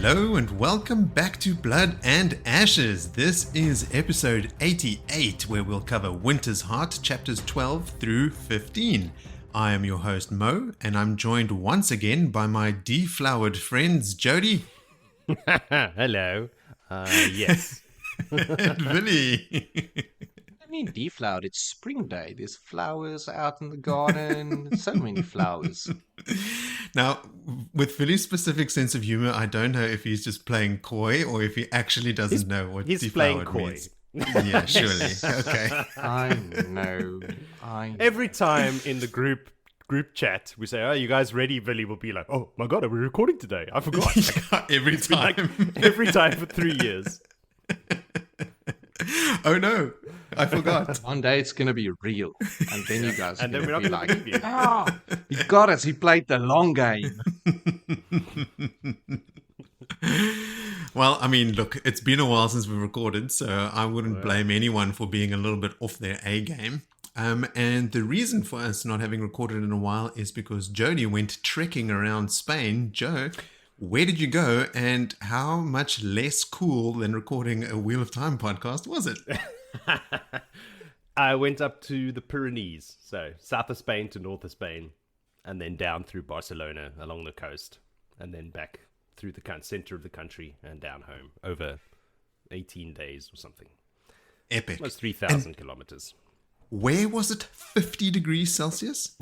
Hello and welcome back to Blood and Ashes. This is episode 88, where we'll cover Winter's Heart, chapters 12 through 15. I am your host Mo, and I'm joined once again by my deflowered friends Jody. Hello. Yes. And Willie. I mean, deflowered. It's spring day. There's flowers out in the garden. So many flowers. Now, with Willie's specific sense of humor, I don't know if he's just playing coy or if he actually doesn't know what He's deflowered playing coy. means. Yeah, surely. Okay. I know. Every time in the group chat we say, "Oh, you guys ready?" Willie will be like, "Oh my god, are we recording today? I forgot." Every time. Every time for 3 years. Oh no, I forgot. One day it's going to be real. And then you guys are And then going we're to not be going to like, believe you. he got us. He played the long game. Well, I mean, look, it's been a while since we recorded, so I wouldn't blame anyone for being a little bit off their A game. And the reason for us not having recorded in a while is because Jody went trekking around Spain. Joe, where did you go, and how much less cool than recording a Wheel of Time podcast was it? I went up to the Pyrenees, so south of Spain to north of Spain, and then down through Barcelona along the coast, and then back through the center of the country and down home over 18 days or something. Epic. Almost 3,000 kilometers. Where was it? 50 degrees Celsius?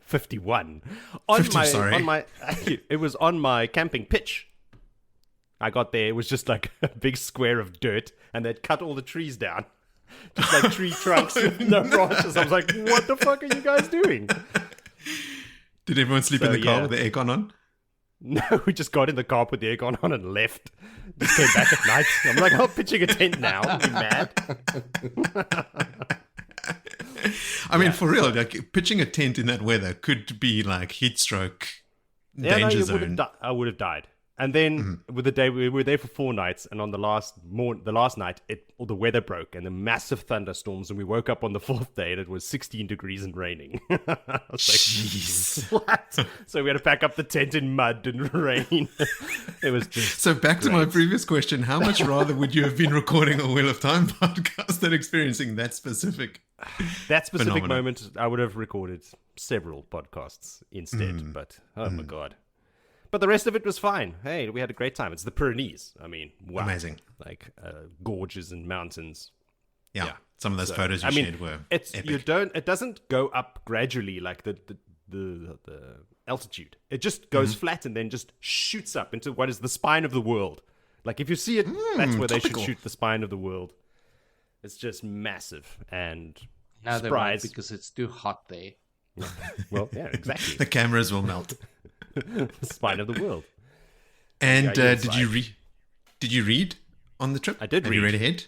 51. 50, sorry. It was on my camping pitch. I got there, it was just like a big square of dirt, and they'd cut all the trees down. Just like tree trunks with no branches. I was like, what the fuck are you guys doing? Did everyone sleep in the car with the aircon on? No, we just got in the car, put the aircon on, and left. Just came back at night. I'm like, I'm pitching a tent now. Are you mad? I mean, for real, like pitching a tent in that weather could be like heat stroke, danger zone. I would have died. And then with the day we were there for 4 nights, and on the last night, the weather broke and the massive thunderstorms, and we woke up on the 4th day and it was 16 degrees and raining. I was Jeez. like, what? So we had to pack up the tent in mud and rain. It was just so back to my previous question: how much rather would you have been recording a Wheel of Time podcast than experiencing that specific phenomenon? moment? I would have recorded several podcasts instead. But oh my god. But the rest of it was fine. Hey, we had a great time. It's the Pyrenees. I mean, wow. Amazing. Like gorges and mountains. Yeah. Some of those photos you shared were epic. It doesn't go up gradually like the altitude. It just goes flat and then just shoots up into what is the spine of the world. Like if you see it, that's where they should shoot the spine of the world. It's just massive and No, they won't, because it's too hot there. Well, yeah, exactly. The cameras will melt. The spine of the world. And did you read on the trip? I did Have read. You read ahead?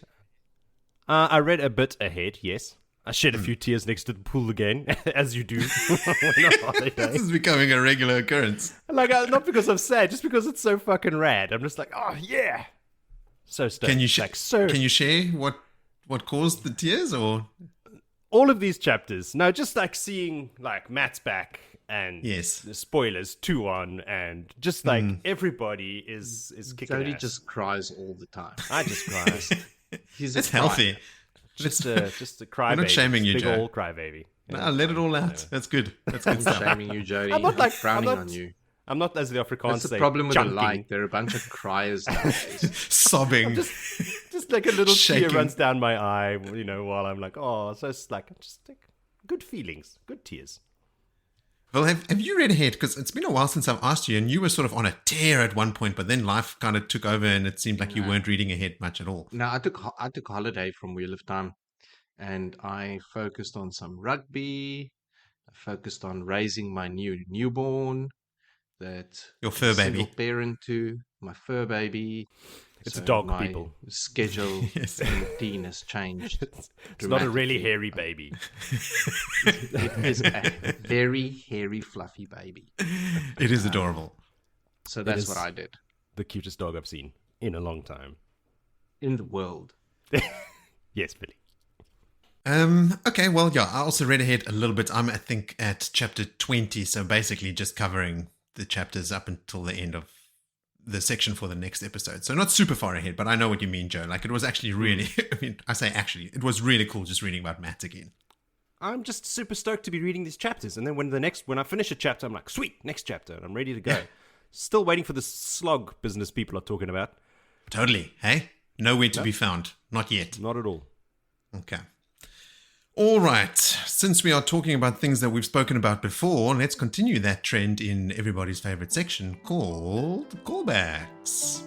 I read a bit ahead, yes. I shed a few tears next to the pool again, as you do when on holiday. This is becoming a regular occurrence. Like, not because I'm sad, just because it's so fucking rad. I'm just like, oh yeah, so stoked. Can you Can you share what caused the tears, or all of these chapters? No, just like seeing like Matt's back. And yes, the spoilers, Tuon, and just like everybody is kicking Jody ass. just cries all the time. I just cry. it's healthy. Just a cry. We're not shaming you, big Joe. Old cry baby. No, let it all out. That's good. That's good I'm stuff. shaming you, Jody. I'm not like frowning on you. I'm not, as the Afrikaans That's say, the problem with chunking. the light. There are a bunch of criers nowadays. Sobbing. Just like a little Shaking. tear runs down my eye, while I'm like, oh, so it's like just like good feelings, good tears. Well, have you read ahead? Because it's been a while since I've asked you, and you were sort of on a tear at one point, but then life kind of took over, and it seemed like you weren't reading ahead much at all. No, I took a holiday from Wheel of Time, and I focused on some rugby. I focused on raising my newborn, that Your fur baby. single parent to my fur baby. It's a dog, my people. Schedule Yes. and routine has changed. It's not a really dramatically. hairy baby. It is a very hairy, fluffy baby. It is adorable. So that's is- what I did The cutest dog I've seen in a long time. in the world. Yes, Billy. Okay, well, yeah, I also read ahead a little bit. I'm, I think, at chapter 20, so basically just covering the chapters up until the end of the section for the next episode. So not super far ahead, but I know what you mean, Joe. Like, it was actually really, I mean, I say actually, it was really cool just reading about Matt again. I'm just super stoked to be reading these chapters. And then when I finish a chapter, I'm like, sweet, next chapter. And I'm ready to go. Still waiting for the slog business people are talking about. Totally. Hey? Nowhere to be found. Not yet. Not at all. Okay. All right. Since we are talking about things that we've spoken about before, let's continue that trend in everybody's favorite section called callbacks.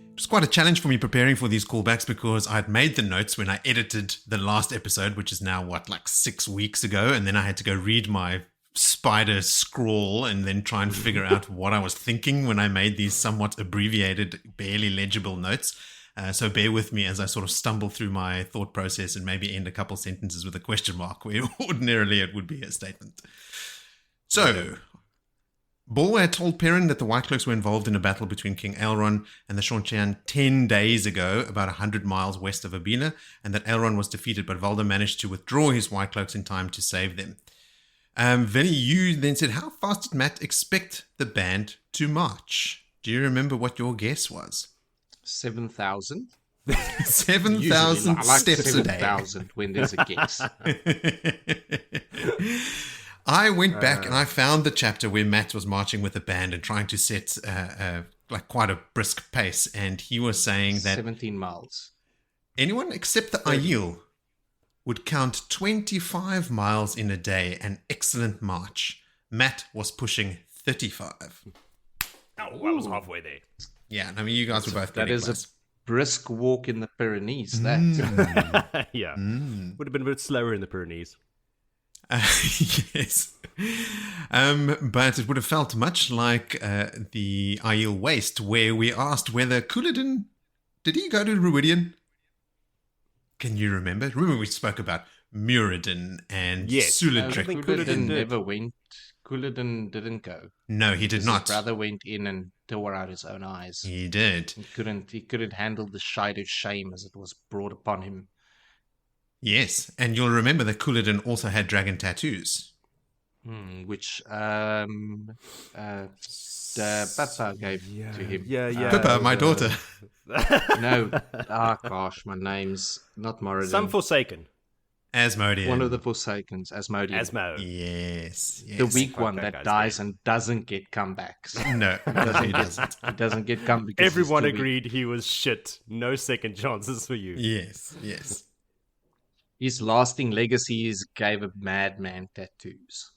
It was quite a challenge for me preparing for these callbacks because I'd made the notes when I edited the last episode, which is now, 6 weeks ago, and then I had to go read my spider scrawl and then try and figure out what I was thinking when I made these somewhat abbreviated, barely legible notes. So bear with me as I sort of stumble through my thought process and maybe end a couple sentences with a question mark where ordinarily it would be a statement. So, Bor had told Perrin that the White Cloaks were involved in a battle between King Elrond and the Seanchan 10 days ago, about 100 miles west of Abina, and that Elrond was defeated, but Valda managed to withdraw his White Cloaks in time to save them. Vinny, you then said, how fast did Matt expect the band to march? Do you remember what your guess was? 7,000. 7,000 steps a day. 7,000 when there's a guess. I went back and I found the chapter where Matt was marching with a band and trying to set quite a brisk pace. And he was saying that 17 miles. Anyone except the Aiel would count 25 miles in a day, an excellent march. Matt was pushing 35. Oh, I was halfway there. Yeah, I mean, you guys were both That getting is close. a brisk walk in the Pyrenees, that. Yeah. Would have been a bit slower in the Pyrenees. Yes. But it would have felt much like the Aiel Waste, where we asked whether Couladin, did he go to Ruidian? Can you remember? Remember we spoke about Moridin and Suladric. Couladin never went. Couladin didn't go. No, he did not. His brother went in and tore out his own eyes. He did. He couldn't handle the shade of shame as it was brought upon him. Yes, and you'll remember that Couladin also had dragon tattoos. Which Papa gave to him. Yeah. Pippa, my daughter. No, gosh, my name's not Moridin. Some Forsaken. Asmodean. One of the Forsakens, Asmodean. Asmo. Yes. The weak Fuck one that that guy's dies and doesn't get comebacks. No, he doesn't. He doesn't get comebacks. Everyone agreed he was shit. No second chances for you. Yes. His lasting legacy is gave a madman tattoos.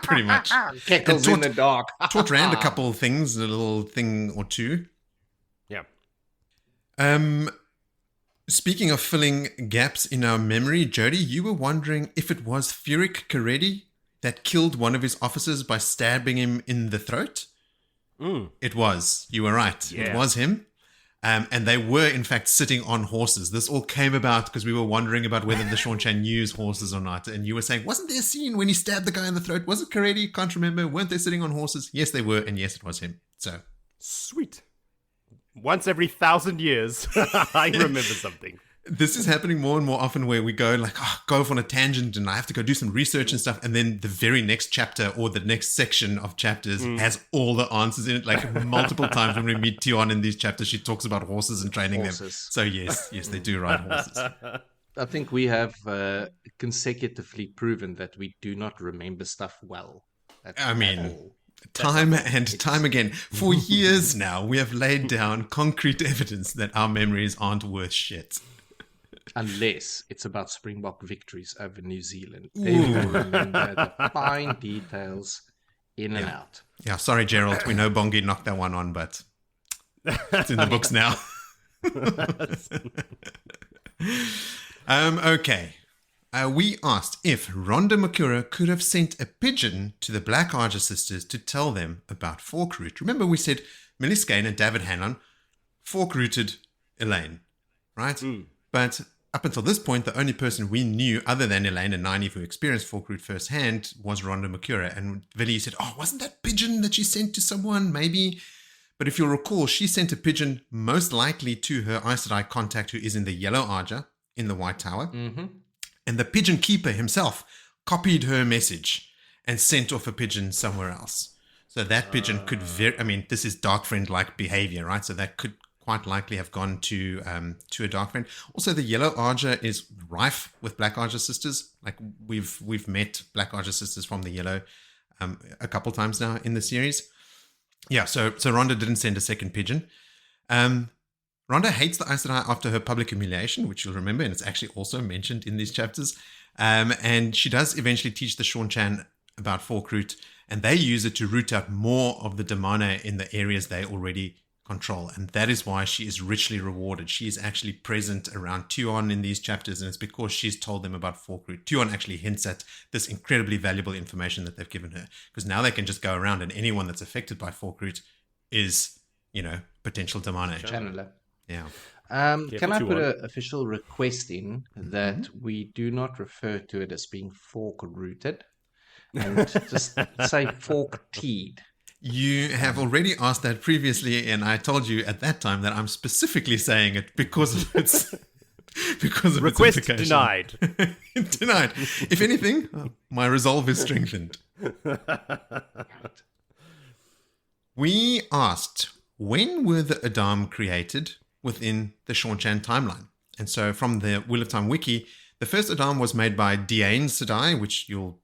Pretty much. Keckles in the dark. Taught Rand a couple of things, a little thing or two. Yeah. Speaking of filling gaps in our memory, Jody, you were wondering if it was Furik Caredi that killed one of his officers by stabbing him in the throat? It was. You were right. Yeah. It was him. And they were, in fact, sitting on horses. This all came about because we were wondering about whether the Seanchan used horses or not. And you were saying, wasn't there a scene when he stabbed the guy in the throat? Was it Caredi? Can't remember. Weren't they sitting on horses? Yes, they were. And yes, it was him. So Sweet. Once every 1,000 years, I remember something. this is happening more and more often where we go go off on a tangent and I have to go do some research and stuff. And then the very next chapter or the next section of chapters has all the answers in it. Like multiple times when we meet Tuon in these chapters, she talks about horses and training them. So yes, they do ride horses. I think we have consecutively proven that we do not remember stuff well. Time and time again. For years now, we have laid down concrete evidence that our memories aren't worth shit. Unless it's about Springbok victories over New Zealand. They will remember the fine details in and out. Yeah, sorry, Gerald. We know Bongi knocked that one on, but it's in the books now. Okay. We asked if Rhonda Makura could have sent a pigeon to the Black Archer sisters to tell them about Forkroot. Remember we said Millie Skane and David Hanlon fork-rooted Elaine, right? But up until this point, the only person we knew other than Elaine and Nynaeve who experienced fork-root firsthand was Rhonda Makura. And Villy said, wasn't that pigeon that she sent to someone? Maybe. But if you'll recall, she sent a pigeon most likely to her Aes Sedai contact who is in the Yellow Arger in the White Tower. And the pigeon keeper himself copied her message and sent off a pigeon somewhere else. So that pigeon could this is dark friend-like behavior, right? So that could quite likely have gone to a dark friend. Also, the yellow Arger is rife with black Arger sisters. Like we've met black Arger sisters from the yellow a couple times now in the series. Yeah, so Rhonda didn't send a second pigeon. Rhonda hates the Aes Sedai after her public humiliation, which you'll remember, and it's actually also mentioned in these chapters. And she does eventually teach the Seanchan about Forkroot, and they use it to root out more of the Damane in the areas they already control. And that is why she is richly rewarded. She is actually present around Tuon in these chapters, and it's because she's told them about Forkroot. Tuon actually hints at this incredibly valuable information that they've given her, because now they can just go around and anyone that's affected by Forkroot is, potential Damane. Channeler. Yeah. Can I put an official request in that we do not refer to it as being fork-rooted and just say fork-teed? You have already asked that previously, and I told you at that time that I'm specifically saying it because of its Request its implication. denied. Denied. If anything, my resolve is strengthened. We asked, when were the Adam created within the Seanchan timeline? And so from the Wheel of Time wiki, the first Adam was made by Diane Sedai, which will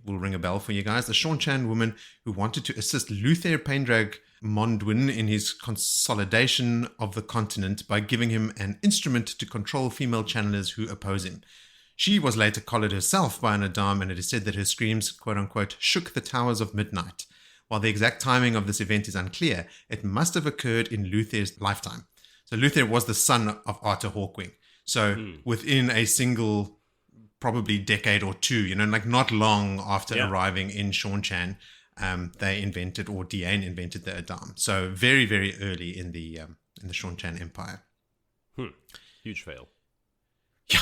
ring a bell for you guys, the Seanchan woman who wanted to assist Luther Paindrag Mondwin in his consolidation of the continent by giving him an instrument to control female channelers who oppose him. She was later collared herself by an Adam, and it is said that her screams, quote-unquote, shook the towers of midnight. While the exact timing of this event is unclear, it must have occurred in Luther's lifetime. So Luther was the son of Arthur Hawkwing. So within a single, probably decade or two, not long after arriving in Seanchan, they invented, or Diane invented the Adam. So very, very early in the Seanchan Empire. Huge fail. Yeah.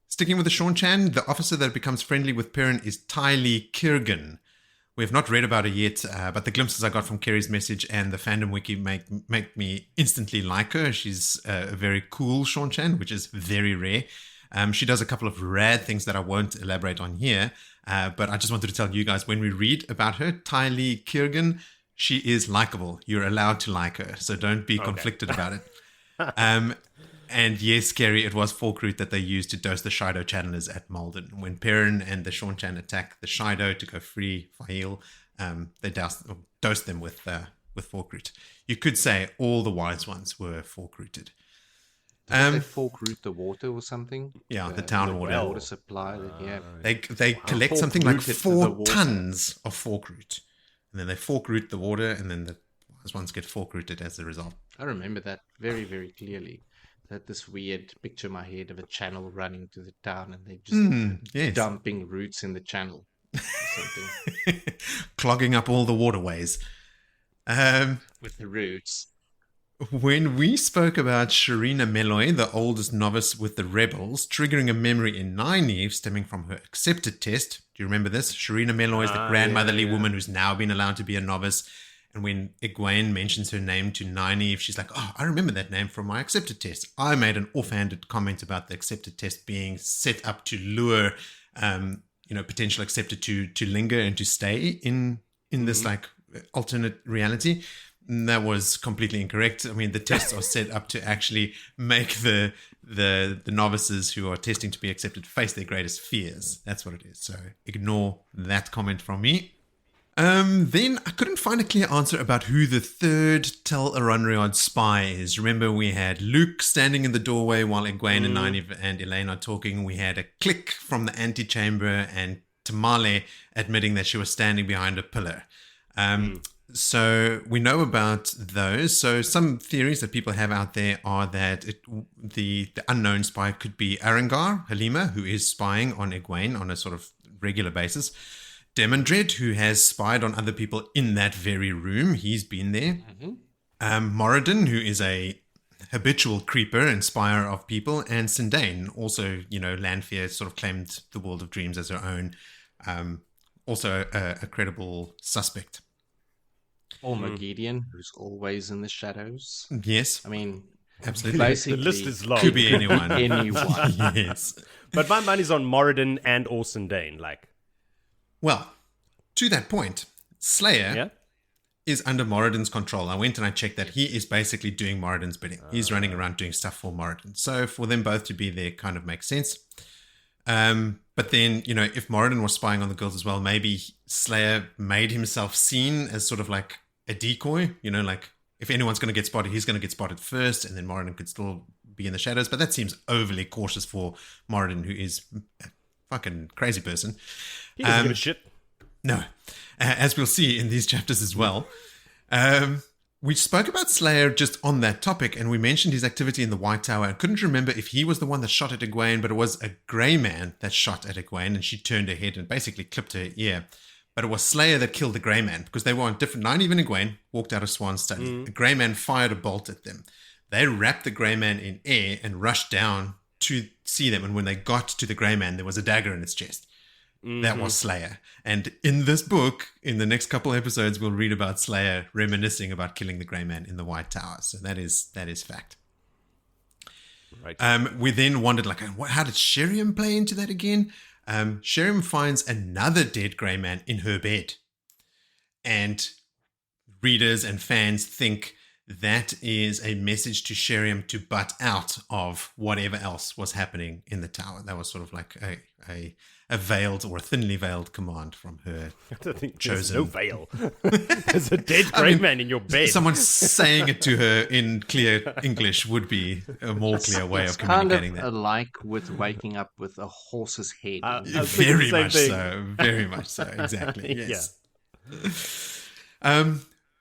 Sticking with the Seanchan, the officer that becomes friendly with Perrin is Tylee Kirgan. We have not read about her yet, but the glimpses I got from Kerry's message and the fandom wiki make me instantly like her. She's a very cool Seanchan, which is very rare. She does a couple of rad things that I won't elaborate on here, but I just wanted to tell you guys, when we read about her, Tylee Kirgan, she is likable. You're allowed to like her, so don't be conflicted about it. And yes, Kerry, it was Forkroot that they used to dose the Shido channelers at Moridin. When Perrin and the Seanchan attack the Shido to go free Fahil, they dosed them with Forkroot. You could say all the wise ones were Forkrooted. Did they Forkroot the water or something? Yeah, the town water. Water supply. They collect something like 4 tons of Forkroot. And then they Forkroot the water, and then the wise ones get Forkrooted as a result. I remember that very, very clearly. That this weird picture in my head of a channel running to the town, and they're just dumping roots in the channel or something. Clogging up all the waterways. With the roots. When we spoke about Sharina Meloy, the oldest novice with the rebels, triggering a memory in Nynaeve stemming from her accepted test. Do you remember this? Sharina Meloy is the grandmotherly woman who's now been allowed to be a novice. And when Egwene mentions her name to Nynaeve, she's like, oh, I remember that name from my accepted test. I made an offhanded comment about the accepted test being set up to lure, potential accepted to linger and to stay in this alternate reality. And that was completely incorrect. I mean, the tests are set up to actually make the novices who are testing to be accepted face their greatest fears. That's what it is. So ignore that comment from me. Then I couldn't find a clear answer about who the third Tel Aranriad spy is. Remember, we had Luke standing in the doorway while Egwene and Nynaeve and Elaine are talking. We had a click from the antechamber and Tamale admitting that she was standing behind a pillar. So we know about those. So some theories that people have out there are that the unknown spy could be Arengar Halima, who is spying on Egwene on a sort of regular basis. Demandred, who has spied on other people in that very room. He's been there. Moridin, who is a habitual creeper and spyer of people. And Sindane, also, Lanfear sort of claimed the World of Dreams as her own. Also a credible suspect. Or Moridin, who's always in the shadows. Yes. I mean, absolutely. Basically, the list is long. Could be anyone. Anyone. Yes. But my money's on Moridin and Orson Dane. Like, Well, to that point, Slayer yeah. is under Moridin's control. I went and I checked that he is basically doing Moridin's bidding. He's running around doing stuff for Moridin. So for them both to be there kind of makes sense. But then, if Moridin was spying on the girls as well, maybe Slayer made himself seen as sort of like a decoy. Like if anyone's going to get spotted, he's going to get spotted first, and then Moridin could still be in the shadows. But that seems overly cautious for Moridin, who is a fucking crazy person. He doesn't give a shit. No, as we'll see in these chapters as well. We spoke about Slayer just on that topic, and we mentioned his activity in the White Tower. I couldn't remember if he was the one that shot at Egwene, but it was a grey man that shot at Egwene, and she turned her head and basically clipped her ear. But it was Slayer that killed the grey man, because they were on different... Nynaeve and Egwene walked out of Swanstone. The grey man fired a bolt at them. They wrapped the grey man in air and rushed down to see them, and when they got to the grey man, there was a dagger in its chest. That was Slayer. And in this book, in the next couple episodes, we'll read about Slayer reminiscing about killing the Grey Man in the White Tower. So that is fact. Right. We then wondered, how did Sheriam play into that again? Sheriam finds another dead Grey Man in her bed. And readers and fans think that is a message to Sheriam to butt out of whatever else was happening in the tower. That was sort of like a veiled or a thinly veiled command from her. I don't think chosen. There's no veil. There's a dead grey man in your bed. Someone saying it to her in clear English would be a more clear way of communicating kind that. of alike with waking up with a horse's head. Very much so. Very much so. Exactly. Yes.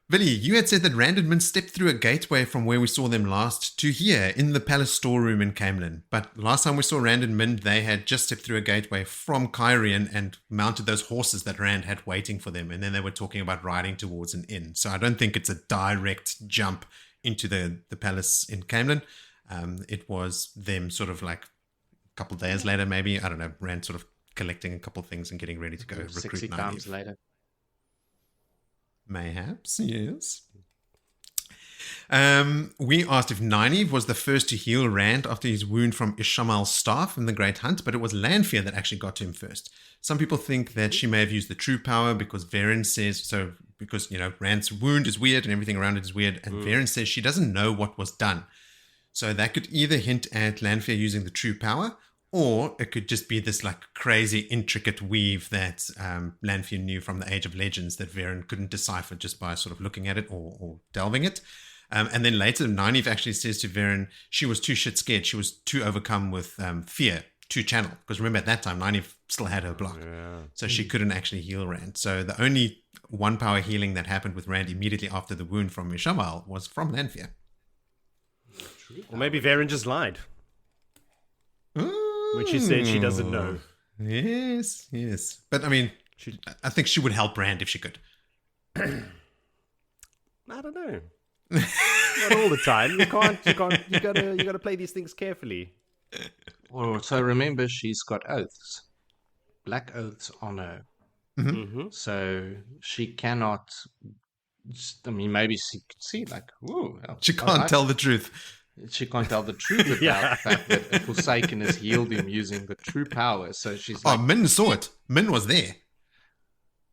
Willie, you had said that Rand and Min stepped through a gateway from where we saw them last to here in the palace storeroom in Camelin. But last time we saw Rand and Min, they had just stepped through a gateway from Kyrian and mounted those horses that Rand had waiting for them. And then they were talking about riding towards an inn. So I don't think it's a direct jump into the palace in Camelin. It was them sort of like a couple of days later, maybe. I don't know. Rand sort of collecting a couple of things and getting ready to go recruit 60 Nynaeve. times later. Mayhaps, yes. We asked if Nynaeve was the first to heal Rand after his wound from Ishamal's staff in the Great Hunt, but it was Lanfear that actually got to him first. Some people think that she may have used the true power because Varen says so, because, Rand's wound is weird and everything around it is weird, and Varen says she doesn't know what was done. So that could either hint at Lanfear using the true power, or it could just be this like crazy intricate weave that Lanfear knew from the Age of Legends that Varen couldn't decipher just by sort of looking at it or delving it. And then later, Nynaeve actually says to Varen she was too shit scared. She was too overcome with fear to channel. Because remember, at that time, Nynaeve still had her block. Yeah. So she couldn't actually heal Rand. So the only one power healing that happened with Rand immediately after the wound from Ishamal was from Lanfear. Or maybe Varen just lied. When she said she doesn't know. Yes. But I mean, I think she would help Rand if she could. I don't know. Not all the time. You can't. You gotta play these things carefully. Well, so remember, she's got oaths, black oaths on her. Mm-hmm. So she cannot. Maybe she could see ooh. She can't tell the truth. She can't tell the truth about the fact that Forsaken has healed him using the true power. So she's like... Oh, Min saw it. Min was there.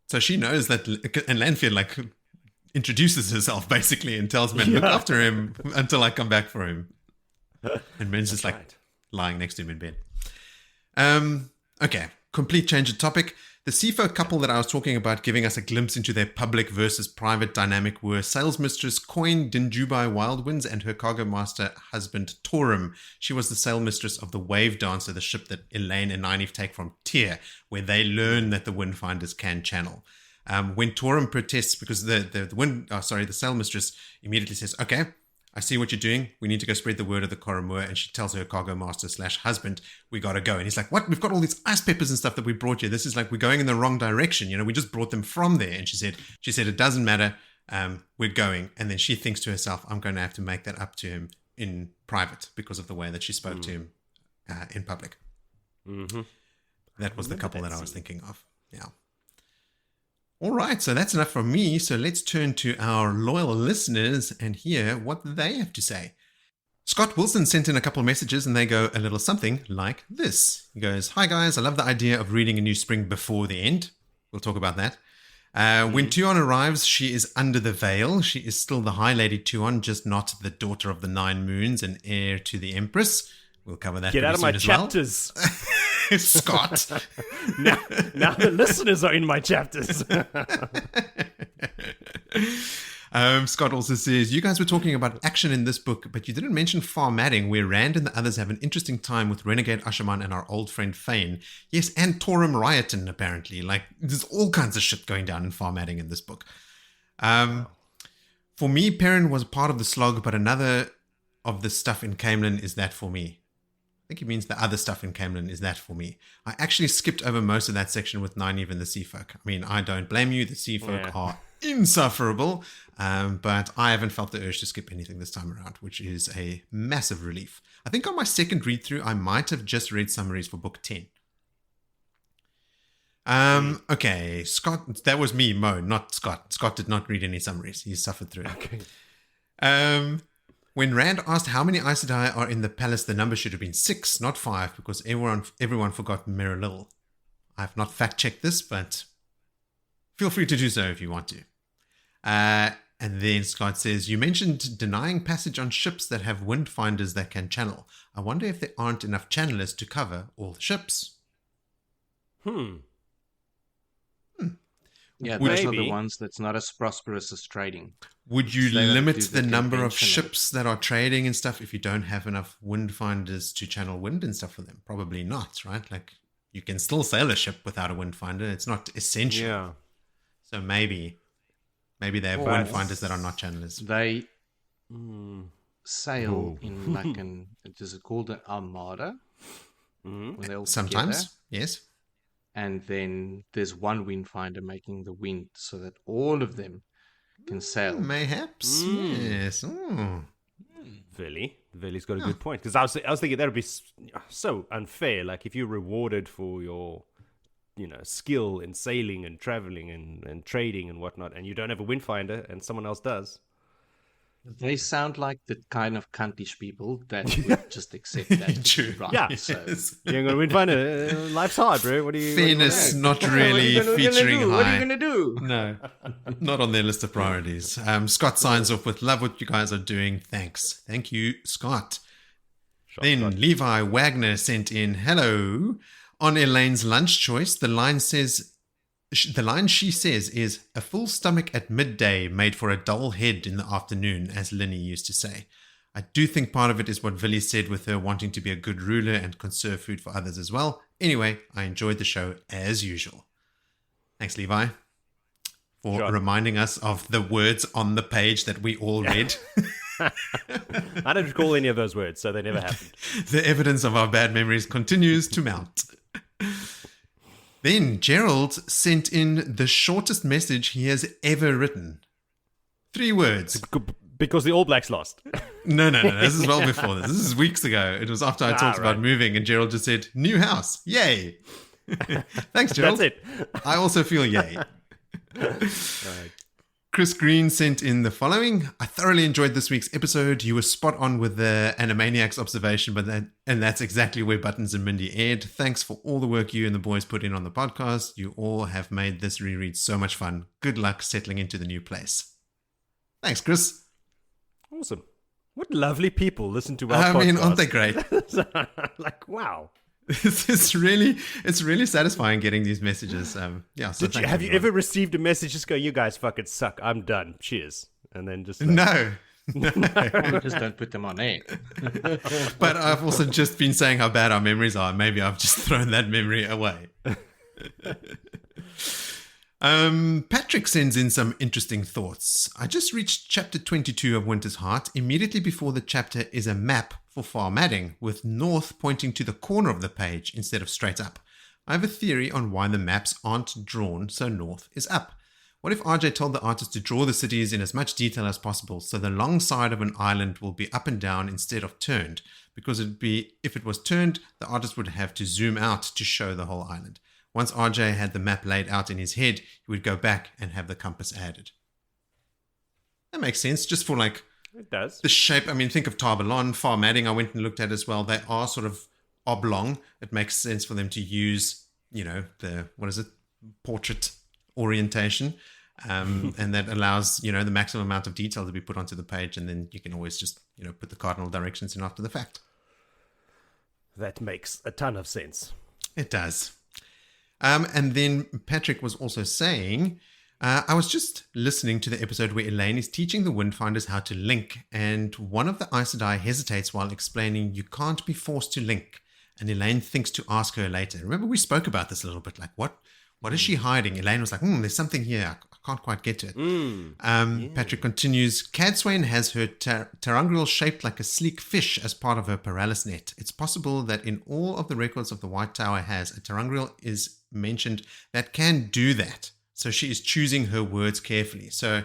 So she knows that... And Lanfear, introduces herself, basically, and tells Min, look after him until I come back for him. And Min's just lying next to him in bed. Okay, complete change of topic. The Seafolk couple that I was talking about giving us a glimpse into their public versus private dynamic were sales mistress Coin Dinjubai Wildwinds and her cargo master husband Torum. She was the sale mistress of the Wave Dancer, the ship that Elaine and Nynaeve take from Tyr, where they learn that the Windfinders can channel. When Torum protests, because the sale mistress immediately says, okay, I see what you're doing. We need to go spread the word of the Coromur. And she tells her cargo master / husband, we got to go. And he's like, what? We've got all these ice peppers and stuff that we brought you. This is we're going in the wrong direction. We just brought them from there. And she said, it doesn't matter. We're going. And then she thinks to herself, I'm going to have to make that up to him in private because of the way that she spoke to him in public. Mm-hmm. That was the couple that I was thinking of. Yeah. All right, so that's enough from me. So let's turn to our loyal listeners and hear what they have to say. Scott Wilson sent in a couple of messages and they go a little something like this. He goes, "Hi guys, I love the idea of reading a new spring before the end." We'll talk about that. When Tuon arrives, she is under the veil. She is still the High Lady Tuon, just not the daughter of the 9 moons and heir to the Empress. We'll cover that. Get out of my chapters. Well. Scott. now the listeners are in my chapters. Scott also says, "You guys were talking about action in this book, but you didn't mention Farmadding, where Rand and the others have an interesting time with Renegade Asha'am and our old friend Fane. Yes, and Torum Riotin, apparently. Like, there's all kinds of shit going down in Farmadding in this book. For me, Perrin was part of the slog, but another of the stuff in Camelin is that for me." I think he means the other stuff in Camelin is that for me. I actually skipped over most of that section with Nynaeve and the Seafolk. I mean, I don't blame you. The Seafolk are insufferable, but I haven't felt the urge to skip anything this time around, which is a massive relief. I think on my second read through, I might have just read summaries for book 10. Okay, Scott, that was me, Mo, not Scott. Scott did not read any summaries. He suffered through it. Okay. When Rand asked how many Aes Sedai are in the palace, the number should have been 6, not 5, because everyone forgot Merrilil. I have not fact-checked this, but feel free to do so if you want to. And then Scott says, "You mentioned denying passage on ships that have wind finders that can channel. I wonder if there aren't enough channelers to cover all the ships." Yeah, those are the ones that's not as prosperous as trading. Would you limit the number of ships that are trading and stuff if you don't have enough wind finders to channel wind and stuff for them? Probably not, right? Like, you can still sail a ship without a wind finder. It's not essential. Yeah. So maybe they have wind finders that are not channelers. They sail in like is it called an armada? When they all sometimes, together. Yes. And then there's one wind finder making the wind so that all of them can sail. Mayhaps, yes. Vili's got a good point. Because I was thinking that would be so unfair. Like, if you're rewarded for your, skill in sailing and traveling and trading and whatnot, and you don't have a wind finder and someone else does. They sound like the kind of cuntish people that would just accept that. True. Right. Yeah. So. You ain't got a wind finder. Life's hard, bro. What do you... Fairness not really featuring high. What are you going to do? No, not on their list of priorities. Scott signs off with, "Love what you guys are doing. Thanks." Thank you, Scott. Then Levi Wagner sent in, "Hello. On Elaine's lunch choice, the line she says is, 'A full stomach at midday made for a dull head in the afternoon,' as Linny used to say. I do think part of it is what Villy said with her wanting to be a good ruler and conserve food for others as well. Anyway, I enjoyed the show as usual." Thanks, Levi, for reminding us of the words on the page that we all read. I don't recall any of those words, so they never happened. The evidence of our bad memories continues to mount. Then Gerald sent in the shortest message he has ever written. 3 words. Because the All Blacks lost. No. This is well before this. This is weeks ago. It was after I talked about moving, and Gerald just said, "New house. Yay." Thanks, Gerald. That's it. I also feel yay. Right. Chris Green sent in the following. "I thoroughly enjoyed this week's episode. You were spot on with the Animaniacs observation, and that's exactly where Buttons and Mindy aired. Thanks for all the work you and the boys put in on the podcast. You all have made this reread so much fun. Good luck settling into the new place." Thanks, Chris. Awesome. What lovely people listen to our podcast. I mean, aren't they great? Like, wow. It's really satisfying getting these messages. So have you ever received a message just go, "You guys fucking suck. I'm done. Cheers." And then just... No. Just don't put them on air. But I've also just been saying how bad our memories are. Maybe I've just thrown that memory away. Patrick sends in some interesting thoughts. "I just reached chapter 22 of Winter's Heart. Immediately before the chapter is a map for Farmadding, with north pointing to the corner of the page instead of straight up. I have a theory on why the maps aren't drawn so north is up. What if RJ told the artist to draw the cities in as much detail as possible so the long side of an island will be up and down instead of turned? Because if it was turned, the artist would have to zoom out to show the whole island. Once RJ had the map laid out in his head, he would go back and have the compass added." That makes sense, just for like It does. The shape, I mean, think of Tarbalon, Far Madding, I went and looked at as well. They are sort of oblong. It makes sense for them to use, portrait orientation. And that allows, the maximum amount of detail to be put onto the page. And then you can always just, put the cardinal directions in after the fact. That makes a ton of sense. It does. And then Patrick was also saying, I was just listening to the episode where Elaine is teaching the Windfinders how to link, and one of the Aes Sedai hesitates while explaining you can't be forced to link, and Elaine thinks to ask her later. Remember, we spoke about this a little bit, like what is she hiding? Elaine was like, there's something here. I can't quite get to it. Patrick continues, Cadsuane has her terangrial shaped like a sleek fish as part of her paralysis net. It's possible that in all of the records of the White Tower has a terangrial is mentioned that can do that. So she is choosing her words carefully. So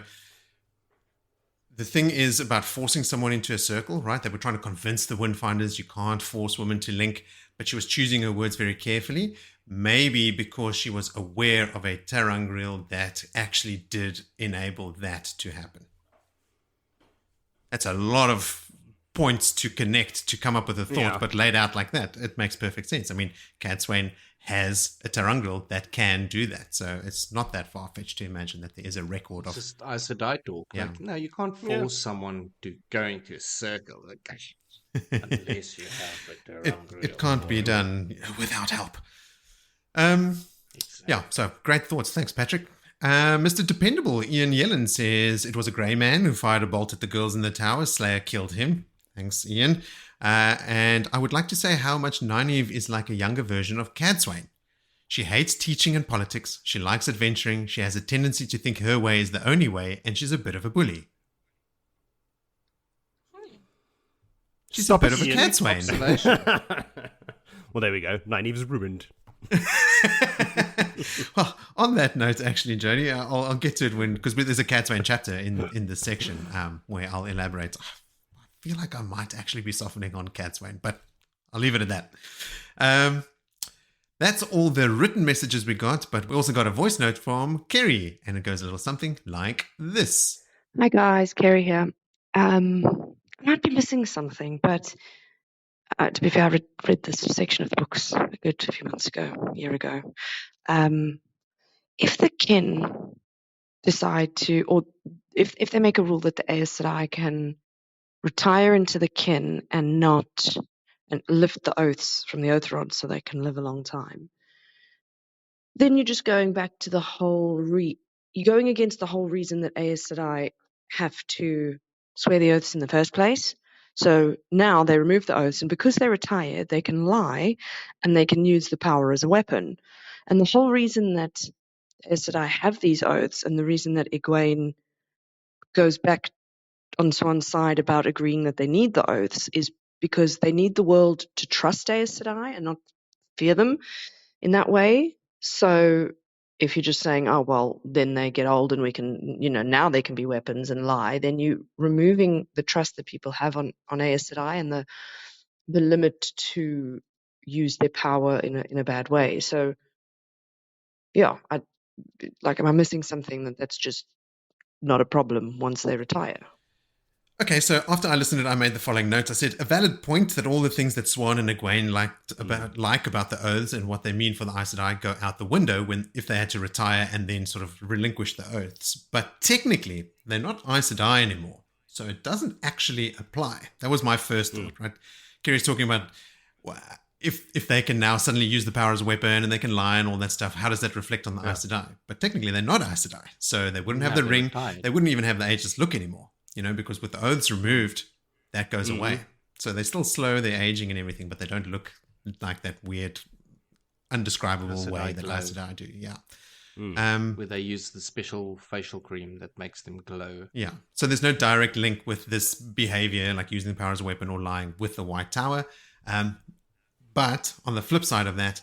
the thing is about forcing someone into a circle, right? They were trying to convince the Windfinders you can't force women to link, but she was choosing her words very carefully. Maybe because she was aware of a terangrial that actually did enable that to happen. That's a lot of points to connect to come up with a thought, but laid out like that, it makes perfect sense. I mean, Cadsuane has a terangrial that can do that. So it's not that far-fetched to imagine that there is a record of... It's just Aes Sedai talk. Yeah. Like, no, you can't force someone to go into a circle unless you have a terangrial. It can't be done without help. Exactly. Yeah, so great thoughts. Thanks, Patrick. Mr. Dependable, Ian Yellen, says it was a grey man who fired a bolt at the girls in the tower. Slayer killed him. Thanks, Ian. And I would like to say how much Nynaeve is like a younger version of Cadsuane. She hates teaching and politics. She likes adventuring. She has a tendency to think her way is the only way, and she's a bit of a bully. She's a bit of a Cadsuane. Well, there we go. Nynaeve's ruined. Well, on that note, actually, Jody, I'll get to it because there's a Cadsuane chapter in this section where I'll elaborate. I feel like I might actually be softening on Cadsuane, but I'll leave it at that. That's all the written messages we got, but we also got a voice note from Kerry, and it goes a little something like this. Hi guys, Kerry here. I might be missing something, but to be fair, I read this section of the books a year ago. If the kin decide to, or if they make a rule that the Aes Sedai can retire into the kin and lift the oaths from the oath rod so they can live a long time, then you're just going back to the whole you're going against the whole reason that Aes Sedai have to swear the oaths in the first place. So now they remove the oaths, and because they're retired, they can lie and they can use the power as a weapon. And the whole reason that Aes Sedai have these oaths, and the reason that Egwene goes back on Tuon's side about agreeing that they need the oaths, is because they need the world to trust Aes Sedai and not fear them in that way. So if you're just saying, oh, well, then they get old and we can, now they can be weapons and lie, then you're removing the trust that people have on Aes Sedai and the limit to use their power in a bad way. So, yeah, am I missing something that's just not a problem once they retire? Okay, so after I listened to it, I made the following notes. I said, a valid point that all the things that Swan and Egwene like about the oaths and what they mean for the Aes Sedai go out the window if they had to retire and then sort of relinquish the oaths. But technically, they're not Aes Sedai anymore, so it doesn't actually apply. That was my first thought, right? Kerry's talking about if they can now suddenly use the power as a weapon and they can lie and all that stuff, how does that reflect on the Aes Sedai? But technically, they're not Aes Sedai, so they wouldn't have the ring. They wouldn't even have the ageless look anymore. Because with the oaths removed, that goes away. So they still slow their aging and everything, but they don't look like that weird, undescribable way that Aes Sedai do. Yeah. Where they use the special facial cream that makes them glow. Yeah. So there's no direct link with this behavior, like using the power as a weapon or lying, with the White Tower. But on the flip side of that,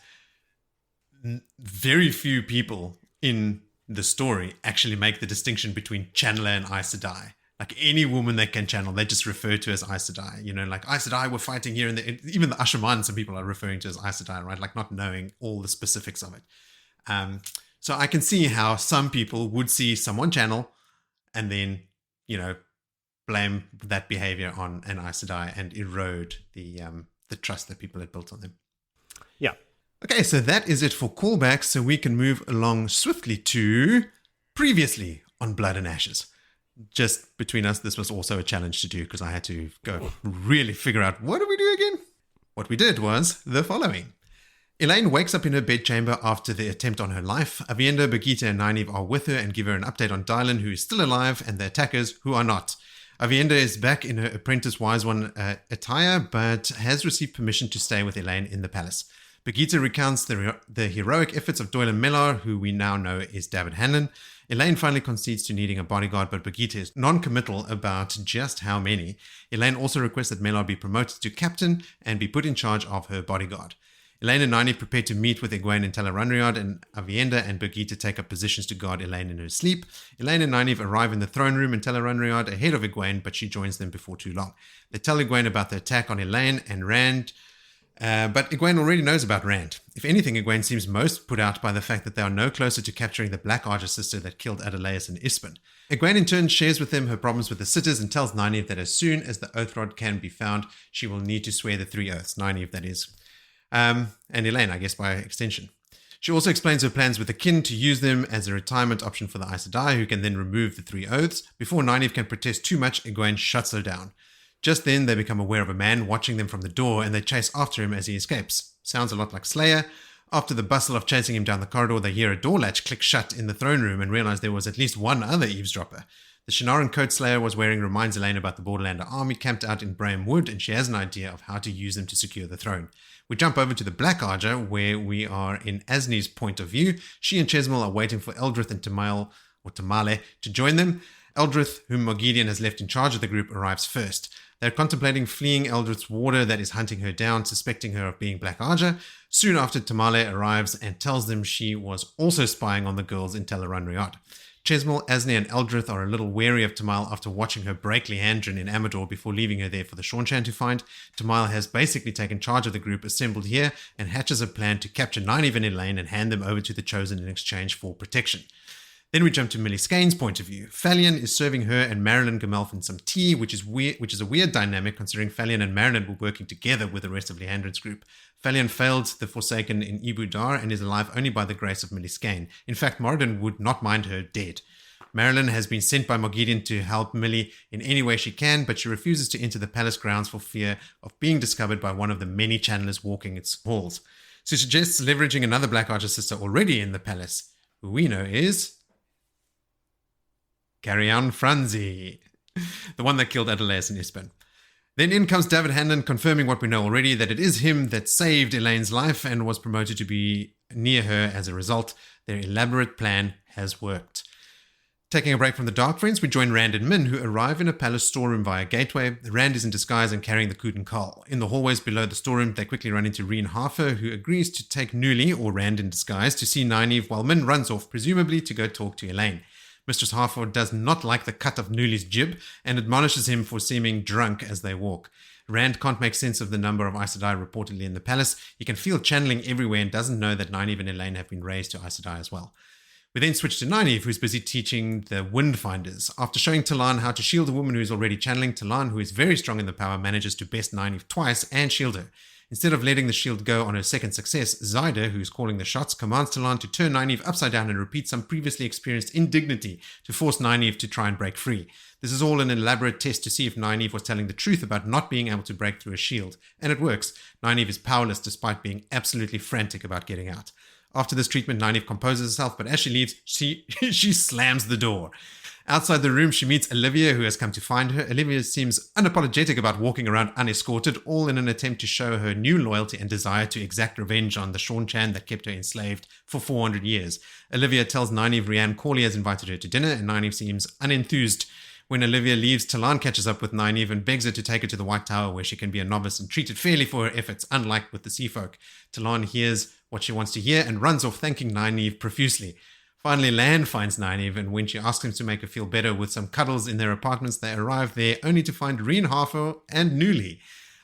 very few people in the story actually make the distinction between channeler and Aes Sedai. Like any woman they can channel, they just refer to as Aes Sedai. Like Aes Sedai were fighting here, and even the Asha'am, some people are referring to as Aes Sedai, right? Like not knowing all the specifics of it. So I can see how some people would see someone channel, and then blame that behavior on an Aes Sedai and erode the trust that people had built on them. Yeah. Okay, so that is it for callbacks, so we can move along swiftly to previously on Blood and Ashes. Just between us, this was also a challenge to do because I had to go really figure out, what do we do again? What we did was the following. Elaine wakes up in her bedchamber after the attempt on her life. Aviendha, Birgitte, and Nynaeve are with her and give her an update on Dylan, who is still alive, and the attackers, who are not. Aviendha is back in her apprentice Wise One attire, but has received permission to stay with Elaine in the palace. Birgitte recounts the heroic efforts of Doyle and Millar, who we now know is David Hanlon. Elaine finally concedes to needing a bodyguard, but Birgitte is non-committal about just how many. Elaine also requests that Millar be promoted to captain and be put in charge of her bodyguard. Elaine and Nynaeve prepare to meet with Egwene in Tel'aran'rhiod, and Aviendha and Birgitte take up positions to guard Elaine in her sleep. Elaine and Nynaeve arrive in the throne room in Tel'aran'rhiod ahead of Egwene, but she joins them before too long. They tell Egwene about the attack on Elaine and Rand, but Egwene already knows about Rand. If anything, Egwene seems most put out by the fact that they are no closer to capturing the Black Archer sister that killed Adelaus and Ispen. Egwene in turn shares with them her problems with the sitters and tells Nynaeve that as soon as the oath rod can be found, she will need to swear the 3 oaths. Nynaeve, that is. And Elaine, I guess, by extension. She also explains her plans with the kin to use them as a retirement option for the Aes Sedai, who can then remove the 3 oaths. Before Nynaeve can protest too much, Egwene shuts her down. Just then, they become aware of a man watching them from the door, and they chase after him as he escapes. Sounds a lot like Slayer. After the bustle of chasing him down the corridor, they hear a door latch click shut in the throne room and realize there was at least one other eavesdropper. The Shannara coat Slayer was wearing reminds Elaine about the Borderlander army camped out in Braham Wood, and she has an idea of how to use them to secure the throne. We jump over to the Black Archer, where we are in Asni's point of view. She and Chesmal are waiting for Eldrith and Tamale to join them. Eldrith, whom Moghedien has left in charge of the group, arrives first. They're contemplating fleeing Eldrith's warder that is hunting her down, suspecting her of being Black Archer. Soon after, Tamale arrives and tells them she was also spying on the girls in Tel'aran'rhiod. Chesmal, Asni, and Eldrith are a little wary of Tamal after watching her break Leandrin in Amador before leaving her there for the Seanchan to find. Tamal has basically taken charge of the group assembled here and hatches a plan to capture Nynaeve and Elaine and hand them over to the Chosen in exchange for protection. Then we jump to Millie Skane's point of view. Falion is serving her and Marilyn Gamelfin some tea, which is a weird dynamic considering Falion and Marilyn were working together with the rest of Leandrin's group. Falion failed the Forsaken in Ebou Dar and is alive only by the grace of Millie Skane. In fact, Moridin would not mind her dead. Marilyn has been sent by Moghedien to help Millie in any way she can, but she refuses to enter the palace grounds for fear of being discovered by one of the many channelers walking its halls. She suggests leveraging another Black Archer sister already in the palace, who we know is Carrion Franzi, the one that killed Adelaus and Ispen. Then in comes David Hanlon, confirming what we know already, that it is him that saved Elaine's life and was promoted to be near her as a result. Their elaborate plan has worked. Taking a break from the Dark Friends, we join Rand and Min, who arrive in a palace storeroom via gateway. Rand is in disguise and carrying the Kuden Kal. In the hallways below the storeroom, they quickly run into Reen Harfer, who agrees to take Nuli, or Rand in disguise, to see Nynaeve, while Min runs off, presumably to go talk to Elaine. Mistress Harford does not like the cut of Nuli's jib and admonishes him for seeming drunk as they walk. Rand can't make sense of the number of Aes Sedai reportedly in the palace. He can feel channeling everywhere and doesn't know that Nynaeve and Elaine have been raised to Aes Sedai as well. We then switch to Nynaeve, who's busy teaching the Windfinders. After showing Talan how to shield a woman who is already channeling, Talan, who is very strong in the power, manages to best Nynaeve twice and shield her. Instead of letting the shield go on her second success, Zyder, who's calling the shots, commands Talan to turn Nynaeve upside down and repeat some previously experienced indignity to force Nynaeve to try and break free. This is all an elaborate test to see if Nynaeve was telling the truth about not being able to break through a shield. And it works. Nynaeve is powerless despite being absolutely frantic about getting out. After this treatment, Nynaeve composes herself, but as she leaves, she slams the door. Outside the room, she meets Olivia, who has come to find her. Olivia seems unapologetic about walking around unescorted, all in an attempt to show her new loyalty and desire to exact revenge on the Seanchan that kept her enslaved for 400 years. Olivia tells Nynaeve Rianne Corley has invited her to dinner, and Nynaeve seems unenthused. When Olivia leaves, Talan catches up with Nynaeve and begs her to take her to the White Tower, where she can be a novice and treated fairly for her efforts, unlike with the Seafolk. Talan hears what she wants to hear and runs off, thanking Nynaeve profusely. Finally, Lan finds Nynaeve, and when she asks him to make her feel better with some cuddles in their apartments, they arrive there only to find Reen Harfer and Nuli.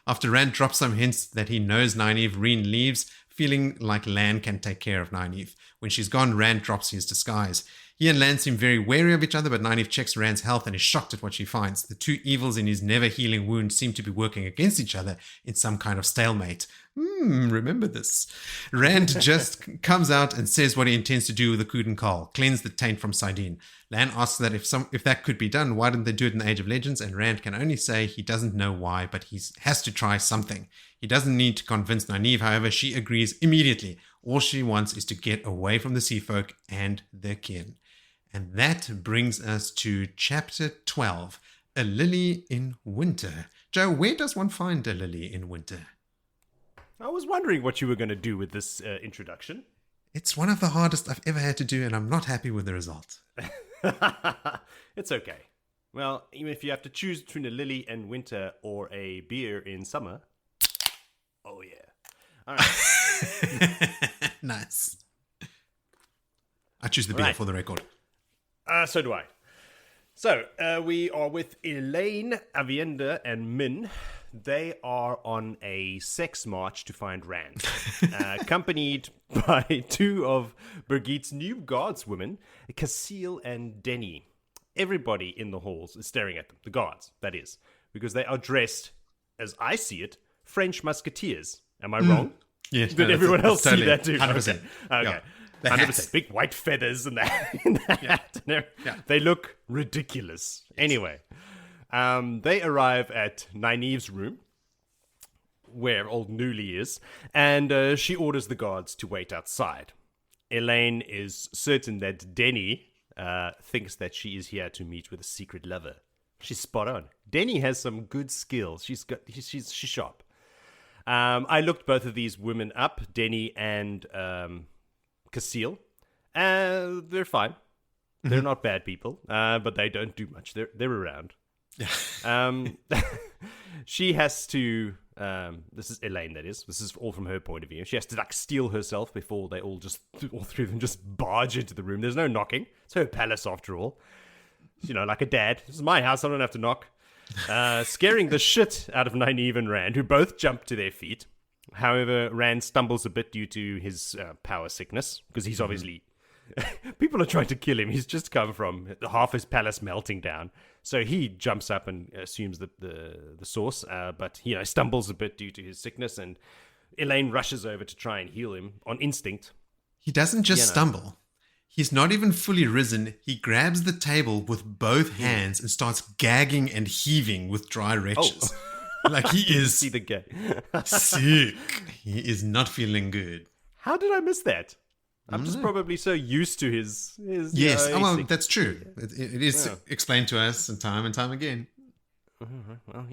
After Rand drops some hints that he knows Nynaeve, Reen leaves, feeling like Lan can take care of Nynaeve. When she's gone, Rand drops his disguise. He and Lan seem very wary of each other, but Nynaeve checks Rand's health and is shocked at what she finds. The two evils in his never-healing wound seem to be working against each other in some kind of stalemate. Remember this. Rand just comes out and says what he intends to do with the Cuden Carl, cleanse the taint from Sidene. Lan asks that if that could be done, why didn't they do it in the Age of Legends? And Rand can only say he doesn't know why, but he has to try something. He doesn't need to convince Nynaeve, however, she agrees immediately. All she wants is to get away from the Seafolk and their kin. And that brings us to chapter 12, A Lily in Winter. Joe, where does one find a lily in winter? I was wondering what you were going to do with this introduction. It's one of the hardest I've ever had to do, and I'm not happy with the result. It's okay. Well, even if you have to choose between a lily in winter or a beer in summer, oh yeah. All right. Nice. I choose the beer for the record. So do I. So, we are with Elaine, Avienda, and Min. They are on a sex march to find Rand, accompanied by two of Birgit's new guardswomen, Casil and Denny. Everybody in the halls is staring at them, the guards, that is, because they are dressed, as I see it, French musketeers. Am I wrong? Yes. Did everyone else see that too? 100%. Okay. Yeah. 100%. Big white feathers and that. In the hat. Yeah. They look ridiculous. Yes. Anyway, they arrive at Nynaeve's room, where old Newly is, and she orders the guards to wait outside. Elaine is certain that Denny thinks that she is here to meet with a secret lover. She's spot on. Denny has some good skills. She's sharp. I looked both of these women up, Denny and Casil. They're fine. They're not bad people, but they don't do much. They're around. She has to. This is Elaine, that is. This is all from her point of view. She has to steel herself before they all three of them just barge into the room. There's no knocking. It's her palace after all. Like a dad. This is my house. I don't have to knock. Scaring the shit out of Nynaeve and Rand, who both jump to their feet. However, Rand stumbles a bit due to his power sickness, because he's obviously... People are trying to kill him. He's just come from half his palace melting down. So he jumps up and assumes the source, but stumbles a bit due to his sickness, and Elaine rushes over to try and heal him on instinct. He doesn't just stumble. He's not even fully risen. He grabs the table with both hands and starts gagging and heaving with dry retches. Like he is see the gag. sick. He is not feeling good. How did I miss that? I'm just probably so used to his yes, that's true. It is explained to us time and time again. Well,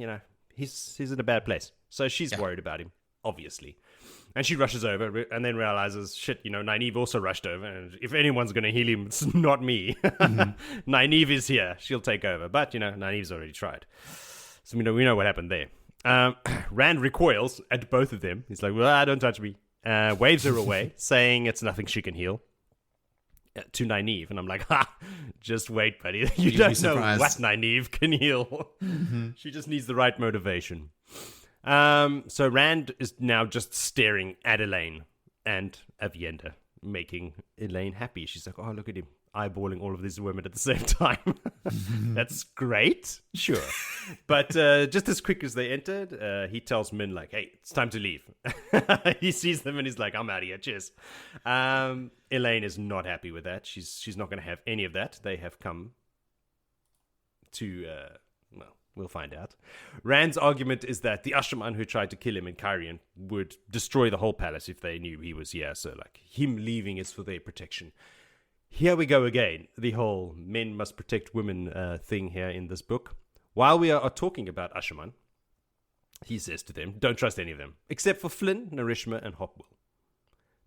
he's in a bad place. So she's worried about him, obviously. And she rushes over and then realizes, shit, Nynaeve also rushed over. And if anyone's going to heal him, it's not me. Nynaeve is here. She'll take over. But, Nynaeve's already tried. So we know what happened there. Rand recoils at both of them. He's like, well, don't touch me. Waves her away, saying it's nothing she can heal. To Nynaeve. And I'm like, just wait, buddy. You don't know what Nynaeve can heal. She just needs the right motivation. So Rand is now just staring at Elaine and Avienda, making Elaine happy. She's like, oh, look at him, eyeballing all of these women at the same time. That's great. Sure. But just as quick as they entered, he tells Min, hey, it's time to leave. He sees them and he's like, I'm out of here. Cheers. Elaine is not happy with that. She's not going to have any of that. They have come to... we'll find out. Rand's argument is that the Asha'am who tried to kill him in Cairhien would destroy the whole palace if they knew he was here. So, him leaving is for their protection. Here we go again. The whole men must protect women thing here in this book. While we are talking about Asha'am, he says to them, don't trust any of them, except for Flynn, Narishma, and Hopwell.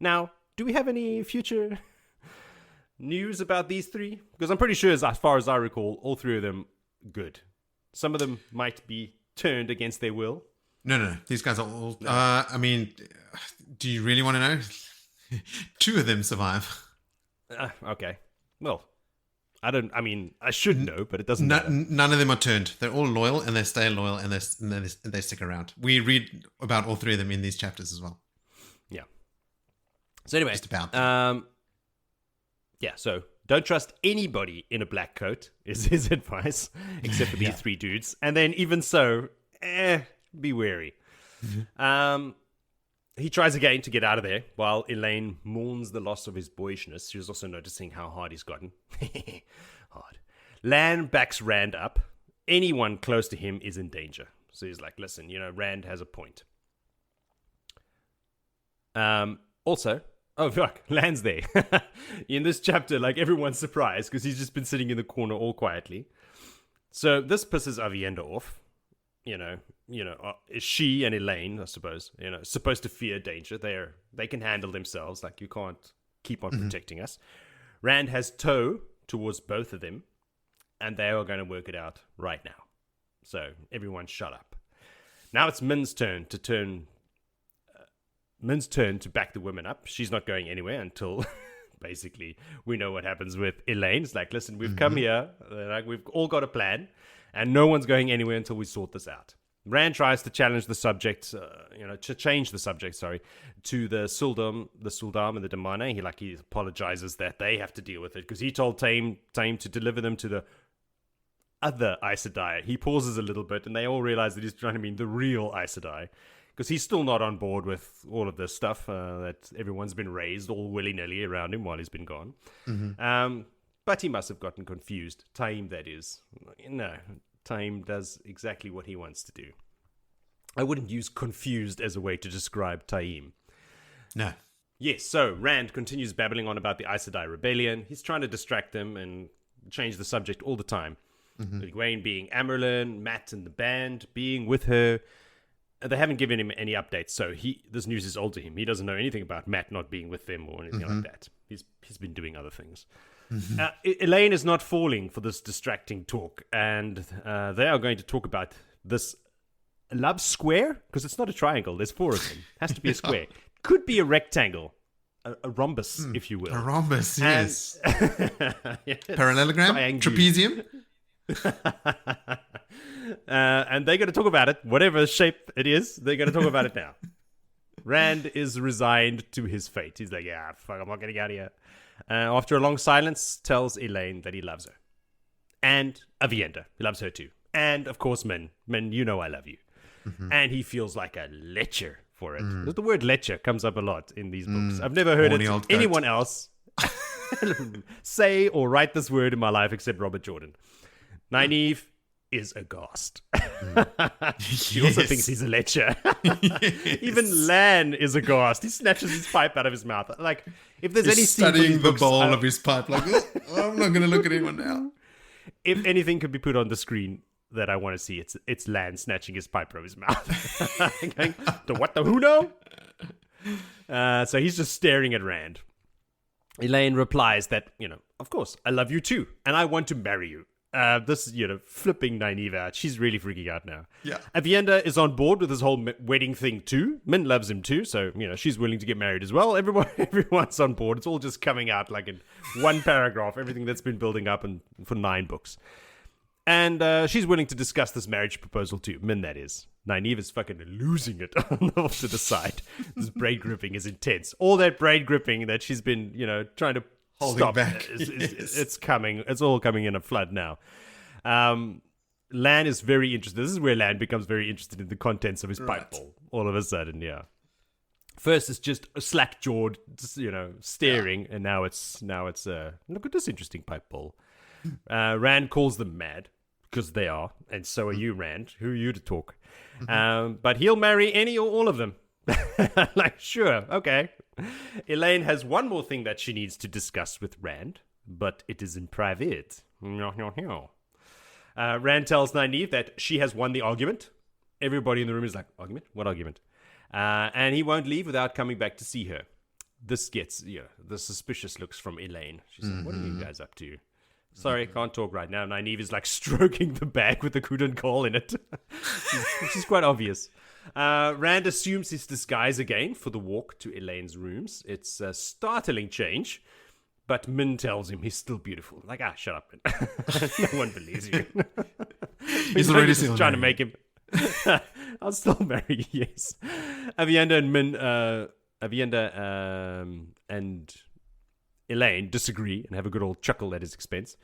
Now, do we have any future news about these three? Because I'm pretty sure, as far as I recall, all three of them good. Some of them might be turned against their will. No. These guys are all... do you really want to know? Two of them survive. Okay. Well, I should know, but it doesn't matter. None of them are turned. They're all loyal, and they stay loyal, and they stick around. We read about all three of them in these chapters as well. Yeah. So anyway... Just about them. So don't trust anybody in a black coat, is his advice, except for these three dudes. And then even so, be wary. He tries again to get out of there, while Elaine mourns the loss of his boyishness. She was also noticing how hard he's gotten. Hard. Lan backs Rand up. Anyone close to him is in danger. So he's like, listen, Rand has a point. Also, oh fuck, Lan's there. In this chapter, like, everyone's surprised because he's just been sitting in the corner all quietly. So this pisses Avienda off. She and Elaine, I suppose, supposed to fear danger. They can handle themselves. Like, you can't keep on protecting us. Rand has tow towards both of them, and they are going to work it out right now. So everyone shut up. Now it's Min's turn to back the women up. She's not going anywhere until basically we know what happens with Elaine. It's like, listen, we've come here, like, we've all got a plan, and no one's going anywhere until we sort this out. Rand tries to challenge the subject, to change the subject, to the Suldam and the Damane. He apologizes that they have to deal with it because he told Tame to deliver them to the other Aes Sedai. He pauses a little bit, and they all realize that he's trying to mean the real Aes Sedai, because he's still not on board with all of this stuff that everyone's been raised all willy-nilly around him while he's been gone. But he must have gotten confused. Taim, that is. No, Taim does exactly what he wants to do. I wouldn't use confused as a way to describe Taim. No. Yes, so Rand continues babbling on about the Aes Sedai rebellion. He's trying to distract them and change the subject all the time. Egwene being Amerlin, Matt and the band being with her. They haven't given him any updates, so this news is old to him. He doesn't know anything about Matt not being with them or anything like that. He's been doing other things. Elaine is not falling for this distracting talk, and they are going to talk about this love square, because it's not a triangle. There's 4 of them. It has to be a square. Could be a rectangle, a rhombus, if you will. A rhombus, yes. Yes. Parallelogram, trapezium. And they're going to talk about it, whatever shape it is. They're going to talk about it now. Rand is resigned to his fate. He's like, yeah, fuck, I'm not getting out of here. After a long silence, tells Elaine that he loves her. And Avienda, he loves her too. And, of course, Min, you know I love you. And he feels like a lecher for it. The word lecher comes up a lot in these books. I've never heard anyone else say or write this word in my life except Robert Jordan. Nynaeve is aghast. She also thinks he's a lecher. Even Lan is aghast. He snatches his pipe out of his mouth. Like, if there's He's studying the bowl of his pipe, like, I'm not going to look at anyone now. If anything could be put on the screen that I want to see, it's Lan snatching his pipe out of his mouth. Going, who know? So he's just staring at Rand. Elaine replies that, of course, I love you too, and I want to marry you. This, flipping Nynaeve out. She's really freaking out now. Yeah. Avienda is on board with this whole wedding thing too. Min loves him too, so, she's willing to get married as well. Everyone's on board. It's all just coming out like in one paragraph, everything that's been building up for 9 books. And she's willing to discuss this marriage proposal too. Min, that is. Nynaeve is fucking losing it off to the side. This braid gripping is intense. All that braid gripping that she's been, trying to stop back. It's coming. It's all coming in a flood now. Lan is very interested. This is where Lan becomes very interested in the contents of his pipe bowl. All of a sudden, yeah. First, it's just a slack-jawed, staring, and now it's look at this interesting pipe bowl. Rand calls them mad because they are, and so are you, Rand. Who are you to talk? But he'll marry any or all of them. Like, sure, okay. Elaine has one more thing that she needs to discuss with Rand, but it is in private. Rand tells Nynaeve that she has won the argument. Everybody in the room is like, argument? What argument? And he won't leave without coming back to see her. This gets, the suspicious looks from Elaine. She's like, what are you guys up to? Sorry, can't talk right now. Nynaeve is like stroking the bag with the Kudan call in it. Which is quite obvious. Rand assumes his disguise again for the walk to Elaine's rooms. It's a startling change, but Min tells him he's still beautiful. Like, shut up, Min. No one believes you. He's already still trying to make him. I'll still marry you, yes. Avienda and Elaine disagree and have a good old chuckle at his expense.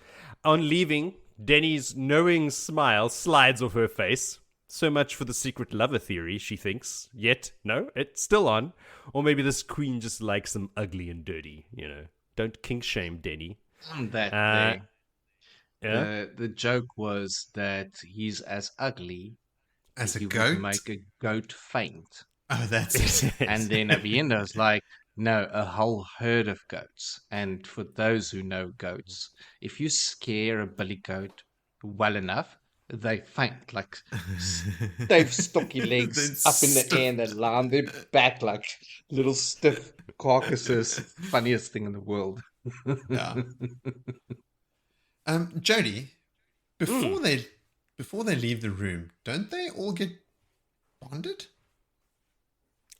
On leaving, Denny's knowing smile slides off her face. So much for the secret lover theory, she thinks. Yet, no, it's still on. Or maybe this queen just likes them ugly and dirty, Don't kink shame Denny. On that day, Yeah? the joke was that he's as ugly As a he goat? would make a goat faint. Oh, that's it. And then at the end, I was like, no, a whole herd of goats. And for those who know goats, if you scare a billy goat well enough, they faint. Like, they have stocky legs They're up in the stiff. air and they lie on their back like little stiff carcasses. Funniest thing in the world. Yeah. Jody, before they leave the room, don't they all get bonded?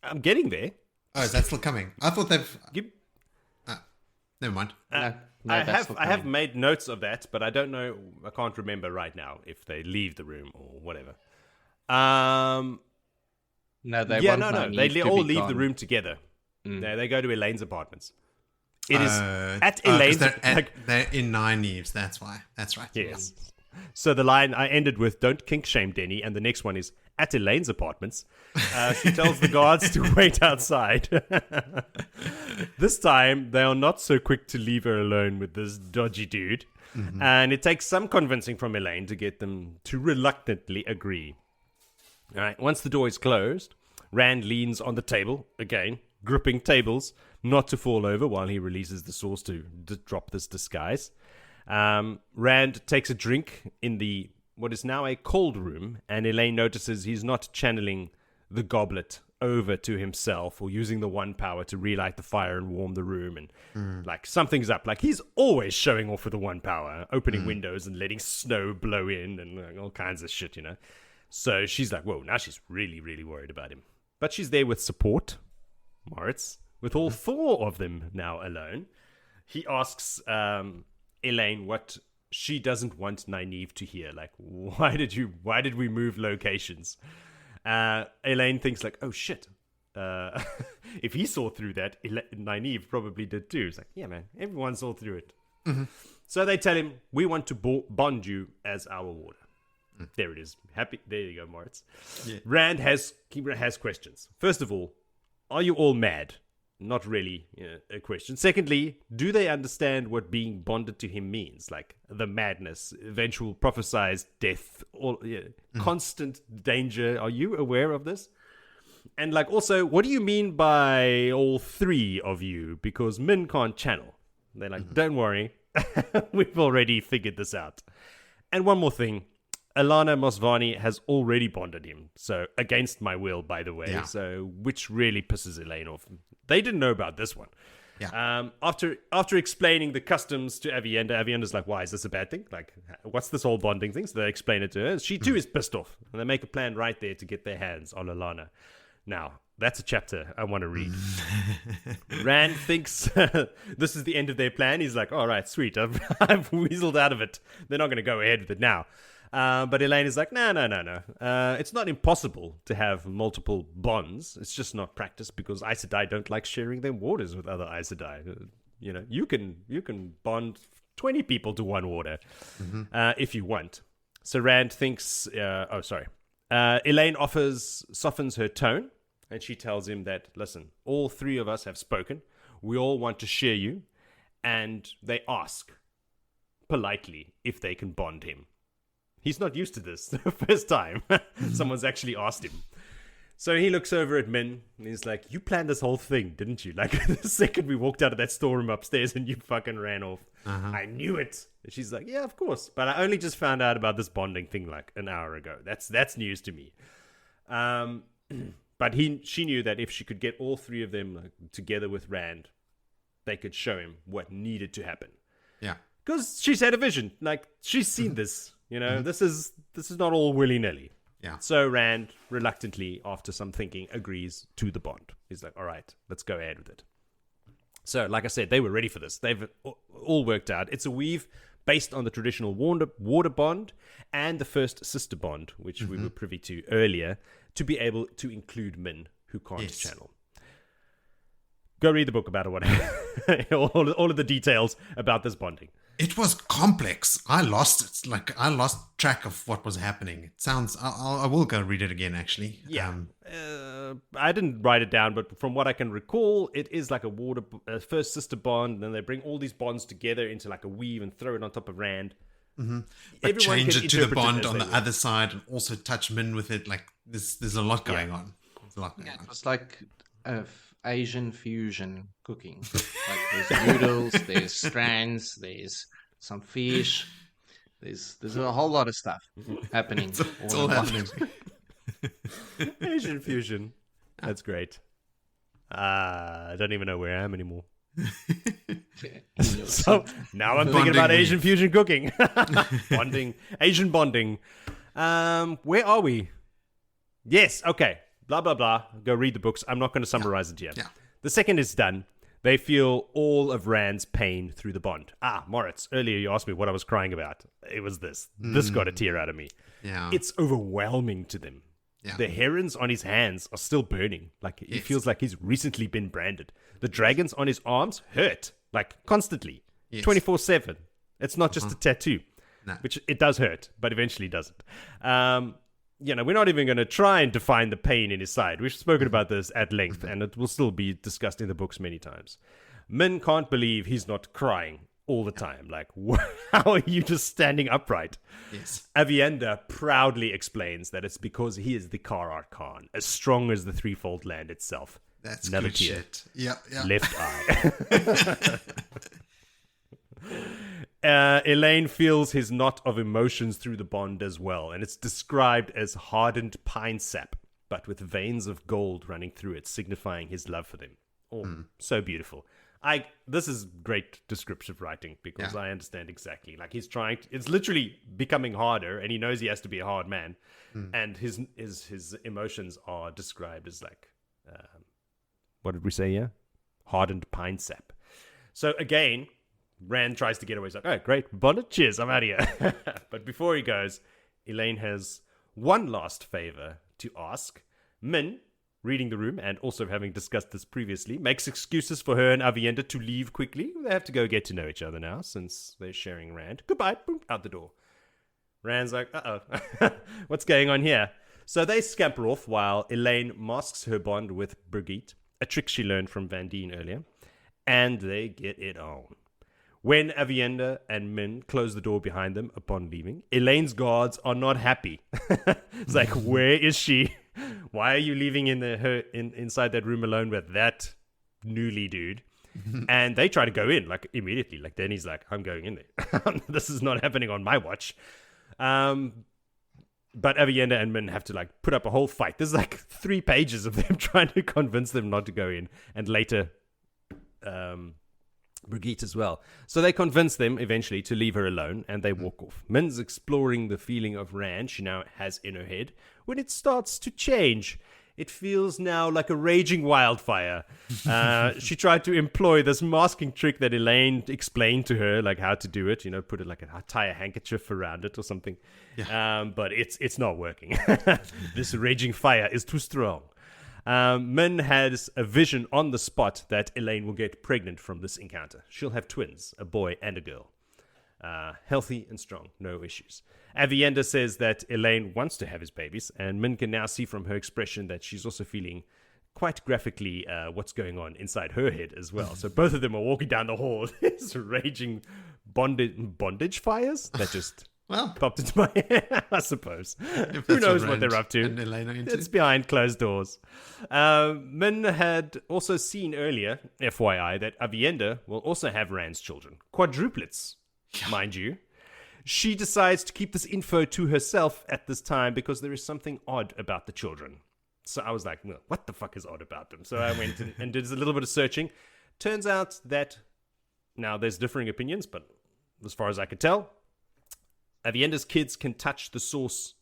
I'm getting there. Oh, is that still coming? I thought they've. Give- Never mind. No, I that's have not coming. made notes of that, but I don't know. I can't remember right now if they leave the room or whatever. No, they Yeah, want no. Nynaeve They to all be leave the gone. room together. They go to Elaine's apartments. It is at 'Cause Elaine's. they're in Nynaeve's. That's why. That's right. Yes. So the line I ended with, "Don't kink shame Denny," and the next one is at Elaine's apartments. She tells the guards to wait outside. This time, they are not so quick to leave her alone with this dodgy dude. And it takes some convincing from Elaine to get them to reluctantly agree. All right. Once the door is closed, Rand leans on the table, again, gripping tables, not to fall over while he releases the source to drop this disguise. Rand takes a drink in the what is now a cold room, and Elaine notices he's not channeling the goblet over to himself or using the one power to relight the fire and warm the room, and like something's up. Like he's always showing off with the one power, opening windows and letting snow blow in and like, all kinds of shit, So she's like, whoa, now she's really, really worried about him. But she's there with support, Moritz, with all four of them now alone. He asks Elaine what she doesn't want Nynaeve to hear. Like, why did we move locations? Elaine thinks like, oh shit. If he saw through that, Nynaeve probably did too. It's like, yeah, man, everyone saw through it. So they tell him, we want to bond you as our warder. There it is. Happy. There you go, Moritz. Yeah. Rand has questions. First of all, are you all mad? Not really a question. Secondly, do they understand what being bonded to him means? Like the madness, eventual prophesized death, constant danger. Are you aware of this? And like also, what do you mean by all three of you? Because Min can't channel. They're like, don't worry. We've already figured this out. And one more thing. Alana Mosvani has already bonded him, so against my will, by the way. Yeah. So, which really pisses Elaine off. They didn't know about this one. Yeah. After explaining the customs to Avienda's like, "Why is this a bad thing? Like, what's this whole bonding thing?" So they explain it to her. She too is pissed off, and they make a plan right there to get their hands on Alana. Now, that's a chapter I want to read. Rand thinks this is the end of their plan. He's like, "All right, sweet. I've weaseled out of it. They're not going to go ahead with it now." But Elaine is like, no. It's not impossible to have multiple bonds. It's just not practice because Aes Sedai don't like sharing their warders with other Aes Sedai. You can bond 20 people to one warder if you want. So Rand thinks, Elaine softens her tone, and she tells him that, listen, all three of us have spoken. We all want to share you, and they ask politely if they can bond him. He's not used to this. The first time someone's actually asked him. So he looks over at Min and he's like, you planned this whole thing, didn't you? Like the second we walked out of that storeroom upstairs and you fucking ran off. I knew it. And she's like, yeah, of course. But I only just found out about this bonding thing like an hour ago. That's news to me. But she knew that if she could get all three of them together with Rand, they could show him what needed to happen. Yeah. Because she's had a vision. Like, she's seen this. This is not all willy-nilly. Yeah. So Rand, reluctantly, after some thinking, agrees to the bond. He's like, all right, let's go ahead with it. So, like I said, they were ready for this. They've all worked out. It's a weave based on the traditional warder bond and the first sister bond, which we were privy to earlier, to be able to include Min, who can't channel. Go read the book about it. What all of the details about this bonding. It was complex. I lost it. Like, I lost track of what was happening. It sounds... I will go read it again, actually. Yeah. I didn't write it down, but from what I can recall, it is like a first sister bond, and then they bring all these bonds together into like a weave and throw it on top of Rand. Mm-hmm. But Everyone change can it to the interpret it bond as on they the will. other side and also touch Min with it. Like, there's a lot going on. There's a lot going on. It's like Asian fusion cooking. Like there's noodles, there's strands, there's some fish. There's a whole lot of stuff happening. It's all happening. Asian fusion. That's great. I don't even know where I am anymore. So now I'm thinking Bonding about week. Asian fusion cooking. Bonding. Asian bonding. Where are we? Yes, okay. Blah, blah, blah. Go read the books. I'm not going to summarize it yet. Yeah. The second is done. They feel all of Rand's pain through the bond. Moritz, earlier you asked me what I was crying about. It was this. This got a tear out of me. Yeah. It's overwhelming to them. Yeah. The herons on his hands are still burning. Like, it feels like he's recently been branded. The dragons on his arms hurt, like, constantly. Yes. 24/7. It's not just a tattoo, No. which it does hurt, but eventually doesn't. We're not even going to try and define the pain in his side. We've spoken about this at length, and it will still be discussed in the books many times. Min can't believe he's not crying all the time. Like, how are you just standing upright? Yes. Avienda proudly explains that it's because he is the Karar Khan, as strong as the threefold land itself. That's Another good tear. shit. Yeah. Left eye. Elaine feels his knot of emotions through the bond as well, and it's described as hardened pine sap, but with veins of gold running through it, signifying his love for them. Oh, so beautiful. This is great descriptive writing because I understand exactly. Like, he's trying. It's literally becoming harder, and he knows he has to be a hard man, and his emotions are described as like, what did we say here? Hardened pine sap. So again, Rand tries to get away. He's like, "Oh, great, bonnet, cheers, I'm out of here." But before he goes, Elaine has one last favor to ask. Min, reading the room and also having discussed this previously, makes excuses for her and Avienda to leave quickly. They have to go get to know each other now since they're sharing Rand. Goodbye, boom, out the door. Rand's like, uh-oh, what's going on here? So they scamper off while Elaine masks her bond with Brigitte, a trick she learned from Van Dien earlier, and they get it on. When Avienda and Min close the door behind them upon leaving, Elaine's guards are not happy. It's like, where is she? Why are you leaving inside that room alone with that newly dude? And they try to go in, like, immediately. Like, Danny's like, I'm going in there. This is not happening on my watch. But Avienda and Min have to, like, put up a whole fight. There's, like, 3 pages of them trying to convince them not to go in. And later, Brigitte as well. So they convince them eventually to leave her alone, and they walk off. Min's exploring the feeling of Rand she now has in her head when it starts to change. It feels now like a raging wildfire. She tried to employ this masking trick that Elaine explained to her, like how to do it. You know, put it like tie a handkerchief around it or something. Yeah. But it's not working. This raging fire is too strong. Min has a vision on the spot that Elaine will get pregnant from this encounter. She'll have twins, a boy and a girl. Healthy and strong, no issues. Avienda says that Elaine wants to have his babies, and Min can now see from her expression that she's also feeling quite graphically what's going on inside her head as well. So both of them are walking down the hall. There's raging bondage fires that just popped into my head, I suppose. Who knows what they're up to? And Elaine are into. It's behind closed doors. Min had also seen earlier, FYI, that Avienda will also have Rand's children. Quadruplets, mind you. She decides to keep this info to herself at this time because there is something odd about the children. So I was like, well, what the fuck is odd about them? So I went and did a little bit of searching. Turns out that, now there's differing opinions, but as far as I could tell, Avienda's kids can touch the source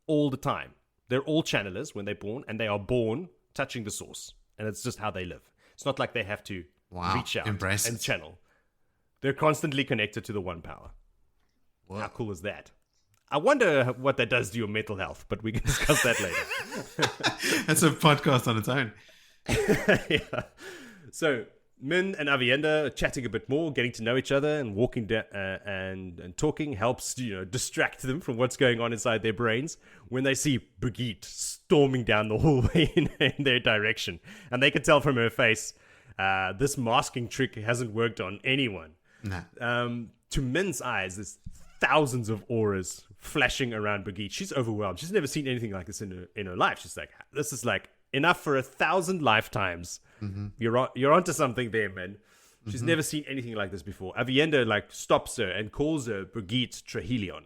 all the time. They're all channelers when they're born, and they are born touching the source. And it's just how they live. It's not like they have to reach out and channel. They're constantly connected to the one power. Wow. How cool is that? I wonder what that does to your mental health, but we can discuss that later. That's a podcast on its own. Yeah. So Min and Avienda are chatting a bit more, getting to know each other, and walking and talking helps distract them from what's going on inside their brains. When they see Brigitte storming down the hallway in their direction, and they can tell from her face, this masking trick hasn't worked on anyone. No. To Min's eyes, there's thousands of auras flashing around Brigitte. She's overwhelmed. She's never seen anything like this in her life. She's like, this is like enough for 1,000 lifetimes. Mm-hmm. You're onto something there, man. She's never seen anything like this before. Avienda stops her and calls her Brigitte Trahelion.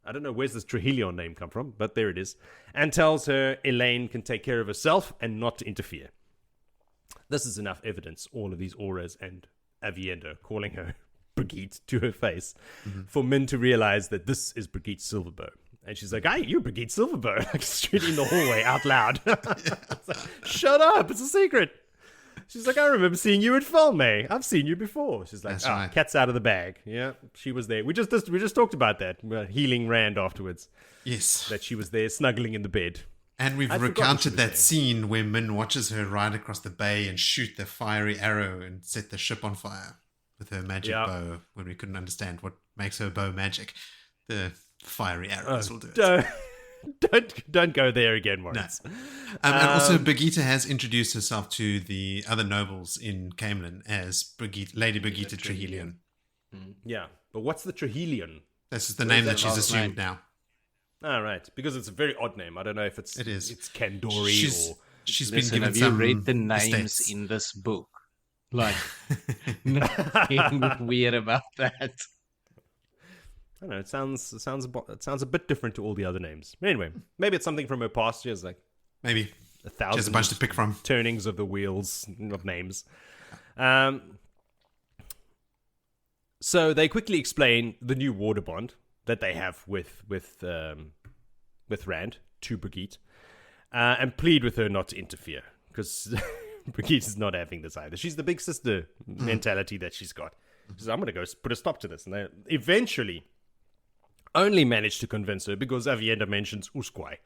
I don't know where's this Trahelion name come from, but there it is, and tells her Elaine can take care of herself and not to interfere. This is enough evidence. All of these auras and Avienda calling her Brigitte to her face for Min to realize that this is Brigitte Silverbow. And she's like, hey, you're Brigitte Silverbow. Like, straight in the hallway out loud. Shut up, it's a secret. She's like, I remember seeing you at Falme. I've seen you before. She's like, right. Cat's out of the bag. Yeah, she was there. We just talked about that. Healing Rand afterwards. Yes. That she was there snuggling in the bed. And we've recounted that scene where Min watches her ride across the bay and shoot the fiery arrow and set the ship on fire with her magic bow when we couldn't understand what makes her bow magic. The fiery arrows will do it. Don't go there again, Moritz. No. And also, Brigitte has introduced herself to the other nobles in Camelin as Lady Brigitte Trahelion. Yeah, but what's the Trahelion? This is the name that she's assumed now. Ah, right. Because it's a very odd name. I don't know if it's Kandori or... She's been given have you read the names estates in this book? Like, nothing weird about that. I don't know. It sounds a bit different to all the other names. Anyway, maybe it's something from her past. She has maybe 1,000 she has a bunch to pick from. Turnings of the wheels of names. So they quickly explain the new water bond that they have with Rand to Brigitte, and plead with her not to interfere because Brigitte is not having this either. She's the big sister mentality that she's got. She says, I'm going to go put a stop to this. And they eventually only managed to convince her because Avienda mentions Usquai.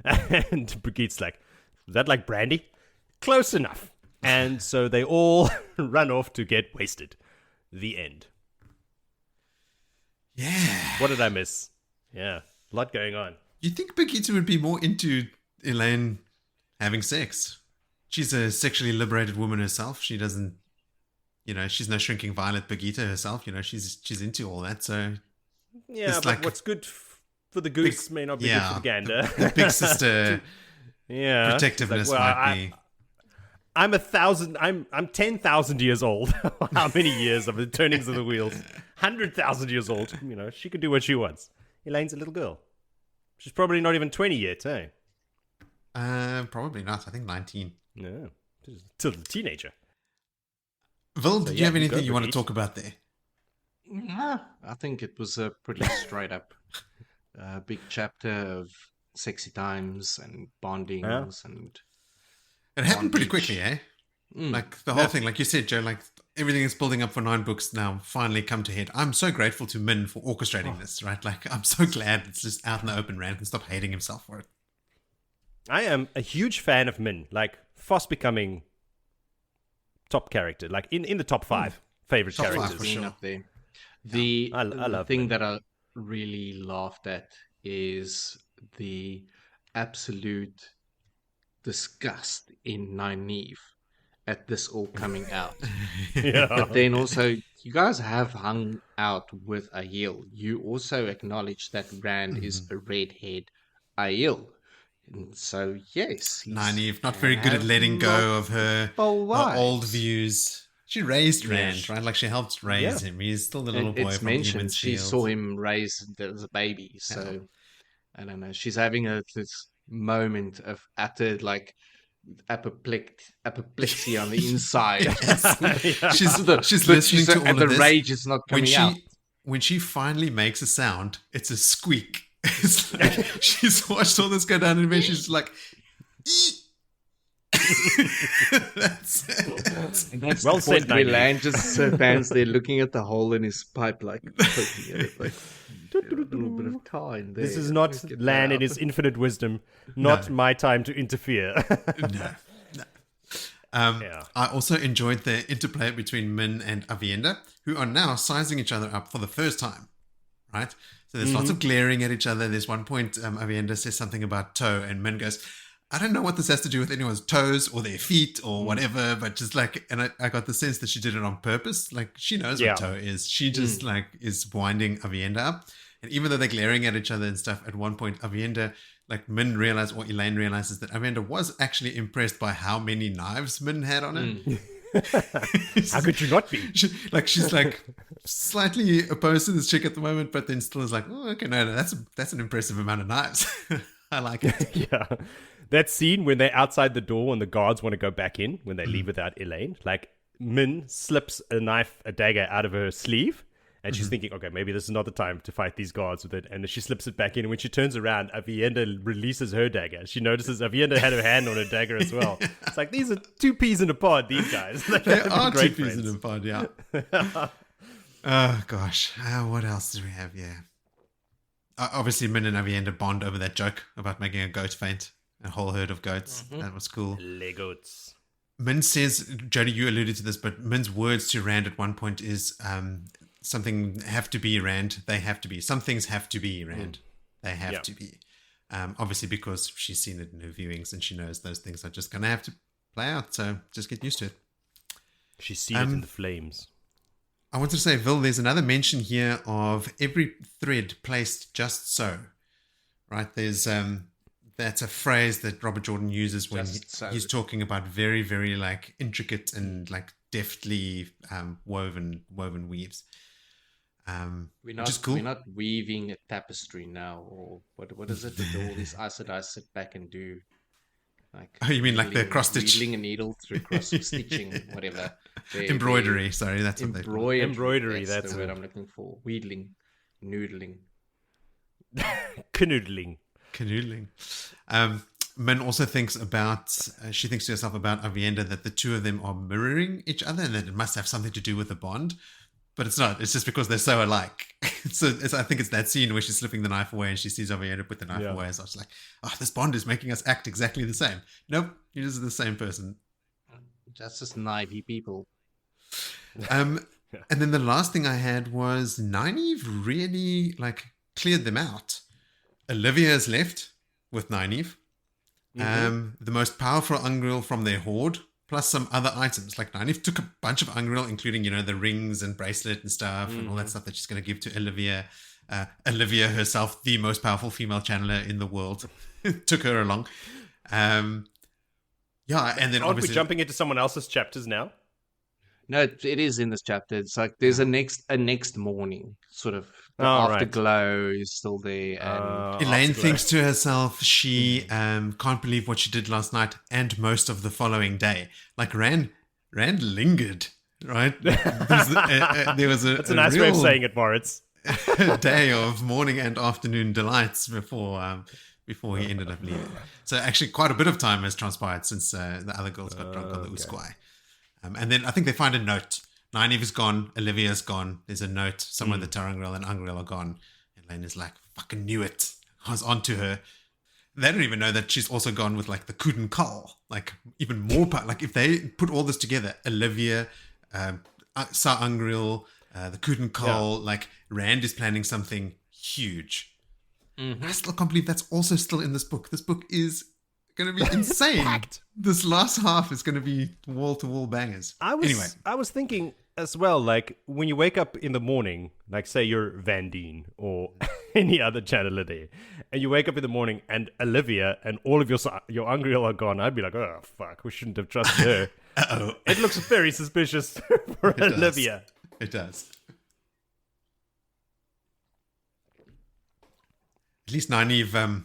And Brigitte's like, is that like brandy? Close enough. And so they all run off to get wasted. The end. Yeah. What did I miss? Yeah, a lot going on. You'd think Brigitte would be more into Elaine having sex. She's a sexually liberated woman herself. She doesn't, she's no shrinking violet Brigitte herself. She's into all that. So yeah, but what's good for the goose may not be good for the gander. The big sister protectiveness might be. I'm 10,000 years old. How many years of the turnings of the wheels? 100,000 years old. She could do what she wants. Elaine's a little girl. She's probably not even 20 yet, eh? Probably not. I think 19. No, still a teenager. Vil, did you have anything you want to talk about there? I think it was a pretty straight up big chapter of sexy times and bondings and... It happened pretty quickly, eh? Like the whole thing, like you said, Joe, like everything is building up for 9 books now, finally come to head. I'm so grateful to Min for orchestrating this, right? Like, I'm so glad it's just out in the open. Rand can stop hating himself for it. I am a huge fan of Min, like fast becoming top character, like in the top 5 favorite top characters. 5 for sure. Up there. The I love thing Min. that I really laughed at is the absolute disgust in Nynaeve at this all coming out. But then also, you guys have hung out with Aiel. You also acknowledge that Rand is a redhead Aiel. And so, yes. Nynaeve, not very good at letting go of her old views. She raised Rand, right? Like, she helped raise him. He's still the little boy it's from mentioned Human's she Field. saw him raised as a baby. So, I don't know. She's having this moment of utter, like, apoplexy on the inside. She's listening to all and of the this. rage is not coming out. When she finally makes a sound, it's a squeak. It's like she's watched all this go down and then she's like, that's it. And that's Well the said, point where Nynaeve. Lan just stands there looking at the hole in his pipe, like poking at it, like a little bit of time there. This is not Let's get Lan that in out. his infinite wisdom. Not No. my time to interfere. No. Yeah. I also enjoyed the interplay between Min and Avienda, who are now sizing each other up for the first time, right? So there's lots of glaring at each other. There's one point Avienda says something about toe, and Min goes, I don't know what this has to do with anyone's toes or their feet or whatever, but just like, and I got the sense that she did it on purpose. Like, she knows what toe is. She just like is winding Avienda up. And even though they're glaring at each other and stuff, at one point, Avienda, like Min realized, or Elaine realizes that Avienda was actually impressed by how many knives Min had on her. How could you not be? She's like slightly opposed to this chick at the moment, but then still is like, oh, okay, no, that's an impressive amount of knives. I like it. Yeah. That scene when they're outside the door and the guards want to go back in when they leave without Elaine, like Min slips a dagger out of her sleeve. And she's thinking, okay, maybe this is not the time to fight these guards with it. And she slips it back in. And when she turns around, Avienda releases her dagger. She notices Avienda had her hand on her dagger as well. It's like, these are two peas in a pod, these guys. They are two peas in a pod, yeah. Oh, gosh. What else do we have here? Obviously, Min and Avienda bond over that joke about making a goat faint. A whole herd of goats. That was cool. Le goats. Min says, Jody, you alluded to this, but Min's words to Rand at one point is... something have to be, Rand. They have to be. Some things have to be, Rand. They have to be. Obviously, because she's seen it in her viewings and she knows those things are just going to have to play out. So just get used to it. She's seen it in the flames. I wanted to say, Vil, there's another mention here of every thread placed just so. Right? There's that's a phrase that Robert Jordan uses when he's talking about very, very like intricate and like deftly woven weaves. We're not weaving a tapestry now, or what is it that all these Aes Sedai sit back and do? Like, oh, you mean like the cross stitch? Needling a needle through cross stitching, whatever. Embroidery, sorry, that's what they call it. Embroidery, that's the word I'm looking for. Wheedling, noodling. Canoodling. Min also thinks about, she thinks to herself about Avienda that the two of them are mirroring each other and that it must have something to do with the bond. But it's not. It's just because they're so alike. I think it's that scene where she's slipping the knife away and she sees Avienda put the knife away. So I was like, oh, this bond is making us act exactly the same. Nope, you're just the same person. That's just Nynaeve people. And then the last thing I had was Nynaeve really like cleared them out. Olivia's left with Nynaeve. The most powerful Ungreal from their horde, plus some other items. Like Nynaeve took a bunch of Ungreal, including, the rings and bracelet and stuff and all that stuff that she's going to give to Olivia. Olivia herself, the most powerful female channeler in the world, took her along. And then Aren't obviously... we jumping into someone else's chapters now? No, it is in this chapter. It's like there's a next morning, sort of. The afterglow is still there. And Elaine thinks to herself she can't believe what she did last night and most of the following day. Like Rand lingered, right? There was That's a nice way of saying it, Moritz. Day of morning and afternoon delights before he ended up leaving. So actually quite a bit of time has transpired since the other girls got drunk on the Usquai. And then I think they find a note. Nynaeve is gone. Olivia's gone. There's a note somewhere that Tarangrel and Ungreal are gone. And Elaine is like, fucking knew it. I was onto her. They don't even know that she's also gone with like the cuddle. Like even more power. Like if they put all this together, Olivia, Sa Ungreal, the cuddle, like Rand is planning something huge. I still can't believe that's also still in this book. This book is going to be insane. This last half is going to be wall-to-wall bangers. I was thinking as well, like when you wake up in the morning, like say you're Van Dien or any other channeler there, and you wake up in the morning and Olivia and all of your Ungreal are gone, I'd be like, oh fuck, we shouldn't have trusted her. Uh-oh. It looks very suspicious for Olivia. It does. At least Nynaeve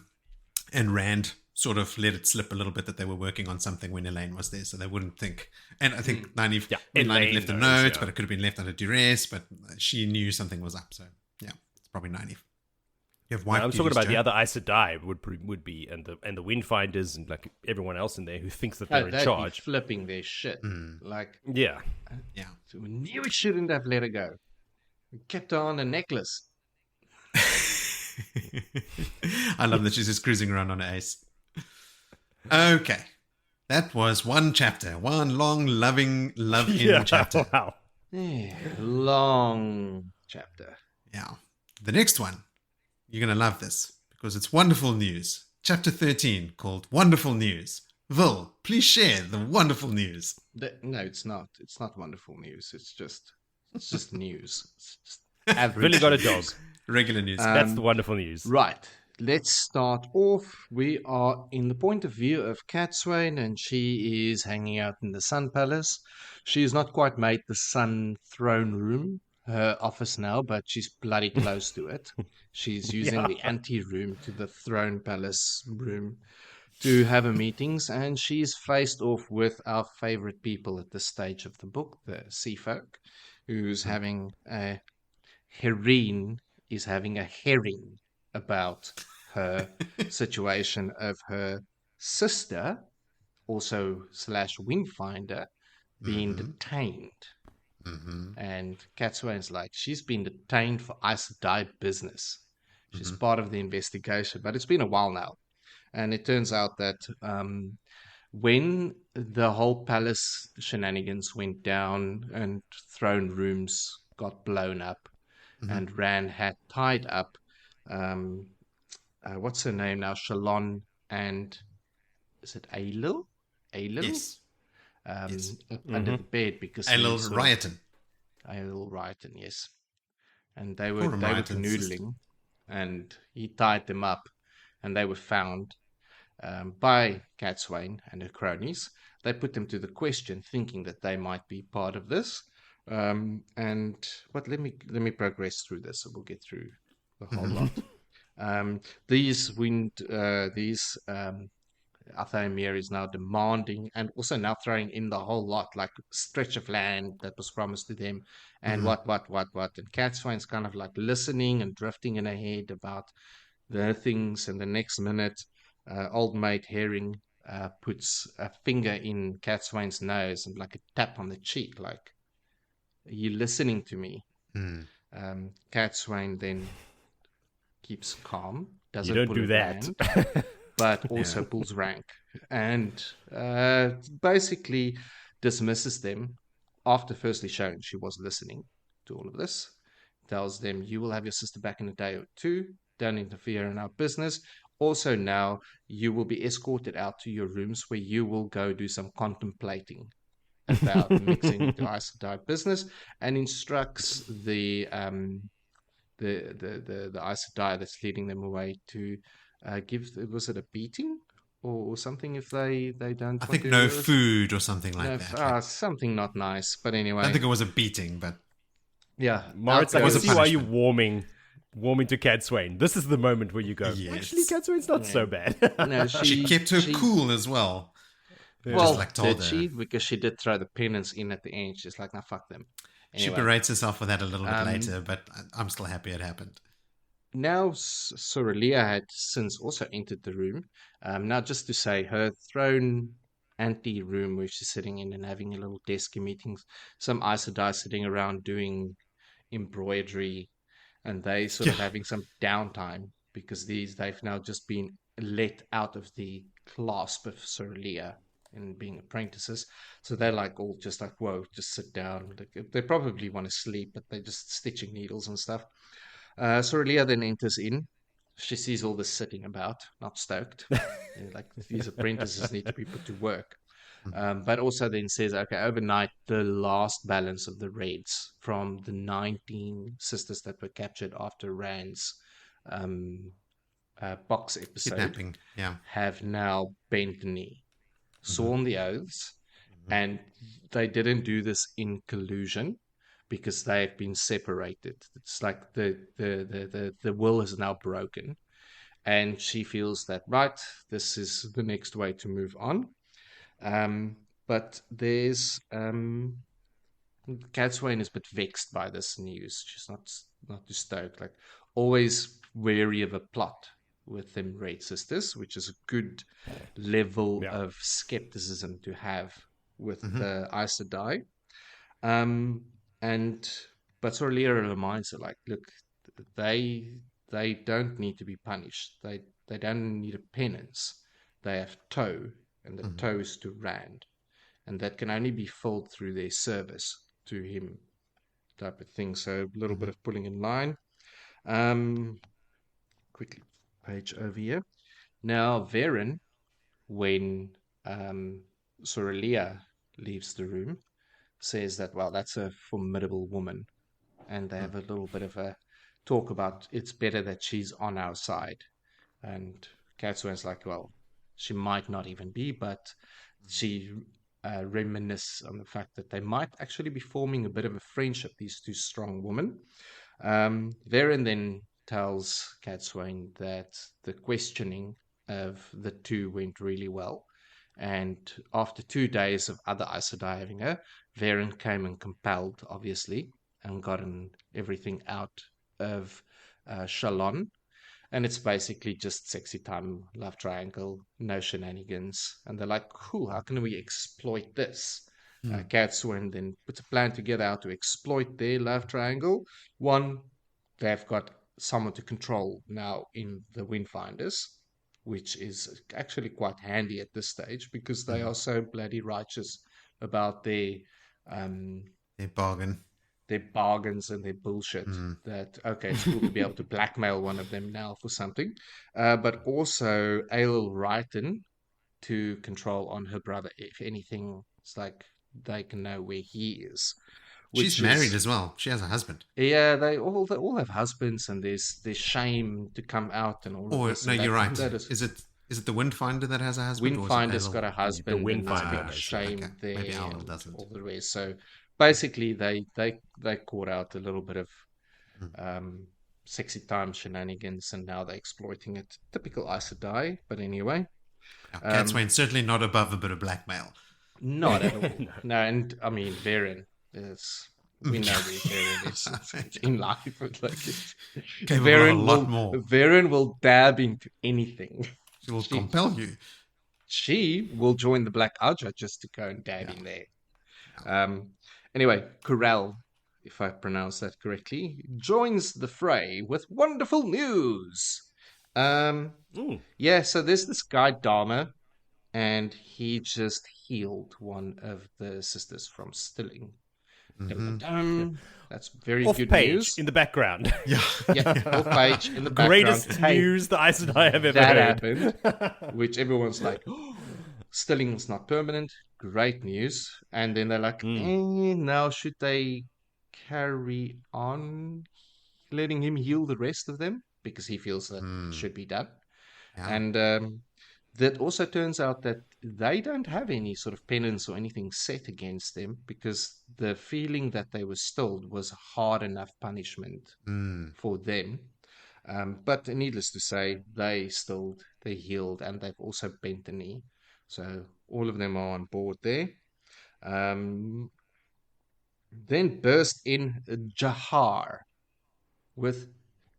and Rand sort of let it slip a little bit that they were working on something when Elaine was there, so they wouldn't think. And I think Nynaeve left a note, but it could have been left under duress, but she knew something was up. So yeah, it's probably Nynaeve. I'm talking about the other Aes Sedai would be, and the Windfinders and like everyone else in there who thinks that they're in charge, be flipping their shit. Like yeah. So we knew we shouldn't have let her go. We kept her on a necklace. I love that she's just cruising around on an ace. Okay. That was one chapter, one long, loving, love-in chapter. Wow. Yeah, long chapter. Yeah. The next one, you're going to love this because it's wonderful news. Chapter 13 called Wonderful News. Vil, please share the wonderful news. No, it's not. It's not wonderful news. It's just news. It's just average. Really got a news. dog. Regular news. That's the wonderful news. Right. Let's start off. We are in the point of view of Cadsuane, and she is hanging out in the Sun Palace. She has not quite made the Sun Throne Room her office now, but she's bloody close to it. She's using the ante-room to the Throne Palace room to have her meetings, and she's faced off with our favorite people at this stage of the book, the Seafolk, who's having a Hereen is having a herring about her situation of her sister, also slash Windfinder, being detained. And Cadsuane's like, she's been detained for Aes Sedai business. She's part of the investigation, but it's been a while now. And it turns out that when the whole palace shenanigans went down and throne rooms got blown up, and Rand had tied up, what's her name now? Shalon and, is it Ailil? Yes. Yes. Under the bed because Ailil Rioton. Ailil Rioton, yes. And they were Poor Rioton's canoodling, and he tied them up, and they were found by Cadsuane and her cronies. They put them to the question, thinking that they might be part of this. And let me progress through this, so we'll get through the whole lot. These Athaemir is now demanding, and also now throwing in the whole lot, like stretch of land that was promised to them, and what. And Cadsuane's kind of like listening and drifting in her head about the things, and the next minute, old mate Herring puts a finger in Cadsuane's nose and like a tap on the cheek, like, are you listening to me? Cadsuane then keeps calm, doesn't You don't pull do a that. brand, but also pulls rank, and basically dismisses them after firstly showing she was listening to all of this. Tells them, you will have your sister back in a day or two. Don't interfere in our business. Also now, you will be escorted out to your rooms where you will go do some contemplating about mixing into Aes Sedai business, and instructs the Aes Sedai that's leading them away to give, was it a beating or something if they don't I want think to no food or something like no, that. something not nice, but anyway. I don't think it was a beating, but Yeah, Moritz, I was can a see why you're punishment. warming to Cadsuane. This is the moment where you go, Yes. actually, Cadsuane's not so bad. no, she kept her cool as well. Well, Just like told did her. she? Because she did throw the penance in at the end. She's like, "Nah, fuck them." She Anyway, berates herself for that a little bit later, but I'm still happy it happened. now Sorelia had since also entered the room. Now, just to say, her throne ante-room where she's sitting in and having a little desk meetings. Some Aes Sedai sitting around doing embroidery, and they sort of having some downtime because they've now just been let out of the clasp of Sorelia and being apprentices. So they're like all just like, whoa, just sit down. Like, they probably want to sleep, but they're just stitching needles and stuff. Sorelia then enters in. She sees all this sitting about, not stoked. Like, these apprentices need to be put to work. But also then says, okay, overnight, the last balance of the raids from the 19 sisters that were captured after Rand's box episode Kidnapping, yeah. have now bent the knee, sworn the oaths, and they didn't do this in collusion because they've been separated. It's like the will is now broken, and she feels that, right, this is the next way to move on. But there's Cadsuane is a bit vexed by this news. She's not too stoked. Like, always wary of a plot with them Red Sisters, which is a good level of skepticism to have with the Aes Sedai. But Sorelia reminds her, like, look, they don't need to be punished. They don't need a penance. They have tow and the toes to Rand. And that can only be filled through their service to him, type of thing. So a little bit of pulling in line. Quickly, page over here. Now, Varen, when Sorelia leaves the room, says that, well, that's a formidable woman. And they have a little bit of a talk about it's better that she's on our side. And Cadsuane's like, well, she might not even be, but she reminisces on the fact that they might actually be forming a bit of a friendship, these two strong women. Varen then tells Cadsuane that the questioning of the two went really well. And after 2 days of other Aes Sedai having her, Varen came and compelled, obviously, and gotten everything out of Shalon. And it's basically just sexy time, love triangle, no shenanigans. And they're like, cool, how can we exploit this? Cadsuane then puts a plan together how to exploit their love triangle. One, they've got someone to control now in the Windfinders, which is actually quite handy at this stage because they are so bloody righteous about their bargain. Their bargains and their bullshit that, okay, it's cool to be able to blackmail one of them now for something. But also Ael Ryton to control on her brother. If anything, it's like they can know where he is. She's married as well. She has a husband. Yeah, they all have husbands, and there's shame to come out and all of this. No, you're right. That is it the Windfinder that has a husband? Windfinder's got a husband. The Windfinder has shame there. Maybe Owl doesn't. All the rest. So basically, they caught out a little bit of sexy time shenanigans, and now they're exploiting it. Typical Aes Sedai, but anyway. Cadsuane's certainly not above a bit of blackmail. Not at all. No, and I mean Varen is. We know where Varen is in life. Varen will dab into anything. She will compel you. She will join the Black Aja just to go and dab in there. Anyway, Corral, if I pronounce that correctly, joins the fray with wonderful news. Yeah, so there's this guy, Dharma, and he just healed one of the sisters from stilling. That's very off good page news. In the background. Yeah, off page in the background. Greatest news the Aes Sedai have ever that heard. happened, which everyone's like, oh, stilling's not permanent. Great news. And then they're like, now should they carry on letting him heal the rest of them? Because he feels that should be done. Yeah. And that also turns out that they don't have any sort of penance or anything set against them because the feeling that they were stilled was hard enough punishment for them. But needless to say, they stilled, they healed, and they've also bent the knee. So all of them are on board there. Then burst in Jahar with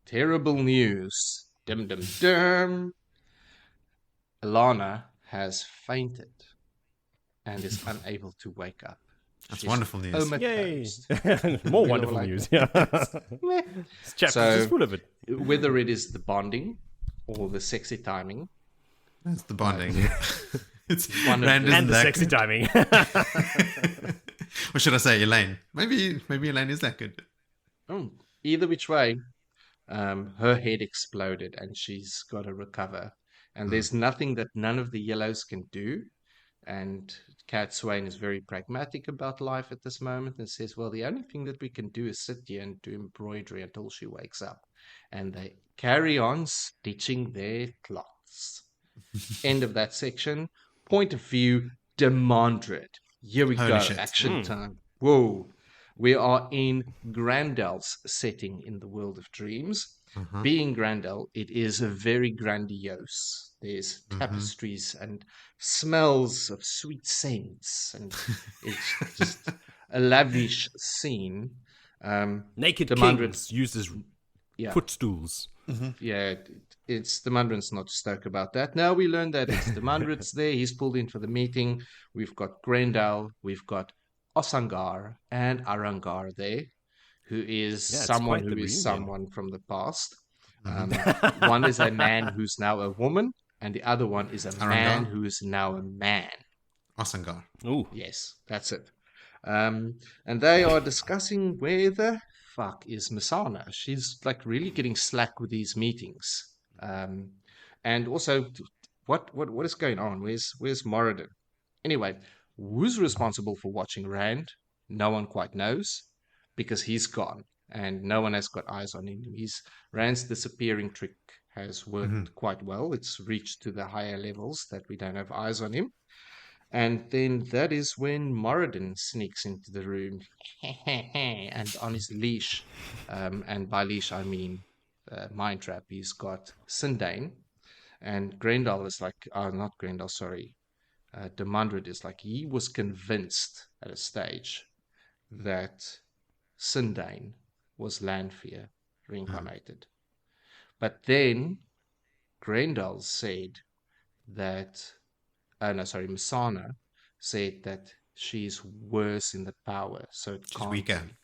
terrible news. Dum dum dum. Alana has fainted and is unable to wake up. That's wonderful news. Yay! More wonderful news. Yeah. This chapter is full of it. Whether it is the bonding or the sexy timing. That's the bonding. It's and the sexy timing. Or should I say Elaine? Maybe Elaine is that good. Either which way, her head exploded and she's got to recover. And there's nothing that none of the yellows can do. And Cadsuane is very pragmatic about life at this moment and says, well, the only thing that we can do is sit here and do embroidery until she wakes up. And they carry on stitching their cloths. End of that section. Point of view, Demandred. Here we go. Shit. Action time. Whoa. We are in Grandel's setting in the world of dreams. Being Grandel, it is a very grandiose. There's tapestries and smells of sweet scents, and it's just a lavish scene. Naked kings used as footstools. Yeah, it's the Demandred's not stoked about that. Now we learn that it's the Demandred's there. He's pulled in for the meeting. We've got Grendel, we've got Osangar and Arangar there, who is someone from the past. One is a man who's now a woman, and the other one is a Arangar? man who is now a man. Asangar. Ooh. Yes, that's it. And they are discussing where the fuck is Masana. She's like really getting slack with these meetings. And also, what is going on? Where's Moridin? Anyway, who's responsible for watching Rand? No one quite knows because he's gone and no one has got eyes on him. Rand's disappearing trick has worked quite well. It's reached to the higher levels that we don't have eyes on him. And then that is when Moridin sneaks into the room and on his leash, and by leash I mean mind trap. He's got Sindane, and Grendel is like, not Grendel, sorry, Demandred is like, he was convinced at a stage that Sindane was Lanfear reincarnated. But then Grendel said that Masana said that she's worse in the power, so it She's can't weaker. be.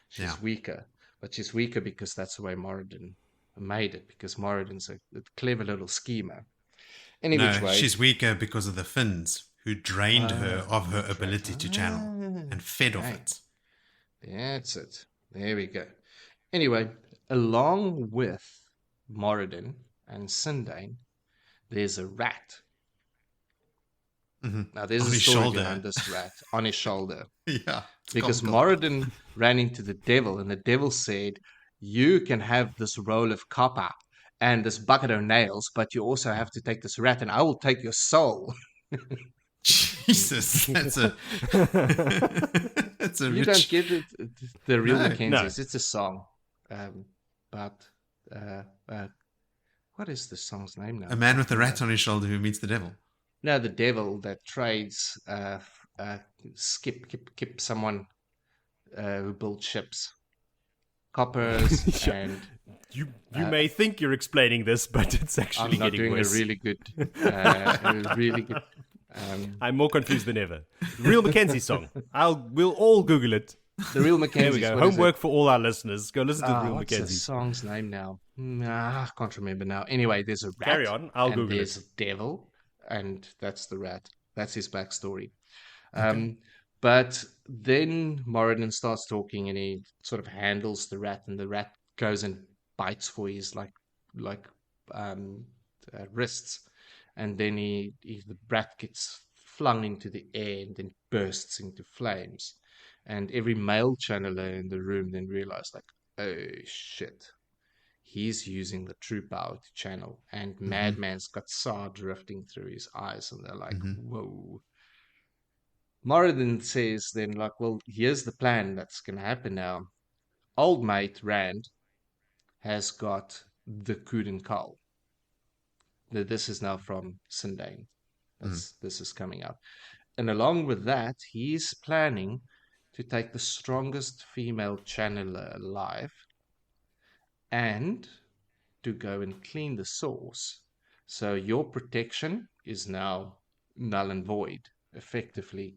She's weaker, but she's weaker because that's the way Moridin made it, because Moridin's a clever little schemer. Any which way. She's weaker because of the Finns, who drained her of her ability to channel and fed off it. That's it. There we go. Anyway, along with Moridin and Sindane, there's a rat. Now, there's On a his story shoulder. behind this rat on his shoulder. Yeah. Because Moridin ran into the devil, and the devil said, "You can have this roll of copper and this bucket of nails, but you also have to take this rat, and I will take your soul." Jesus, that's a that's a You rich... don't get it, the real No. Mackenzies. It's a song. But what is the song's name now? A man with a rat on his shoulder who meets the devil. No, the devil that trades Skip someone who built ships. Coppers and... You may think you're explaining this, but it's actually I'm not getting doing worse. a really good... I'm more confused than ever. Real Mackenzie song. We'll all Google it. The Real There Mackenzie. we go. Homework for all our listeners. Go listen to the Real What's Mackenzie. the song's name now? I can't remember now. Anyway, there's a rat. Carry on. I'll Google there's it. a devil, and that's the rat. That's his backstory. But then Moridin starts talking, and he sort of handles the rat, and the rat goes and bites for his wrists, and then the rat gets flung into the air and then bursts into flames. And every male channeler in the room then realized, like, oh shit, he's using the true power to channel. And Madman's got Saw drifting through his eyes, and they're like, whoa. Moridin says then, like, well, here's the plan that's going to happen now. Old mate Rand has got the cuddle. This is now from Sindane. This is coming up. And along with that, he's planning to take the strongest female channeler alive and to go and clean the source. So your protection is now null and void, effectively.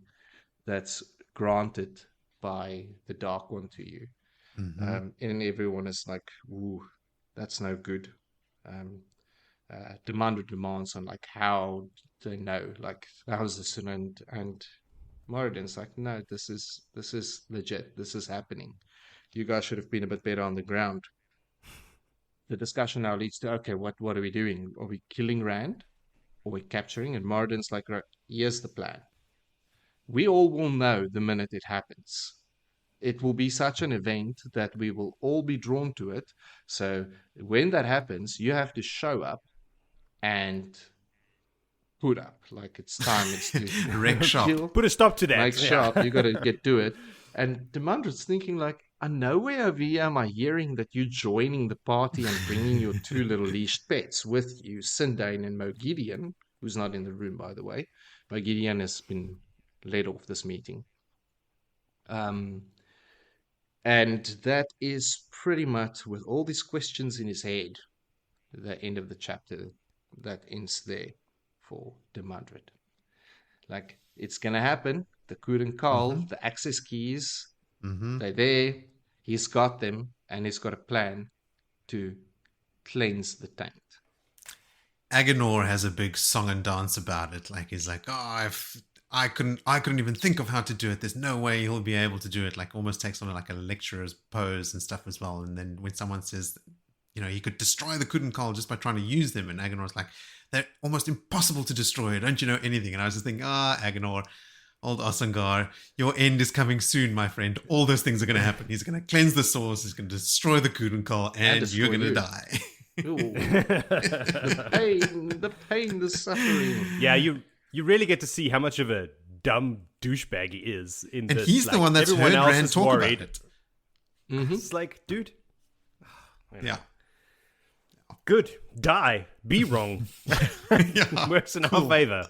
That's granted by the Dark One to you. And everyone is like, ooh, that's no good. Demanded demands on, like, how do they know? Like, how's this? And Moridin's like, no, this is legit. This is happening. You guys should have been a bit better on the ground. The discussion now leads to, okay, what are we doing? Are we killing Rand? Or are we capturing? And Moridin's like, right, here's the plan. We all will know the minute it happens. It will be such an event that we will all be drawn to it. So when that happens, you have to show up and put up. Like, it's time. It's to Wreck shop. Put a stop to that. make sharp. You got to get to it. And Demandred's thinking, like, I know where over here am I hearing that you're joining the party and bringing your two little leashed pets with you, Sindane and Moridin, who's not in the room, by the way. Moridin has been led off this meeting. And that is pretty much, with all these questions in his head, the end of the chapter. That ends there for Demandred. Like, it's going to happen. The cuddle, the access keys, they're there. He's got them, and he's got a plan to cleanse the taint. Agenor has a big song and dance about it. Like he's like, oh, I couldn't even think of how to do it. There's no way he'll be able to do it. Like almost takes on like a lecturer's pose and stuff as well. And then when someone says, he could destroy the cuddle just by trying to use them, and Agenor's like, they're almost impossible to destroy. Don't you know anything? And I was just thinking, Agenor, old Osangar, your end is coming soon, my friend. All those things are going to happen. He's going to cleanse the source. He's going to destroy the cuddle, and you're going to die. The pain, the suffering. Yeah, you really get to see how much of a dumb douchebag he is in and this. He's the one that's heard Rand talk worried. about it. Mm-hmm. It's like, dude. Yeah. Good. Die. Be wrong. Yeah, Works in our favor.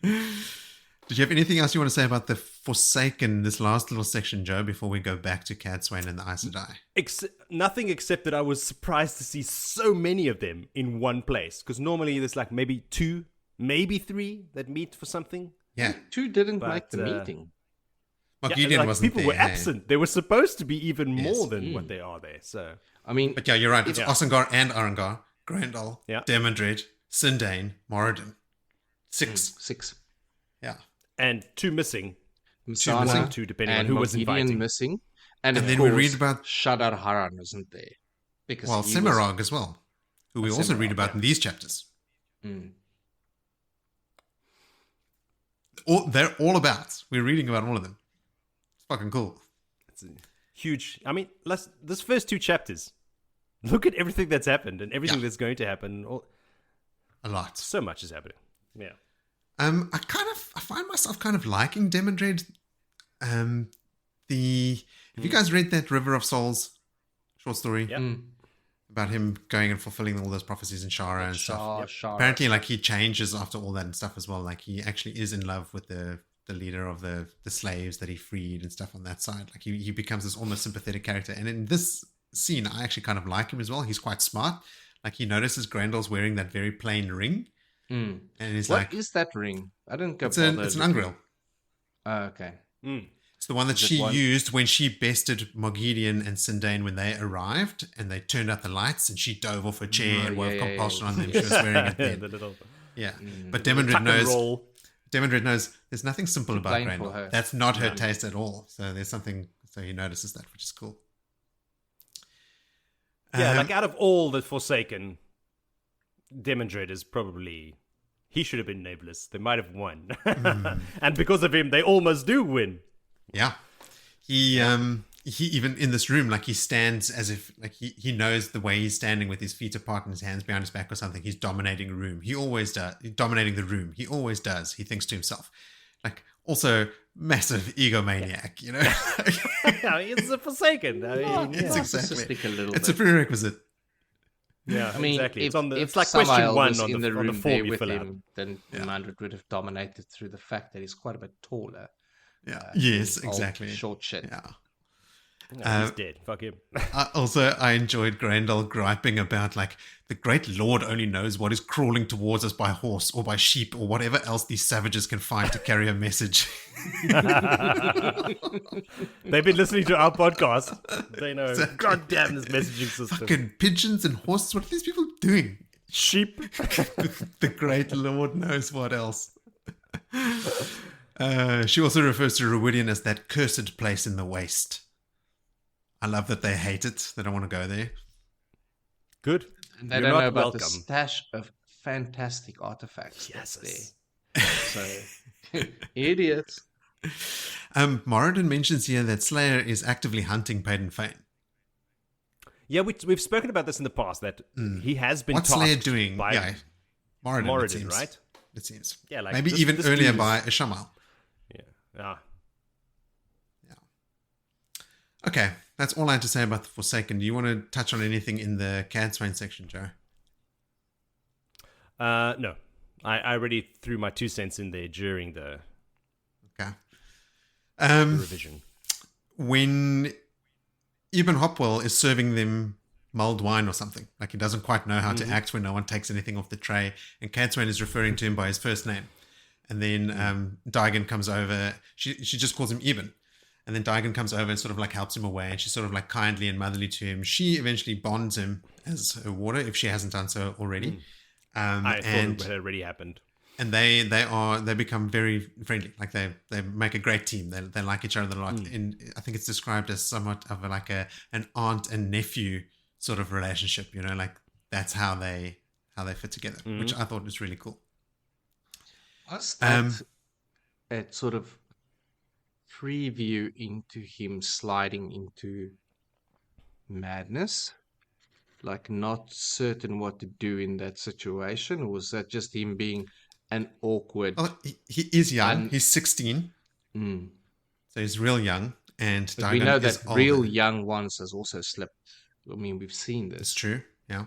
Did you have anything else you want to say about the Forsaken, this last little section, Joe, before we go back to Cadsuane and the Aes Sedai? Nothing except that I was surprised to see so many of them in one place. Because normally there's like maybe 2, maybe 3 that meet for something. Yeah. 2 didn't But, make the meeting. Moridin wasn't people there. were absent. There were supposed to be even Yes. more than what they are there. So I mean, But yeah, you're right. It's Osangar and Arangar, Grendel, Yeah. Demandred, Sindane, Moridin. 6. 6. Yeah. and 2 missing. Msana missing, 2 depending on and who was Moridin inviting. missing. And of then we course, read about- Shadar Haran wasn't there. Because Well, he Semirog as well, who we also read Semirog, about yeah. in these chapters. Mm. They're all about. We're reading about all of them. It's fucking cool. It's huge. I mean, this first 2 chapters. Look at everything that's happened and everything that's going to happen. A lot. So much is happening. Yeah. I find myself kind of liking Demandred. Have you guys read that River of Souls short story? Yeah. Mm. About him going and fulfilling all those prophecies in Shara and stuff. Shara. Apparently, like, he changes after all that and stuff as well. Like, he actually is in love with the leader of the slaves that he freed and stuff on that side. Like, he becomes this almost sympathetic character. And in this scene, I actually kind of like him as well. He's quite smart. Like, he notices Grendel's wearing that very plain ring. Mm. And he's What like, is that ring? I didn't go it's an ungril. Okay. Mm. It's the one that Is it she one- used when she bested Moridin and Sindane when they arrived, and they turned out the lights, and she dove off her chair Oh, and wove yeah, compulsion yeah. on them. She was wearing it The then. little Yeah, Mm. but tuck Demandred and knows. roll. Demandred knows there's nothing simple Too about plain for Grendel. her. That's not her No. taste at all. So there's something. So he notices that, which is cool. Yeah, Um, like out of all the Forsaken, Demandred is probably... He should have been nameless. They might have won. And because of him, they almost do win. Yeah. He even in this room, like, he stands as if, like, he knows the way he's standing with his feet apart and his hands behind his back or something. He's dominating a room. He always does. Dominating the room. He always does. He thinks to himself. Like, also massive egomaniac, you know? Yeah, it's a Forsaken. I mean, It's yeah. exactly. Narcissistic a little It's a bit. prerequisate. Yeah, I mean, exactly. if, It's like question Samael 1 was on in the room form there you with fill out. him, then Demandred would have dominated through the fact that he's quite a bit taller. Yeah. Yes, Old, exactly. Short shit. Yeah. No, he's dead. Fuck him. I enjoyed Grendel griping about, like, the great lord only knows what is crawling towards us by horse or by sheep or whatever else these savages can find to carry a message. They've been listening to our podcast. They know. Exactly. God damn this messaging system. Fucking pigeons and horses. What are these people doing? Sheep. The great lord knows what else. She also refers to Ruidian as that cursed place in the waste. I love that they hate it. They don't want to go there. Good. And they You're don't know not about the welcome. stash of fantastic artifacts that's Yes. there. So, idiots. Moridin mentions here that Slayer is actively hunting Payden Fane. Yeah, we've spoken about this in the past, that he has been What's tasked Slayer doing? by Yeah, Moridin, it Moridin, seems. right? It seems. Yeah, like maybe this- even this earlier dude is- by Asha'am. Yeah. Ah. Okay, that's all I had to say about the Forsaken. Do you want to touch on anything in the Cadsuane section, Joe? No. I already threw my 2 cents in there during the Okay. revision. When Ibn Hopwell is serving them mulled wine or something, like, he doesn't quite know how to act when no one takes anything off the tray, and Cadsuane is referring to him by his first name. And then Daigen comes over. She just calls him Ibn. And then Daigen comes over and sort of, like, helps him away. And she's sort of, like, kindly and motherly to him. She eventually bonds him as her warder, if she hasn't done so already. I thought and it had already happened. and they become very friendly. Like they make a great team. They like each other a lot. And I think it's described as somewhat of like an aunt and nephew sort of relationship. Like that's how they fit together, which I thought was really cool. Was that a sort of preview into him sliding into madness? Like not certain what to do in that situation? Or was that just him being an awkward... Well, he is young. He's 16. Mm. So he's real young. And But we know that is real older. young ones has also slipped. I mean, we've seen this. It's true. Yeah.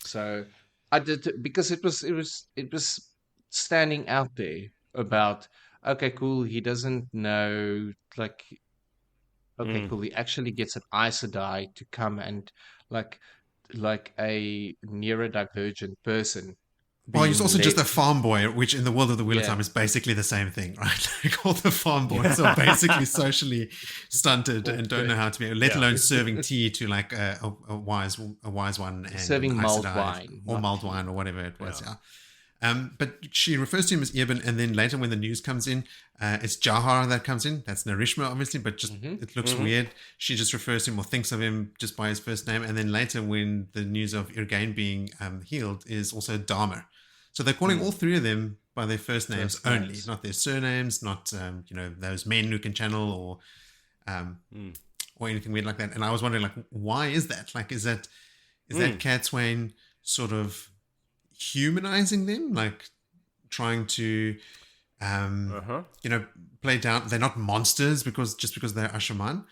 So I did, because it was standing out there about, okay, cool, he doesn't know, like, okay, cool, he actually gets an Aes Sedai to come and like a neurodivergent person. Well, he's also just a let- farm boy, which in the world of the Wheel of Yeah. Time is basically the same thing, right? Like all the farm boys are basically socially stunted and don't know how to be, let alone serving tea to like a wise one and Serving an Aes mulled Sedai wine, or not mulled tea. wine or whatever it was. Yeah. But she refers to him as Eben, and then later when the news comes in, it's Jahar that comes in. That's Narishma, obviously, but just it looks weird. She just refers to him or thinks of him just by his first name. And then later when the news of Irgain being healed is also Dharma. So they're calling all three of them by their first names only, not their surnames, not those men who can channel or anything weird like that. And I was wondering, like, why is that? Like, is that Cadsuane sort of humanizing them, like trying to play down, they're not monsters because they're Asha'am,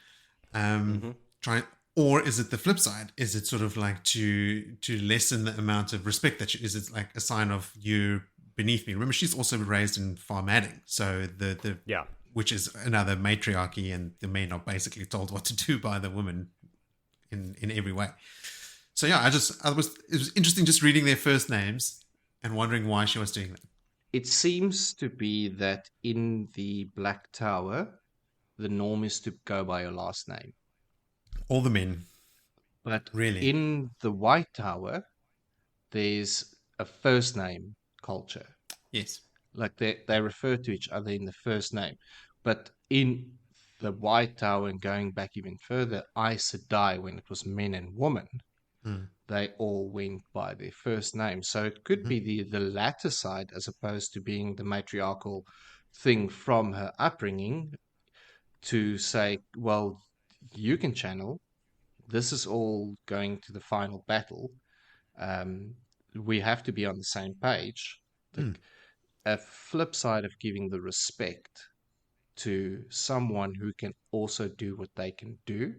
or is it the flip side? Is it sort of like to lessen the amount of respect that is it like a sign of you beneath me? Remember, she's also raised in farmadding, so the which is another matriarchy, and the men are basically told what to do by the women in every way. So yeah, it was interesting just reading their first names and wondering why she was doing that. It seems to be that in the Black Tower, the norm is to go by your last name. All the men. But Really? in the White Tower, there's a first name culture. Yes. Like they refer to each other in the first name. But in the White Tower, and going back even further, Aes Sedai, when it was men and women, they all went by their first name. So it could be the latter side, as opposed to being the matriarchal thing from her upbringing, to say, well, you can channel. This is all going to the final battle. We have to be on the same page. A flip side of giving the respect to someone who can also do what they can do,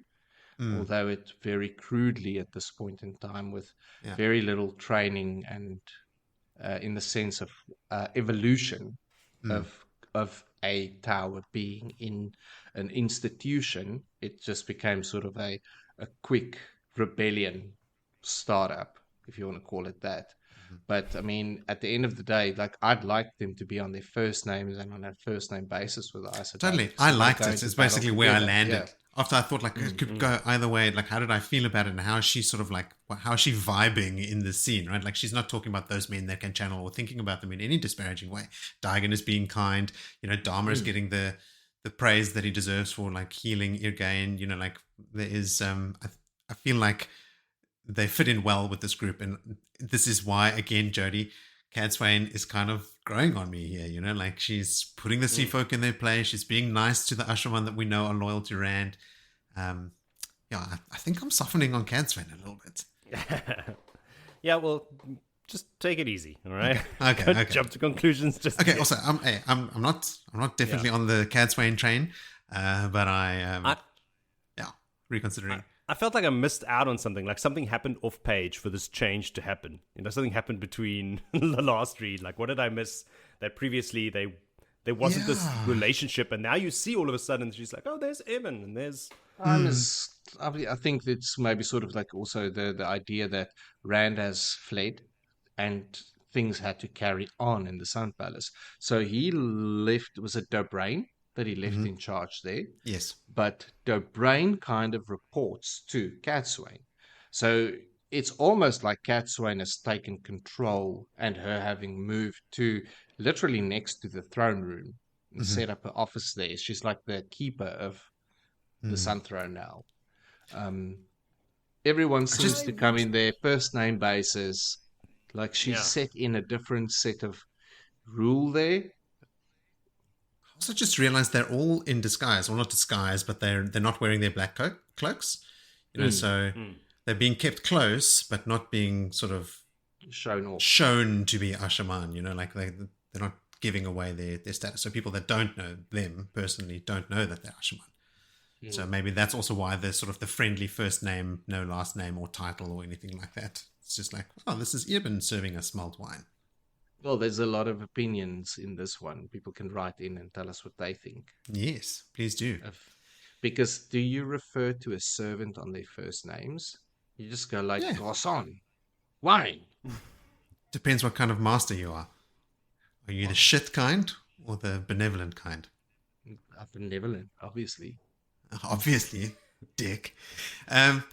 although it very crudely at this point in time, with very little training and in the sense of evolution of a tower being in an institution. It just became sort of a quick rebellion startup, if you want to call it that. But I mean, at the end of the day, like, I'd like them to be on their first names and on a first name basis with Aes Sedai. Totally. I liked it. It's basically where I landed. Yeah. After I thought, like, it could go either way. Like, how did I feel about it? And how is she sort of like, how is she vibing in the scene, right? Like, she's not talking about those men that can channel or thinking about them in any disparaging way. Daigen is being kind. Dharma is getting the praise that he deserves for, like, healing Irgain. Like, there is, I feel like they fit in well with this group. And this is why, again, Jody, Cadsuane is kind of growing on me here, like she's putting the Seafolk in their place. She's being nice to the Asha'am that we know are loyal to Rand. I think I'm softening on Cadsuane a little bit. Yeah, well, just take it easy, all right? Okay. Don't Okay. jump to conclusions. Just Okay. yet. Also, I'm not definitely on the Cadsuane train, but I reconsidering. I felt like I missed out on something. Like something happened off page for this change to happen. Something happened between the last read. Like, what did I miss? That previously there wasn't this relationship, and now you see all of a sudden she's like, oh, there's Eben, and there's. I think it's maybe sort of like also the idea that Rand has fled, and things had to carry on in the Sun Palace. So he left. Was it Dobrain that he left in charge there? Yes. But Dobrain kind of reports to Cadsuane. So it's almost like Cadsuane has taken control and her having moved to literally next to the throne room and set up her office there. She's like the keeper of the Sun Throne now. Everyone seems to come in their first name basis. Like she's set in a different set of rule there. Also, just realized they're all in disguise, or not disguise, but they're not wearing their black cloaks. You know, so they're being kept close, but not being sort of shown to be Asha'am. You know, like they're not giving away their status. So people that don't know them personally don't know that they're Asha'am. So maybe that's also why there's sort of the friendly first name, no last name or title or anything like that. It's just like, oh, this is Eben serving us mulled wine. Well, there's a lot of opinions in this one. People can write in and tell us what they think. Yes, please do. Because do you refer to a servant on their first names? You just go like, garçon, wine. Depends what kind of master you are. Are you the shit kind or the benevolent kind? Benevolent, obviously. Obviously, dick. Of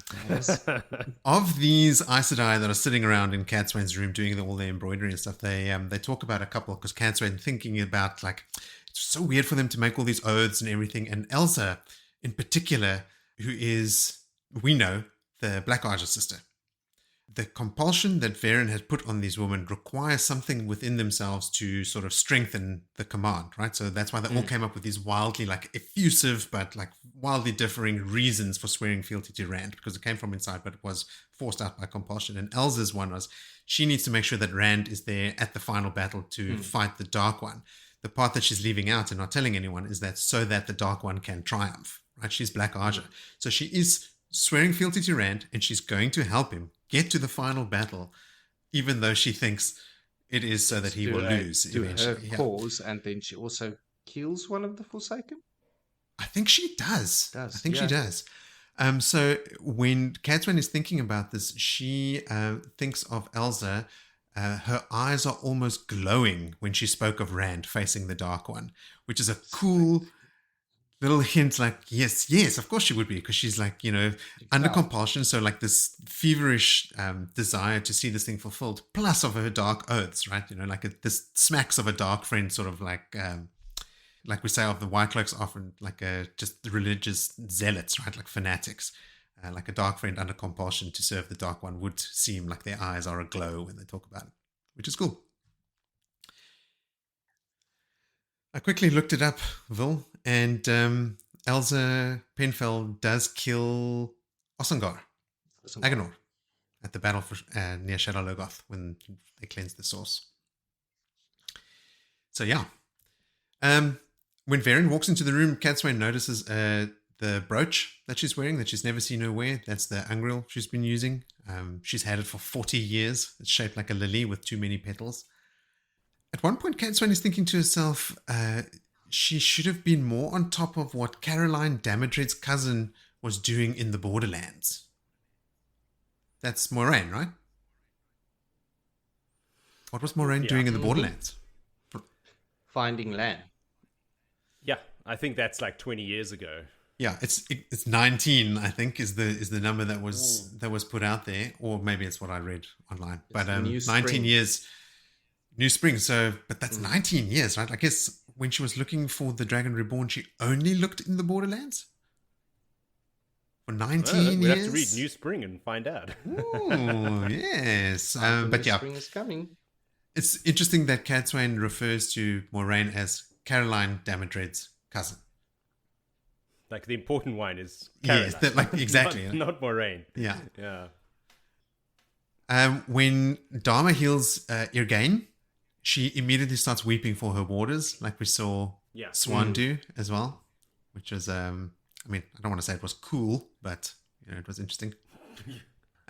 these Aes Sedai that are sitting around in Cadsuane's room doing all their embroidery and stuff, they talk about a couple, because Cadsuane thinking about, like, it's so weird for them to make all these oaths and everything. And Elsa, in particular, who is, we know, the Black Archer sister. The compulsion that Varen had put on these women requires something within themselves to sort of strengthen the command, right? So that's why they all came up with these wildly, like, effusive, but like wildly differing reasons for swearing fealty to Rand, because it came from inside, but it was forced out by compulsion. And Elsa's one was, she needs to make sure that Rand is there at the final battle to fight the Dark One. The part that she's leaving out and not telling anyone is that so that the Dark One can triumph, right? She's Black Archer. So she is swearing fealty to Rand, and she's going to help him get to the final battle, even though she thinks it is so that he will lose eventually. Her cause, and then she also kills one of the Forsaken? I think she does. She does. So when Cadsuane is thinking about this, she thinks of Elsa. Her eyes are almost glowing when she spoke of Rand facing the Dark One, which is a cool little hint, like, yes, of course she would be, because she's like, you know, under compulsion, so like this feverish desire to see this thing fulfilled, plus of her dark oaths, right? You know, like this smacks of a dark friend, sort of like we say of the White Cloaks, often like just the religious zealots, right? Like fanatics. Like a dark friend under compulsion to serve the Dark One would seem like their eyes are aglow when they talk about it, which is cool. I quickly looked it up, Vil, and Elsa Penfell does kill Aganor at the battle near Shadow Logoth when they cleanse the source. So yeah. When Varen walks into the room, Cadsuane notices the brooch that she's wearing that she's never seen her wear. That's the ungril she's been using. She's had it for 40 years. It's shaped like a lily with too many petals. At one point, Cadsuane is thinking to herself, she should have been more on top of what Caroline Damodred's cousin was doing in the Borderlands. That's Moiraine, right? What was Moiraine doing in the Borderlands? Finding land. Yeah, I think that's like 20 years ago. Yeah, it's 19, I think, is the number that was put out there, or maybe it's what I read online. But 19 years, New Spring. So, but that's 19 years, right? I guess when she was looking for the Dragon Reborn, she only looked in the Borderlands for 19 years. We'd have to read New Spring and find out. Oh, yes. But yeah, Spring is coming. It's interesting that Cadsuane refers to Moiraine as Caroline Damodred's cousin. Like the important one is Caroline. Yes, like exactly. not Moiraine. Yeah. Yeah. When Dharma heals Irgain, she immediately starts weeping for her warders, like we saw Swan do as well, which was, I mean, I don't want to say it was cool, but you know, it was interesting.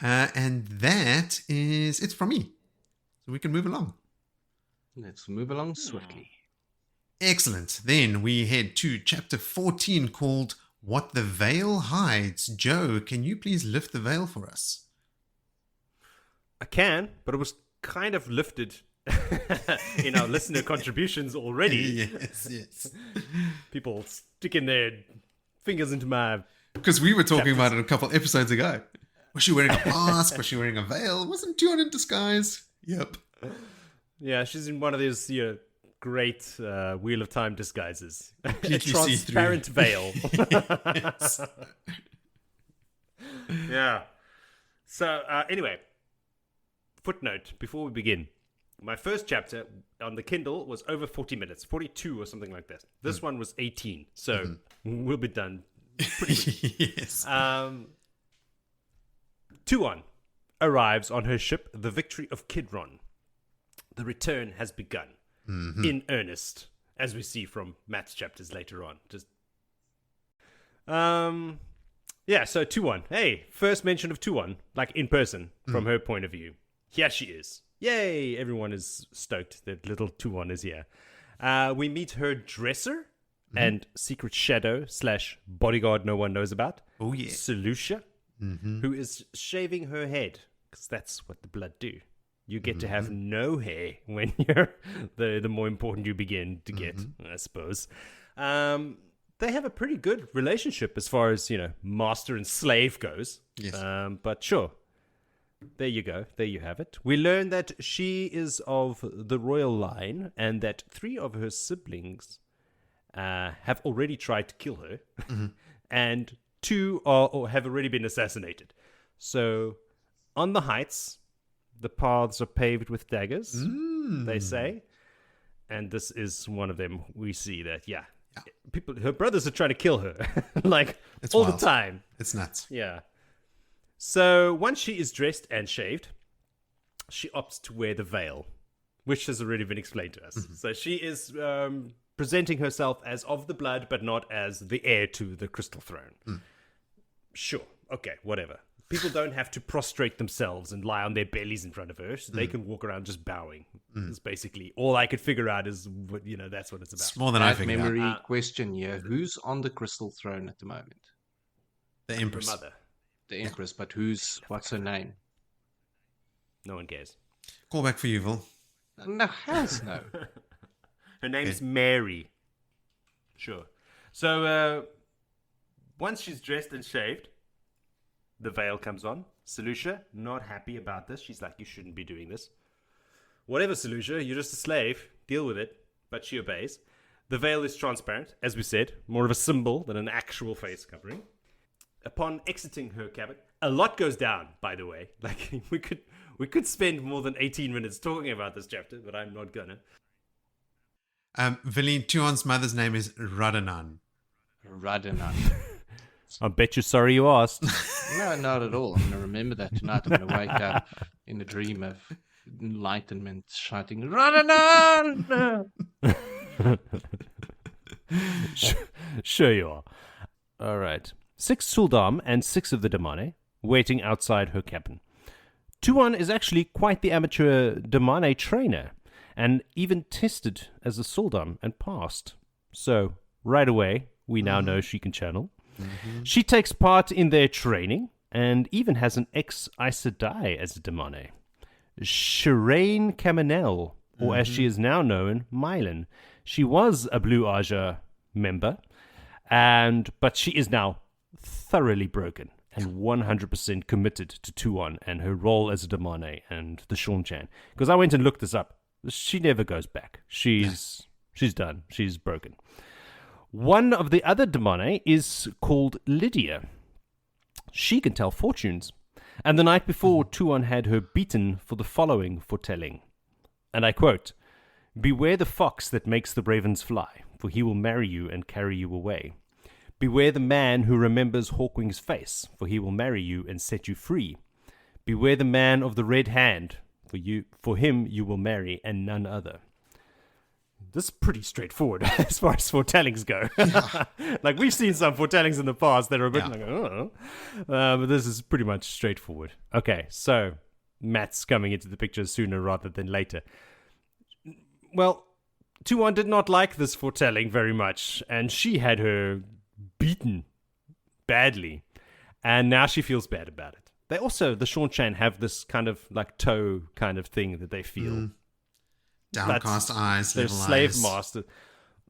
And that is it from me. So we can move along. Let's move along swiftly. Excellent. Then we head to chapter 14 called What the Veil Hides. Joe, can you please lift the veil for us? I can, but it was kind of lifted in our listener contributions already. Yes. People sticking their fingers into my... Because we were talking about it a couple episodes ago. Was she wearing a mask? Was she wearing a veil? Wasn't Tuon in disguise? Yep. Yeah, she's in one of those, great Wheel of Time disguises. A Completely transparent veil. Yes. Yeah. So, anyway, footnote before we begin. My first chapter on the Kindle was over 40 minutes, 42 or something like that. This one was 18, so we'll be done pretty quick. Yes. Tuon arrives on her ship, the Victory of Kidron. The return has begun in earnest, as we see from Matt's chapters later on. Yeah, so Tuon. Hey, first mention of Tuon, like in person, from her point of view. Here she is. Yay! Everyone is stoked that little Tuon is here. We meet her dresser and secret shadow / bodyguard no one knows about. Oh, yeah. Selucia, who is shaving her head, because that's what the blood do. You get to have no hair when you're the more important you begin to get, I suppose. They have a pretty good relationship as far as, master and slave goes. Yes. But sure. There you go. There you have it. We learn that she is of the royal line and that 3 of her siblings have already tried to kill her and 2 have already been assassinated. So on the heights, the paths are paved with daggers, they say. And this is one of them. We see that, her brothers are trying to kill her, It's all wild. the time. It's nuts. Yeah. So once she is dressed and shaved, she opts to wear the veil, which has already been explained to us. So she is presenting herself as of the blood, but not as the heir to the crystal throne. Sure. Okay, whatever. People don't have to prostrate themselves and lie on their bellies in front of her. So they can walk around just bowing. It's basically all I could figure out is, that's what it's about. It's more than I Right figured memory out. question here. Who's on the crystal throne at the moment? The Her Empress. mother. The Empress, but what's her name? No one cares. Call back for you, Vil. No, hells no. Her name's Mary. Sure. So, once she's dressed and shaved, the veil comes on. Selucia, not happy about this. She's like, you shouldn't be doing this. Whatever, Selucia, you're just a slave. Deal with it. But she obeys. The veil is transparent, as we said. More of a symbol than an actual face covering. Upon exiting her cabin, a lot goes down, by the way. Like, we could spend more than 18 minutes talking about this chapter, but I'm not gonna. Villeen, Tuon's mother's name is Radanan. Radanan. I bet you're sorry you asked. No, not at all. I'm going to remember that tonight. I'm going to wake up in a dream of enlightenment shouting, Radanan! Sure you are. All right. 6 Suldam and 6 of the Damane waiting outside her cabin. Tuon is actually quite the amateur Damane trainer and even tested as a Suldam and passed. So, right away, we now know she can channel. She takes part in their training and even has an ex-Aes Sedai as a Damane. Shireen Caminel, or as she is now known, Mylan. She was a Blue Aja member, but she is now thoroughly broken and 100% committed to Tuon and her role as a Damane and the Seanchan. Because I went and looked this up. She never goes back. She's done. She's broken. One of the other Damane is called Lydia. She can tell fortunes. And the night before, Tuon had her beaten for the following foretelling. And I quote, "Beware the fox that makes the ravens fly, for he will marry you and carry you away. Beware the man who remembers Hawkwing's face, for he will marry you and set you free. Beware the man of the red hand, for him you will marry and none other." This is pretty straightforward as far as foretellings go. Like, we've seen some foretellings in the past that are a bit like, oh. But this is pretty much straightforward. Okay, so Matt's coming into the picture sooner rather than later. Well, Tuon did not like this foretelling very much, and she had her beaten badly, and now she feels bad about it. They also, the Seanchan, have this kind of like toe kind of thing that they feel. Downcast eyes, They're level slave eyes. master.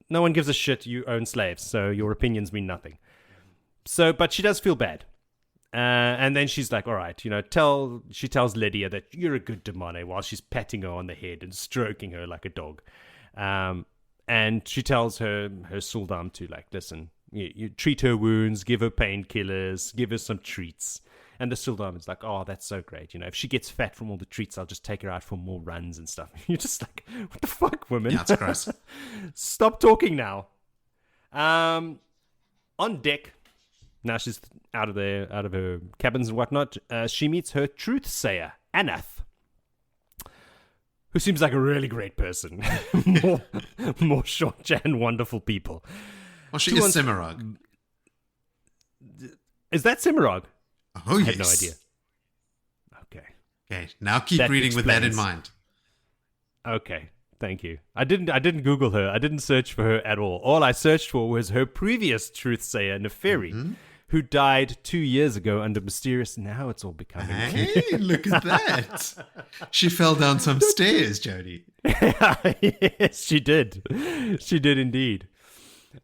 No one gives a shit. You own slaves, so your opinions mean nothing. So, but she does feel bad. And then she's like, all right, she tells Lydia that you're a good Damane while she's patting her on the head and stroking her like a dog. And she tells her Suldam to, like, listen, you treat her wounds, give her painkillers, give her some treats. And the Suldam is like, oh, that's so great. If she gets fat from all the treats, I'll just take her out for more runs and stuff. You're just like, what the fuck, woman? Yeah, it's gross. Stop talking now. On deck, now she's out of her cabins and whatnot, she meets her truth-sayer, Anath, who seems like a really great person. more short-chan, wonderful people. Well, she is Semirog. Is that Semirog? Oh, yes. I had no idea. Okay, now keep That reading with that in explains. mind. Okay, thank you. I didn't Google her. I didn't search for her at all. All I searched for was her previous truth-sayer, Neferi, who died 2 years ago under mysterious... Now it's all becoming... Hey, look at that. She fell down some stairs, Jody. Yes, she did. She did indeed.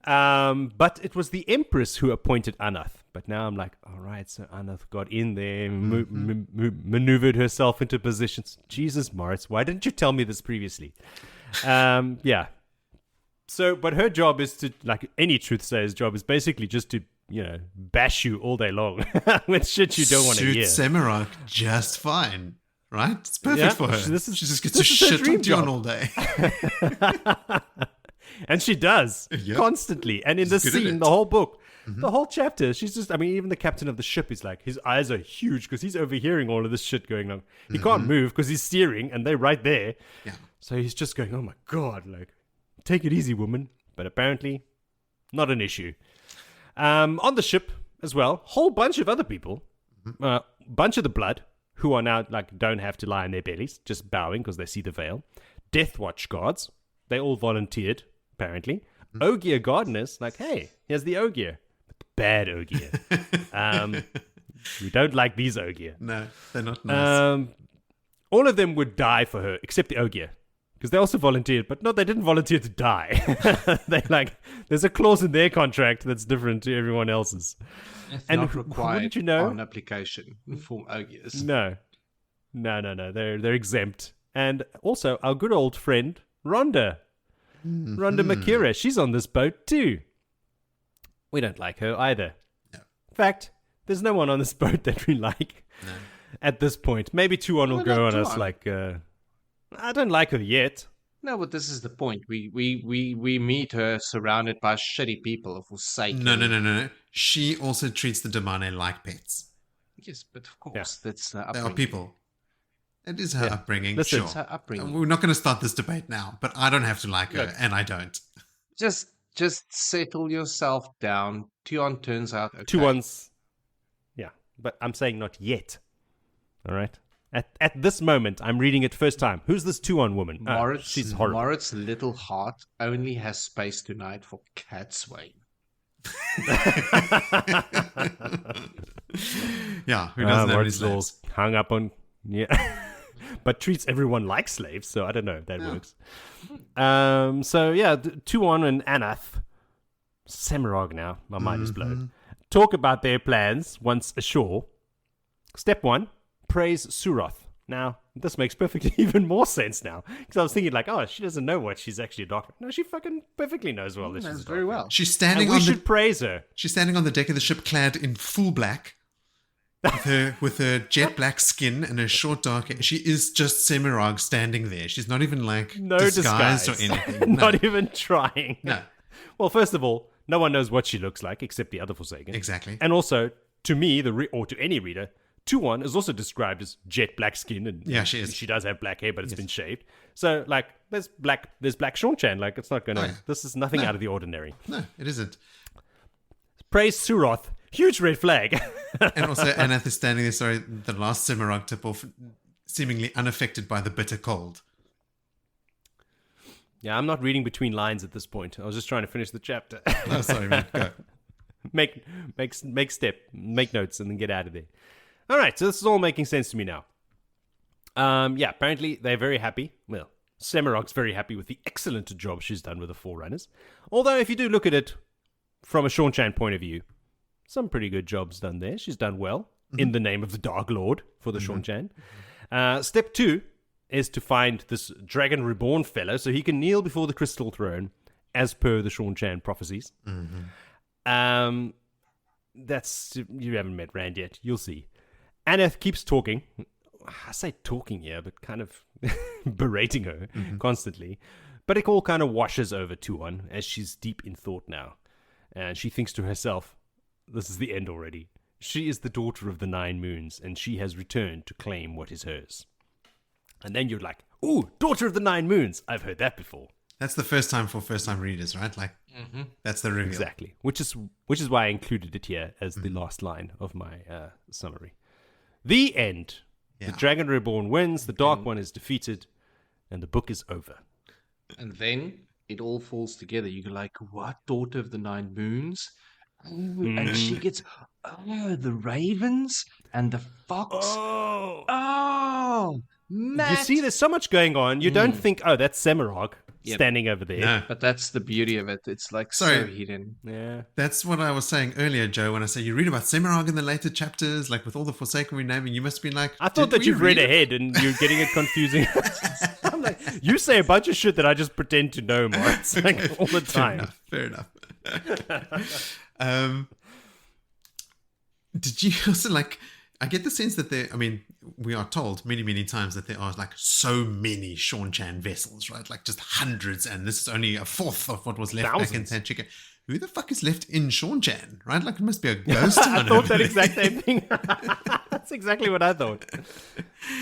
But it was the Empress who appointed Anath. But now I'm like, all right, so Anath got in there, maneuvered herself into positions. Jesus, Moritz, why didn't you tell me this previously? Yeah. So, but her job is to, like any truth-sayer's job, is basically just to, bash you all day long with shit you don't want to hear. Suits Semirog just fine, right? It's perfect for her. She just gets to shit on Tuon all day. And she does, constantly. And in this good at scene, it. the whole book, the whole chapter, she's just, even the captain of the ship is like, his eyes are huge because he's overhearing all of this shit going on. He can't move because he's steering and they're right there. Yeah. So he's just going, oh my God, like, take it easy, woman. But apparently, not an issue. On the ship as well, whole bunch of other people, bunch of the blood, who are now, like, don't have to lie on their bellies, just bowing because they see the veil. Death Watch guards, they all volunteered, apparently. Ogier gardeners, like, hey, here's the Ogier. Bad Ogier. We don't like these Ogier. No, they're not nice. All of them would die for her, except the Ogier. Because they also volunteered, but no, they didn't volunteer to die. There's a clause in their contract that's different to everyone else's. It's And not required wouldn't you know? on application for Ogiers. No. They're exempt. And also, our good old friend, Rhonda. Rhonda Makira, she's on this boat too. We don't like her either. No. In fact, there's no one on this boat that we like at this point. Maybe Tuon will go on us like, I don't like her yet. No, but this is the point. We meet her surrounded by shitty people of forsaken. No. She also treats the Damane like pets. Yes, but of course, that's They upbringing. are people. It is her upbringing, Listen, sure. It's her upbringing. We're not going to start this debate now, but I don't have to like her, Look. and I don't. Just settle yourself down. Tuon turns out okay. Tuon's, but I'm saying not yet. All right? At this moment, I'm reading it first time. Who's this Tuon woman? She's horrible. Morit's little heart only has space tonight for Cadsuane. Yeah, who doesn't have any Morit's all slaves? hung up on... Yeah. But treats everyone like slaves, so I don't know if that works. Tuon and Anath, Semirog now, my mind is blown, talk about their plans once ashore. Step 1, praise Suroth. Now, this makes perfectly even more sense now. Because I was thinking like, oh, she doesn't know what she's actually a doctor. No, she fucking perfectly knows well that she's a doctor. very well. She's And standing we on should praise her. She's standing on the deck of the ship, clad in full black, with her jet black skin and her short dark hair. She is just Semirog standing there. She's not even like No disguised disguise. or anything. Not even trying. No, Well, first of all, no one knows what she looks like except the other Forsaken. exactly. And also, to me, or to any reader, Tuon is also described as jet black skin, and Yeah, she is. She does have black hair, but it's been shaved. So, like, there's black Sean Chan. Like, it's not gonna. Oh, yeah. This is nothing No. out of the ordinary. No, it isn't. Praise Suroth. Huge red flag. And also, Anath is standing there, sorry, the last Semirog tip-off, seemingly unaffected by the bitter cold. Yeah, I'm not reading between lines at this point. I was just trying to finish the chapter. Oh, sorry, man. Go. make notes, and then get out of there. All right, so this is all making sense to me now. Apparently they're very happy. Well, Semirog's very happy with the excellent job she's done with the Forerunners. Although, if you do look at it from a Sean Chan point of view, some pretty good jobs done there. She's done well. in the name of the Dark Lord for the Seanchan. Step 2 is to find this Dragon Reborn fellow so he can kneel before the Crystal Throne as per the Seanchan prophecies. That's, you haven't met Rand yet. You'll see. Aneth keeps talking. I say talking here, but kind of berating her constantly. But it all kind of washes over Tuon as she's deep in thought now. And she thinks to herself, this is the end already. She is the daughter of the 9 moons, and she has returned to claim what is hers. And then you're like, ooh, daughter of the 9 moons. I've heard that before. That's the first time for first-time readers, right? Like, that's the reveal. Exactly. Which is why I included it here as the last line of my summary. The end. Yeah. The Dragon Reborn wins, the Dark One is defeated, and the book is over. And then it all falls together. You're like, what? Daughter of the 9 moons? Oh, and she gets, the ravens and the fox. Oh, Matt. You see, there's so much going on. You don't think, oh, that's Semirog standing over there. No. But that's the beauty of it. It's like so hidden. Yeah. That's what I was saying earlier, Joe, when I say you read about Semirog in the later chapters, like with all the Forsaken renaming, you must be like... I thought that you've read ahead and you're getting it confusing. I'm like, you say a bunch of shit that I just pretend to know, Moritz, like all the time. Fair enough. Did you also like... I get the sense that there... I mean, we are told many, many times that there are like so many Seanchan vessels, right? Like just hundreds, and this is only a fourth of what was left back in Sanchica. Who the fuck is left in Seanchan, right? Like it must be a ghost town. I thought that exact same thing. That's exactly what I thought.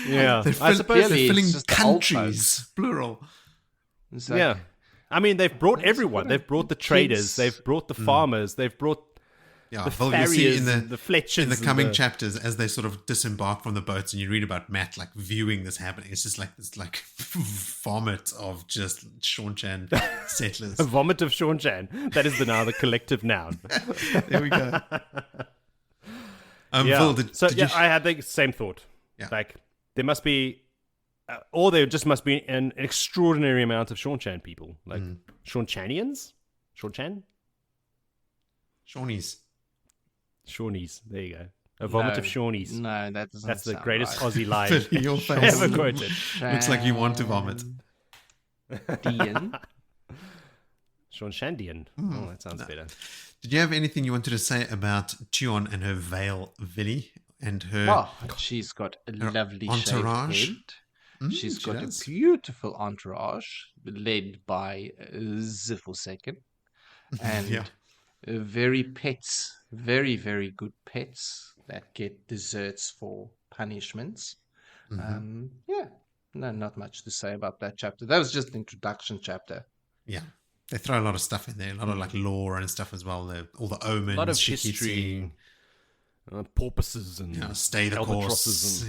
Yeah. I suppose they're filling just the countries, plural. Like, yeah. I mean, they've brought everyone. They've brought the traders. They've brought the farmers. They've brought the farriers, you'll see in the Fletchers. in the coming chapters as they sort of disembark from the boats and you read about Matt like viewing this happening. It's just like this like vomit of just Seanchan settlers. A vomit of Seanchan. That is now the collective noun. There we go. Yeah. Phil, did you... I had the same thought. Yeah. Like there must be, or there just must be an extraordinary amount of Seanchan people, like Seanchanians, Seanchan, Shawnees. There you go. A vomit of Shawnees. No, that doesn't. That's the sound greatest right. Aussie line Your face ever quoted. looks like you want to vomit. Dian. Seanchandian. Oh, that sounds better. Did you have anything you wanted to say about Tuon and her veil, Villy, and her? Well, she's got a lovely entourage. shaved head. She's she got does. a beautiful entourage led by the Forsaken. And very very good pets that get desserts for punishments. No, not much to say about that chapter. That was just the introduction chapter. Yeah, they throw a lot of stuff in there, a lot of like lore and stuff as well. All the omens, A lot of Shikiti, history, porpoises and stay the course. albatrosses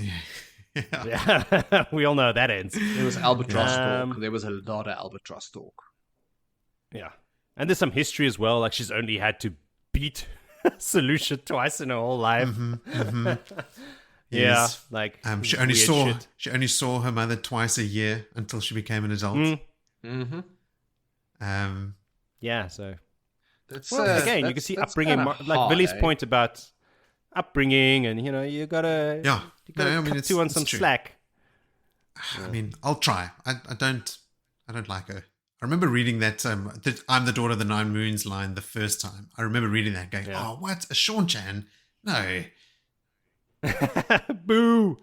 yeah, we all know how that ends. There was albatross talk. There was a lot of albatross talk. Yeah, and there's some history as well. Like she's only had to beat Selusha twice in her whole life. Yeah, Yes. like She only weird shit. saw her mother twice a year until she became an adult. Yeah, so That's, again, you can see upbringing, like Billy's point about upbringing, and you gotta cut to on some slack. I mean, I'll try. I don't like her. I remember reading that I'm the daughter of the 9 moons line the first time. I remember reading that going, oh, what? A Seanchan? No. Boo.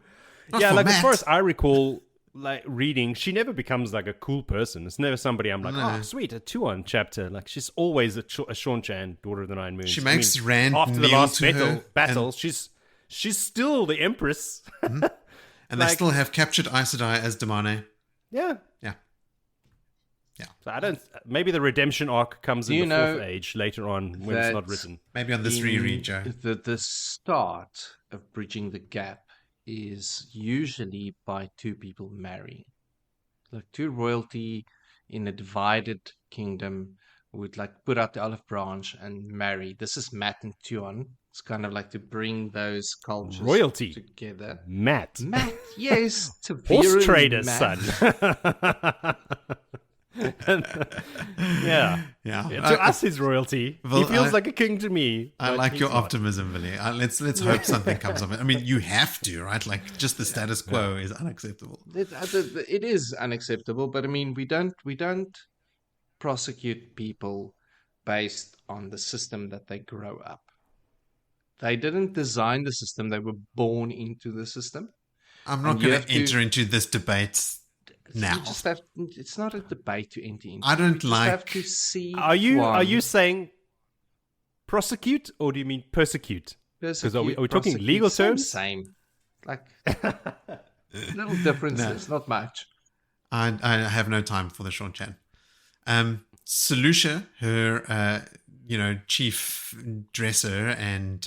Not yeah, for like Matt. as far as I recall, like reading, she never becomes like a cool person. It's never somebody I'm like, oh, sweet, a Tuon chapter. Like she's always a Seanchan, daughter of the 9 moons. She makes Rand after the kneel last to her battle, she's still the empress. And they still have captured Aes Sedai as Damane. Yeah. Yeah. So I don't. Maybe the redemption arc comes in the know fourth age later on when it's not written. Maybe on this reread, Joe. The start of bridging the gap is usually by 2 people marrying. Like 2 royalty in a divided kingdom would like put out the olive branch and marry. This is Matt and Tuon. It's kind of like to bring those cultures Royalty together. Matt, Yes. horse trader's Matt. son. Yeah. Yeah. To us, he's royalty. Well, he feels like a king to me. I but like he's your not. optimism, Willie. Let's hope something comes of it. I mean, you have to, right? Like, just the status quo is unacceptable. It is unacceptable, but I mean, we don't prosecute people based on the system that they grow up. They didn't design the system; they were born into the system. I'm not And you going have to to- enter into this debate now. You just have. It's not a debate to enter into. I don't you just like- have to see. Are you one, saying prosecute or do you mean persecute? persecute, are we talking prosecute, legal same, terms? Same. Like little differences, not much. I have no time for the short chat. Selusha, her chief dresser and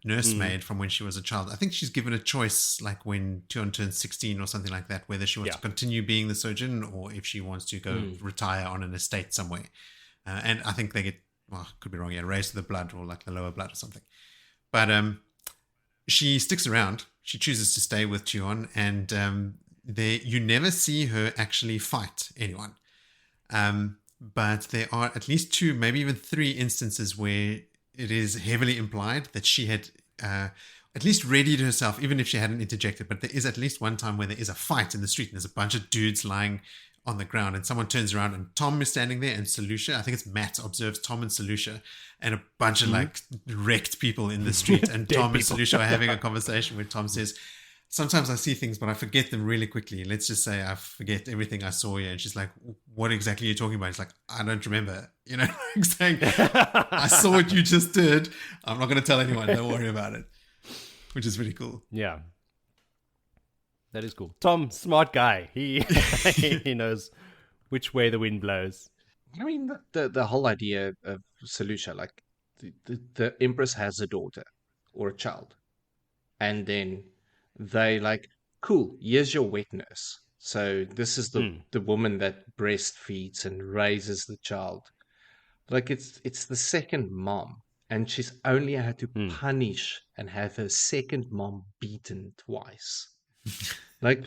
nursemaid from when she was a child. I think she's given a choice, like when Tuon turns 16 or something like that, whether she wants to continue being the surgeon or if she wants to go retire on an estate somewhere. And I think they get, could be wrong, raised to the blood or like the lower blood or something. But she sticks around. She chooses to stay with Tuon, and you never see her actually fight anyone. But there are at least 2, maybe even 3 instances where it is heavily implied that she had at least readied herself, even if she hadn't interjected. But there is at least one time where there is a fight in the street and there's a bunch of dudes lying on the ground and someone turns around and Tom is standing there and Selusha, I think it's Matt, observes Tom and Selusha and a bunch of like wrecked people in the street. And Tom and Selusha are having a conversation where Tom says, sometimes I see things, but I forget them really quickly. Let's just say I forget everything I saw here. And she's like, what exactly are you talking about? He's like, I don't remember. Like saying, I saw what you just did. I'm not going to tell anyone. Don't worry about it. Which is really cool. Yeah. That is cool. Tom, smart guy. He he knows which way the wind blows. I mean, the whole idea of Selusha, like the Empress has a daughter or a child, and then they like, cool, here's your wet nurse. So this is the woman that breastfeeds and raises the child. Like it's the second mom, and she's only had to punish and have her second mom beaten twice. Like,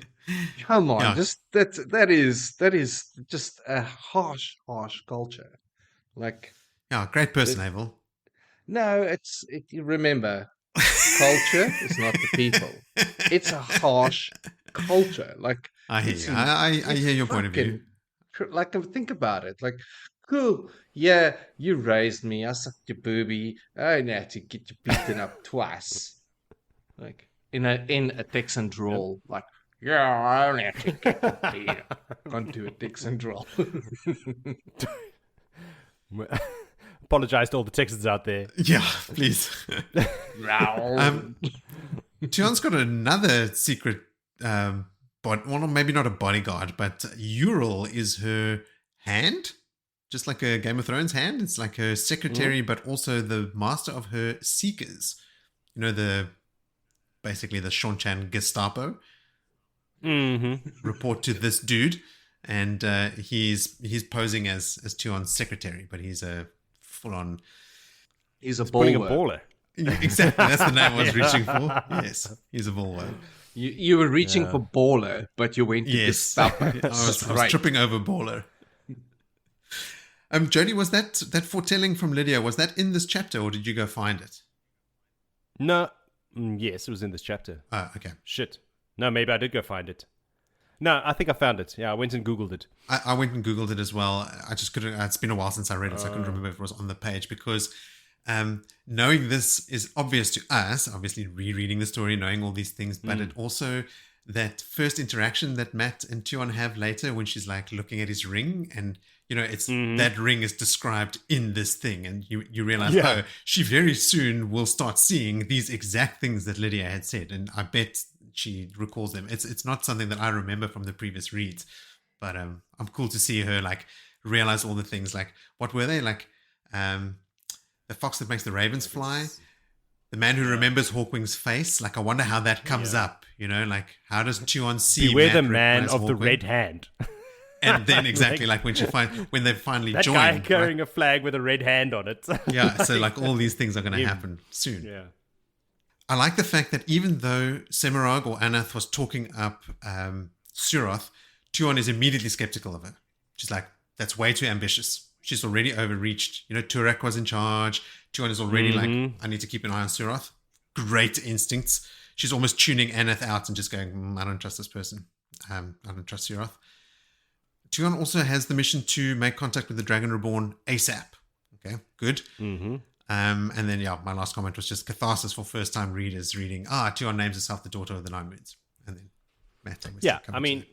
come on, Yeah. just that is just a harsh culture. Like, Yeah, great person, Abel. no, remember, culture is not the people. It's a harsh culture. Like, I hear you. I hear your point of view. Like, think about it. Like, cool, yeah, you raised me. I sucked your booby. I had to get you beaten up twice. Like in a Texan drawl. Like, yeah, I only have to get beat up. Can't do a Texan drawl. Apologize to all the Texans out there. Yeah, please. Tuon's got another secret, well, maybe not a bodyguard, but Ural is her hand, just like a Game of Thrones hand. It's like her secretary, but also the master of her seekers. Basically the Shonchan Gestapo. Report to this dude, and he's posing as Tuon's secretary, but he's a full-on. He's a Putting a baller. baller. Exactly, that's the name I was reaching for. Yes, he's a baller. You were reaching for baller, but you went to Gestapo. I was tripping over baller. Jody, was that foretelling from Lydia? Was that in this chapter, or did you go find it? No. Yes, it was in this chapter. Oh, okay. Shit. No, maybe I did go find it. No, I think I found it. Yeah, I went and Googled it. I went and Googled it as well. I just couldn't. It's been a while since I read it, so I couldn't remember if it was on the page because knowing this is obvious to us, obviously rereading the story, knowing all these things, but it also that first interaction that Matt and Tuon have later when she's like looking at his ring and it's that ring is described in this thing and you realize she very soon will start seeing these exact things that Lydia had said, and I bet she recalls them. It's not something that I remember from the previous reads, but I'm cool to see her like realize all the things. Like, what were they? Like the fox that makes the ravens fly, the man who remembers Hawkwing's face. Like, I wonder how that comes up, like how does Tuon see Beware Matt the man recognize of the Hawkwing? red hand. And then exactly like when they finally That join, guy carrying a flag with a red hand on it. yeah, so like all these things are going to happen soon. Yeah. I like the fact that even though Semirag or Anath was talking up Suroth, Tuon is immediately skeptical of her. She's like, that's way too ambitious. She's already overreached. Turak was in charge. Tuon is already like, I need to keep an eye on Suroth. Great instincts. She's almost tuning Aneth out and just going, I don't trust this person. I don't trust Suroth. Tuon also has the mission to make contact with the Dragon Reborn ASAP. Okay, good. Mm-hmm. And then, my last comment was just catharsis for first-time readers reading, Tuon names herself the Daughter of the Nine Moons. And then Matt. I mean,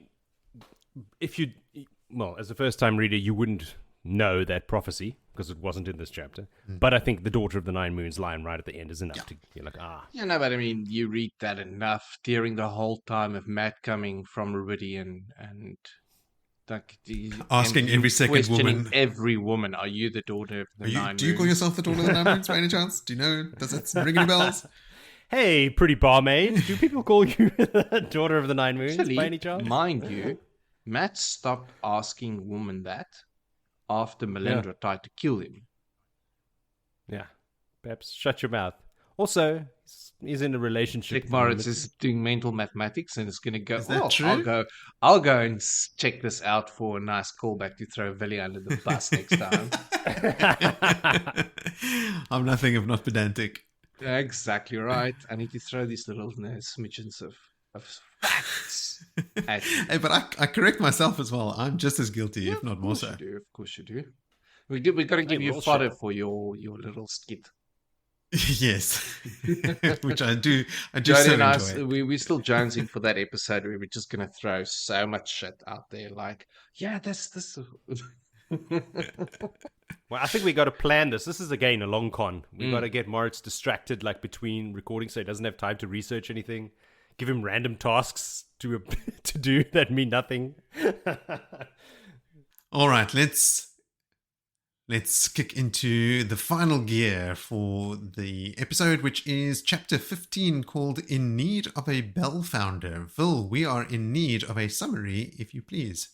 as a first-time reader, you wouldn't know that prophecy because it wasn't in this chapter. But I think the Daughter of the Nine Moons line right at the end is enough to, you're like, Yeah, no, but I mean, you read that enough during the whole time of Matt coming from Moridin and like asking and every second woman, every woman, are you the Daughter of the Nine Moons? Do you call yourself the Daughter of the Nine Moons by any chance? Do you know? Does it ring any bells? Hey, pretty barmaid, do people call you the Daughter of the Nine Moons by any chance? Mind you, Matt stopped asking women that after Melindra tried to kill him. Yeah, perhaps shut your mouth. Also, he's in a relationship. Rick Moritz is doing mental mathematics and is going to go, is that true? I'll go and check this out for a nice callback to throw Willie under the bus next time. I'm nothing if not pedantic. Exactly right. I need to throw these little smidgens of facts at you. Hey, but I correct myself as well. I'm just as guilty, if not more so. Of course you do. We got to give you fodder for your little skit. Yes, which I do. Jody so and enjoy. We're still jonesing for that episode where we're just gonna throw so much shit out there. Like, that's this. Well, I think we got to plan this. This is again a long con. We got to get Moritz distracted, like between recording, so he doesn't have time to research anything. Give him random tasks to do that mean nothing. All right, let's kick into the final gear for the episode, which is chapter 15, called "In Need of a Bell Founder." Phil, we are in need of a summary, if you please.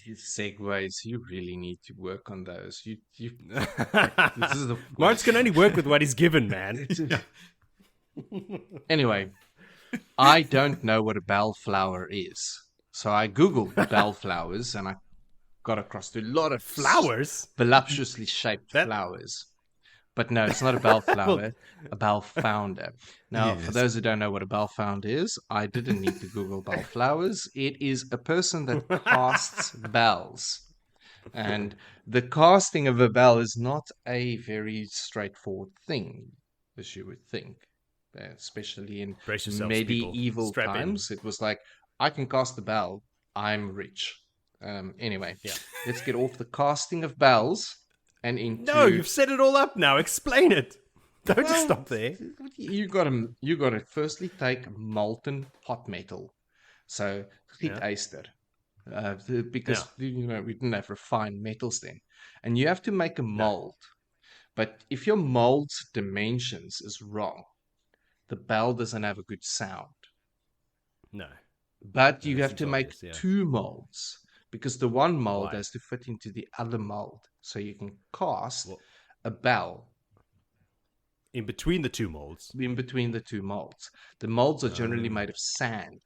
These segues, you really need to work on those. You this is the Moritz can only work with what he's given, man. Anyway, I don't know what a bellflower is. So I Googled bellflowers and I got across to a lot of flowers, voluptuously shaped flowers. But no, it's not a bellflower, a bell founder. Now, for those who don't know what a bell founder is, I didn't need to Google bellflowers. It is a person that casts bells. And the casting of a bell is not a very straightforward thing, as you would think. Especially in medieval times. It was like, I can cast a bell, I'm rich. Anyway, let's get off the casting of bells and into... No, you've set it all up now. Explain it. Don't just stop there. You got to firstly take molten hot metal. So, heat Easter. Because, we didn't have refined metals then. And you have to make a mold. But if your mold's dimensions is wrong, the bell doesn't have a good sound. No. But you have to make two molds. Because the one mold has to fit into the other mold. So you can cast a bell. In between the two molds? In between the two molds. The molds are generally made of sand.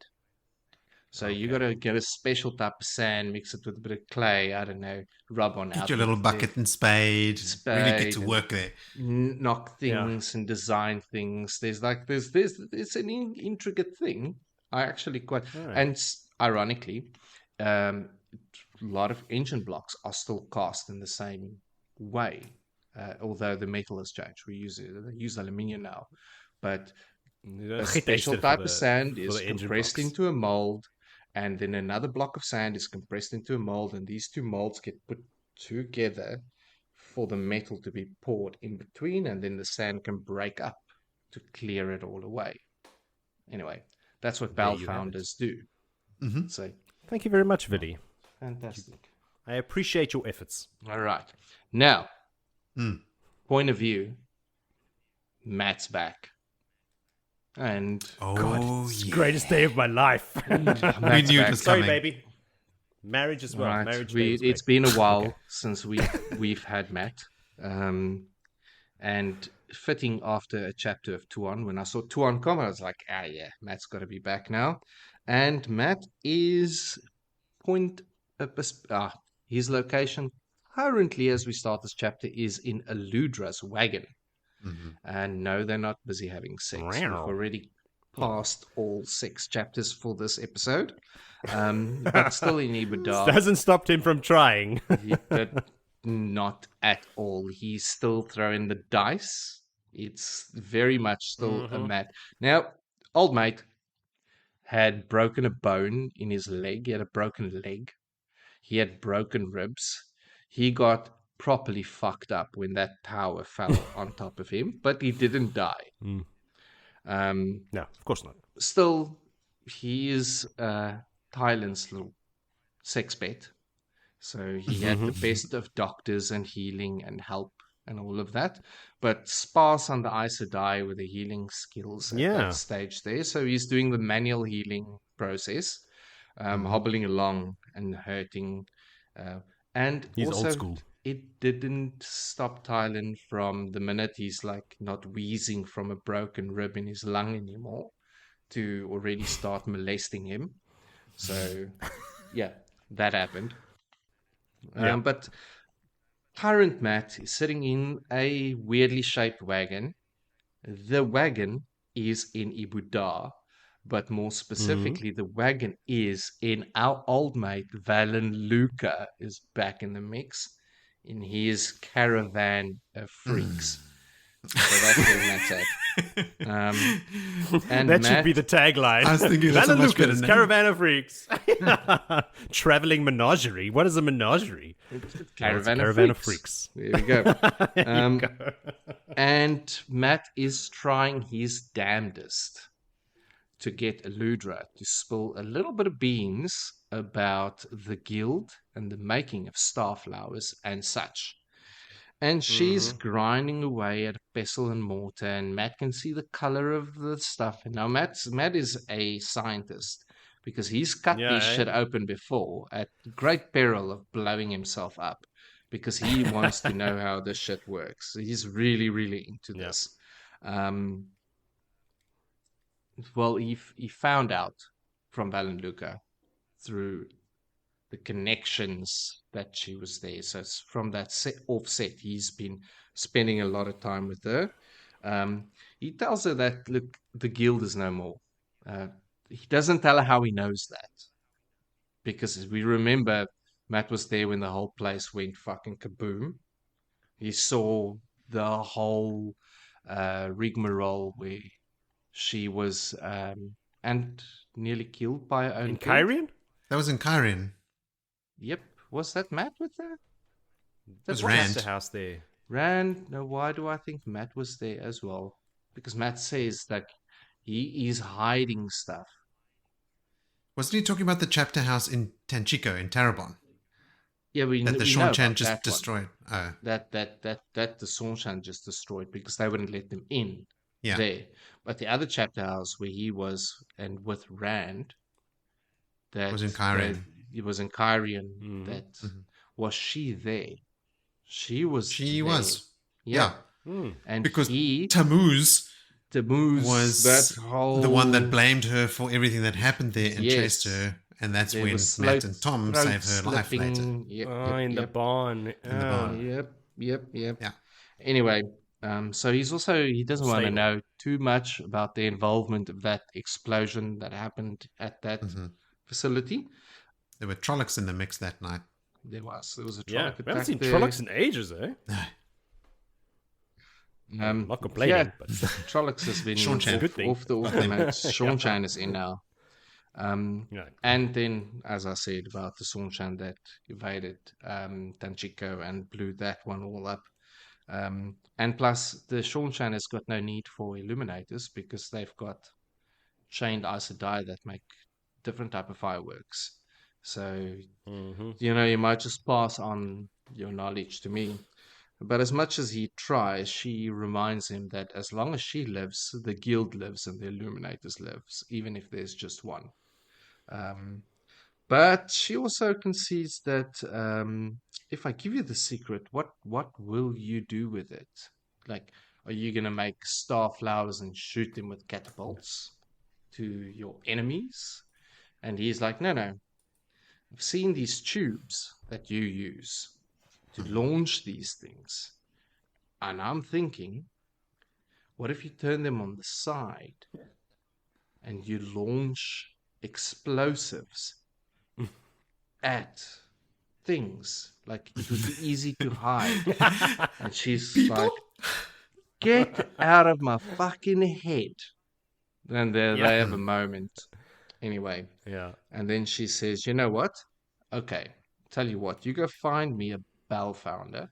So you got to get a special type of sand, mix it with a bit of clay, I don't know, rub on. Get your little bucket and spade. Really get to work there. Knock things and design things. There's it's an intricate thing. I actually quite... And ironically... a lot of ancient blocks are still cast in the same way, although the metal has changed. They use aluminium now, but a special type of sand is compressed into a mold, and then another block of sand is compressed into a mold, and these two molds get put together for the metal to be poured in between, and then the sand can break up to clear it all away. Anyway, that's what bell founders do. Mm-hmm. So, thank you very much, Willie. Fantastic. I appreciate your efforts. All right. Now, point of view, Matt's back. And God, it's the greatest day of my life. We knew it was Sorry, coming. baby. Marriage as well. Right. Marriage. It's been a while since we've had Matt. And fitting after a chapter of Tuon, when I saw Tuon come, I was like, Matt's got to be back now. And Matt is His location currently, as we start this chapter, is in Aludra's wagon. Mm-hmm. And no, they're not busy having sex. We've Wow. already passed all 6 chapters for this episode. But still in Ebou Dar, Hasn't stopped him from trying. he did not at all. He's still throwing the dice. It's very much still a mat. Now, old mate had broken a bone in his leg. He had a broken leg. He had broken ribs. He got properly fucked up when that tower fell on top of him, but he didn't die. No, of course not. Still, he is Thailand's little sex pet. So he had the best of doctors and healing and help and all of that, but sparse on the Aes Sedai with the healing skills at that stage there. So he's doing the manual healing process, hobbling along and hurting. And He's also, old school. it didn't stop Thailand from the minute he's like not wheezing from a broken rib in his lung anymore to already start molesting him. So, yeah, that happened. But current Matt is sitting in a weirdly shaped wagon. The wagon is in Ebou Dar, but more specifically, the wagon is in our old mate Valen Luca is back in the mix in his caravan of freaks. So that's where Matt's at. And That Matt, should be the tagline. I was thinking that's a Van much better Lucas, name. Caravan of Freaks. Traveling menagerie. What is a menagerie? Caravan, Caravan of Freaks. There we go. And Matt is trying his damnedest to get Aludra to spill a little bit of beans about the guild and the making of starflowers and such. And she's grinding away at a pestle and mortar, and Matt can see the color of the stuff. And now Matt is a scientist because he's cut this shit open before at great peril of blowing himself up because he wants to know how this shit works. He's really, really into this. Well, he found out from Valenluca through the connections that she was there. So from that offset, he's been spending a lot of time with her. He tells her that, look, the guild is no more. He doesn't tell her how he knows that. Because as we remember, Matt was there when the whole place went fucking kaboom. He saw the whole rigmarole where she was and nearly killed by her own In guild. Kyrian? That was in Kyrian. Yep. Was that Matt with her? It was What's Rand. the house there? Rand? No, why do I think Matt was there as well? Because Matt says that he is hiding stuff. Wasn't he talking about the chapter house in Tanchico in Tarabon? Yeah, we That know the about Sean-Chan just that one. destroyed. Oh, That the Seafolk just destroyed because they wouldn't let them in yeah. there. But the other chapter house where he was and with Rand, that Was in Kyrian. It was in Kyrian. That was she there? She was. She there. was. Yeah. Hmm. And Because he Tammuz was that whole the one that blamed her for everything that happened there and Yes. chased her. And that's There when was Matt throat- and Tom throat saved her life later. slipping. Yep, In the yep, barn. the barn. yep. Yeah. Anyway, so he doesn't want to Stable. know too much about the involvement of that explosion that happened at that facility. There were Trollocs in the mix that night. There was a Yeah, Trolloc we haven't attack seen there. Trollocs in ages, eh? I'm not complaining, Yeah, but Trollocs has been Sean-Chan. Good thing. off the mats. Sean-Chan is in now. yeah. And then, as I said, about the Sean-Chan that evaded Tanchico and blew that one all up. And plus, the Sean-Chan has got no need for illuminators because they've got chained Aes Sedai that make different type of fireworks. So, you might just pass on your knowledge to me. But as much as he tries, she reminds him that as long as she lives, the guild lives and the illuminators lives, even if there's just one. But she also concedes that if I give you the secret, what will you do with it? Like, are you going to make star flowers and shoot them with catapults to your enemies? And he's like, no. I've seen these tubes that you use to launch these things. And I'm thinking, what if you turn them on the side and you launch explosives at things? Like, it would be easy to hide. And she's like, get out of my fucking head. And they have a moment. Anyway. Yeah. And then she says, you know what? Okay, tell you what, you go find me a bell founder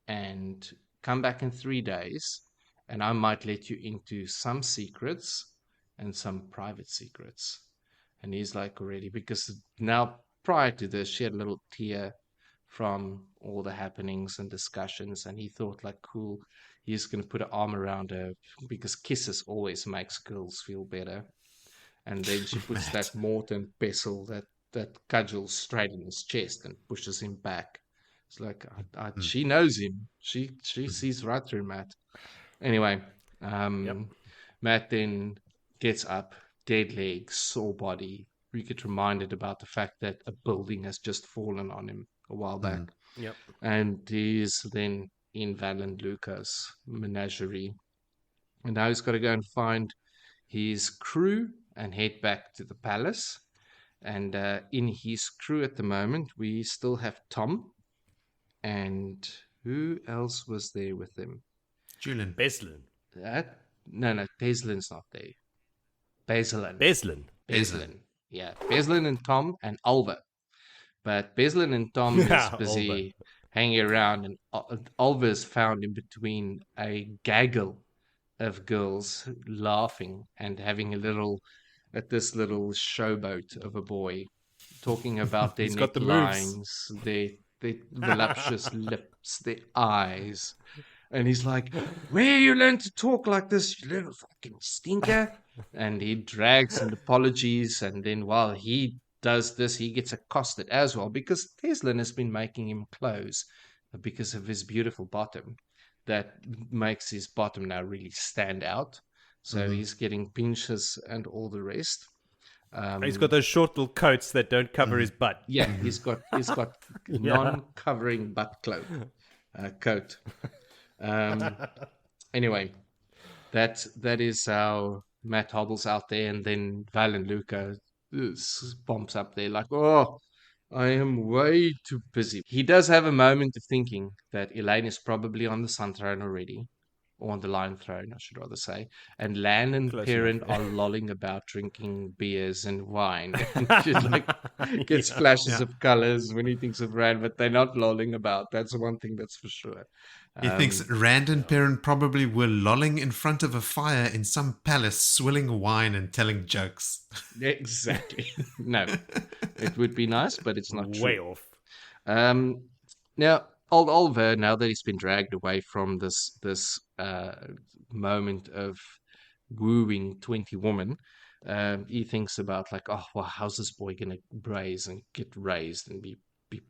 and come back in 3 days, and I might let you into some secrets and some private secrets. And he's like, already, because now prior to this, she had a little tear from all the happenings and discussions, and he thought, like, cool, he's going to put an arm around her, because kisses always makes girls feel better. And then she puts that Morton pestle, that cudgel, straight in his chest and pushes him back. It's like, she knows him. She sees right through Matt. Anyway, Matt then gets up, dead legs, sore body. We get reminded about the fact that a building has just fallen on him a while back. Yep. And he's then in Valan Lucas' menagerie. And now he's got to go and find his crew and head back to the palace. And in his crew at the moment, we still have Tom. And who else was there with him? Julian. Beslin. No, Beslin's not there. Beslin. Yeah, Beslin and Tom and Alva. But Beslin and Tom is busy hanging around, and Alva's found in between a gaggle of girls laughing and having this little showboat of a boy talking about their necklines, their voluptuous lips, their eyes. And he's like, where you learn to talk like this, you little fucking stinker? And he drags and apologies, and then while he does this, he gets accosted as well, because Teslin has been making him clothes because of his beautiful bottom. That makes his bottom now really stand out. So he's getting pinches and all the rest. He's got those short little coats that don't cover his butt. Yeah, he's got non-covering butt coat. Anyway, that is how Matt hobbles out there, and then Val and Luca bumps up there like, oh, I am way too busy. He does have a moment of thinking that Elaine is probably on the Sun Throne already, or on the Lion Throne, I should rather say. And Lan and Perrin are lolling about drinking beers and wine. And she gets flashes of colors when he thinks of Rand, but they're not lolling about. That's one thing that's for sure. He thinks Rand and Perrin probably were lolling in front of a fire in some palace, swilling wine and telling jokes. Exactly. No, it would be nice, but it's not true. Way off. Now, old Oliver, now that he's been dragged away from this moment of wooing 20 women, he thinks about like, oh, well, how's this boy going to raise and get raised and be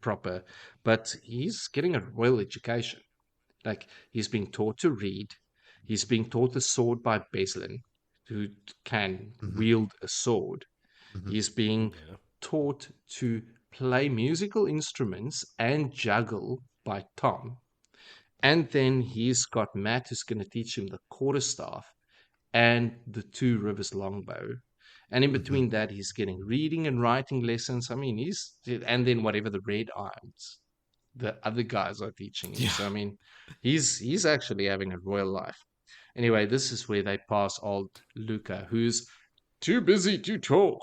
proper? But he's getting a royal education. Like, he's being taught to read. He's being taught a sword by Beslin, who can wield a sword. He's being taught to play musical instruments and juggle by Tom. And then he's got Matt, who's going to teach him the quarterstaff and the Two Rivers longbow. And in between that, he's getting reading and writing lessons. I mean, and then whatever the red irons the other guys are teaching him. Yeah. So, I mean, he's actually having a royal life. Anyway, this is where they pass old Luca, who's too busy to talk.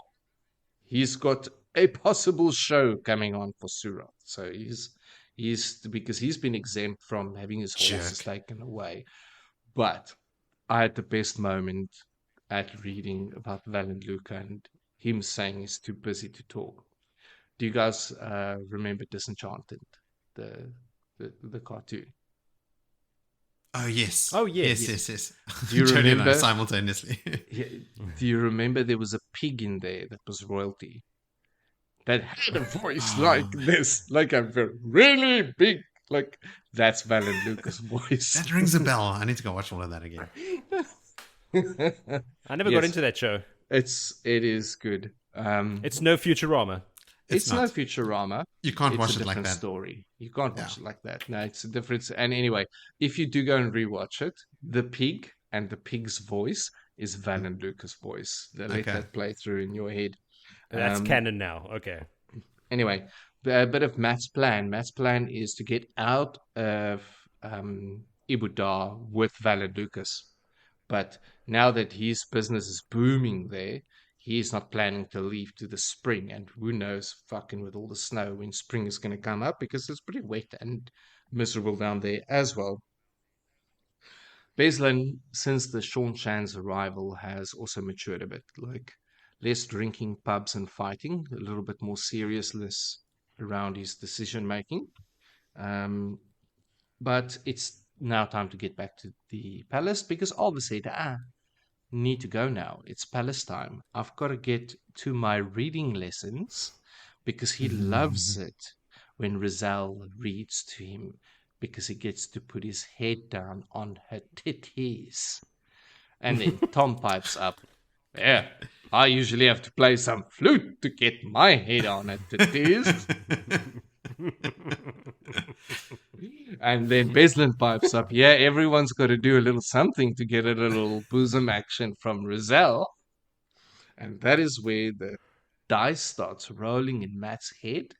He's got a possible show coming on for Surat. So he's because he's been exempt from having his horses taken away. But I had the best moment at reading about Val and Luca and him saying he's too busy to talk. Do you guys remember Disenchanted, the cartoon? Oh, yes. Oh, yes. Yes. Do you remember? Simultaneously. Do you remember there was a pig in there that was royalty? That had a voice like this, like a really big, like, that's Val and Luca's voice. That rings a bell. I need to go watch all of that again. I never got into that show. It is good. It's no Futurama. It's no not. Futurama. You can't It's watch a it like different that. story. You can't watch Yeah. it like that. No, it's a difference. And anyway, if you do go and rewatch it, the pig and the pig's voice is Van and Lucas' voice. They let Okay. that play through in your head. That's canon now. Okay. Anyway, a bit of Matt's plan. Matt's plan is to get out of Ebou Dar with Val and Lucas. But now that his business is booming there, he's not planning to leave to the spring. And who knows, fucking with all the snow, when spring is going to come up, because it's pretty wet and miserable down there as well. Beslin, since the Sean Chan's arrival, has also matured a bit. Like less drinking, pubs, and fighting, a little bit more seriousness around his decision making. But it's now time to get back to the palace because Alva said, need to go now. It's palace time. I've got to get to my reading lessons because he loves it when Rizal reads to him because he gets to put his head down on her titties. And then Tom pipes up. Yeah, I usually have to play some flute to get my head on her titties. And then Beslin pipes up. Yeah, everyone's got to do a little something to get a little bosom action from Rizal. And that is where the dice starts rolling in Matt's head,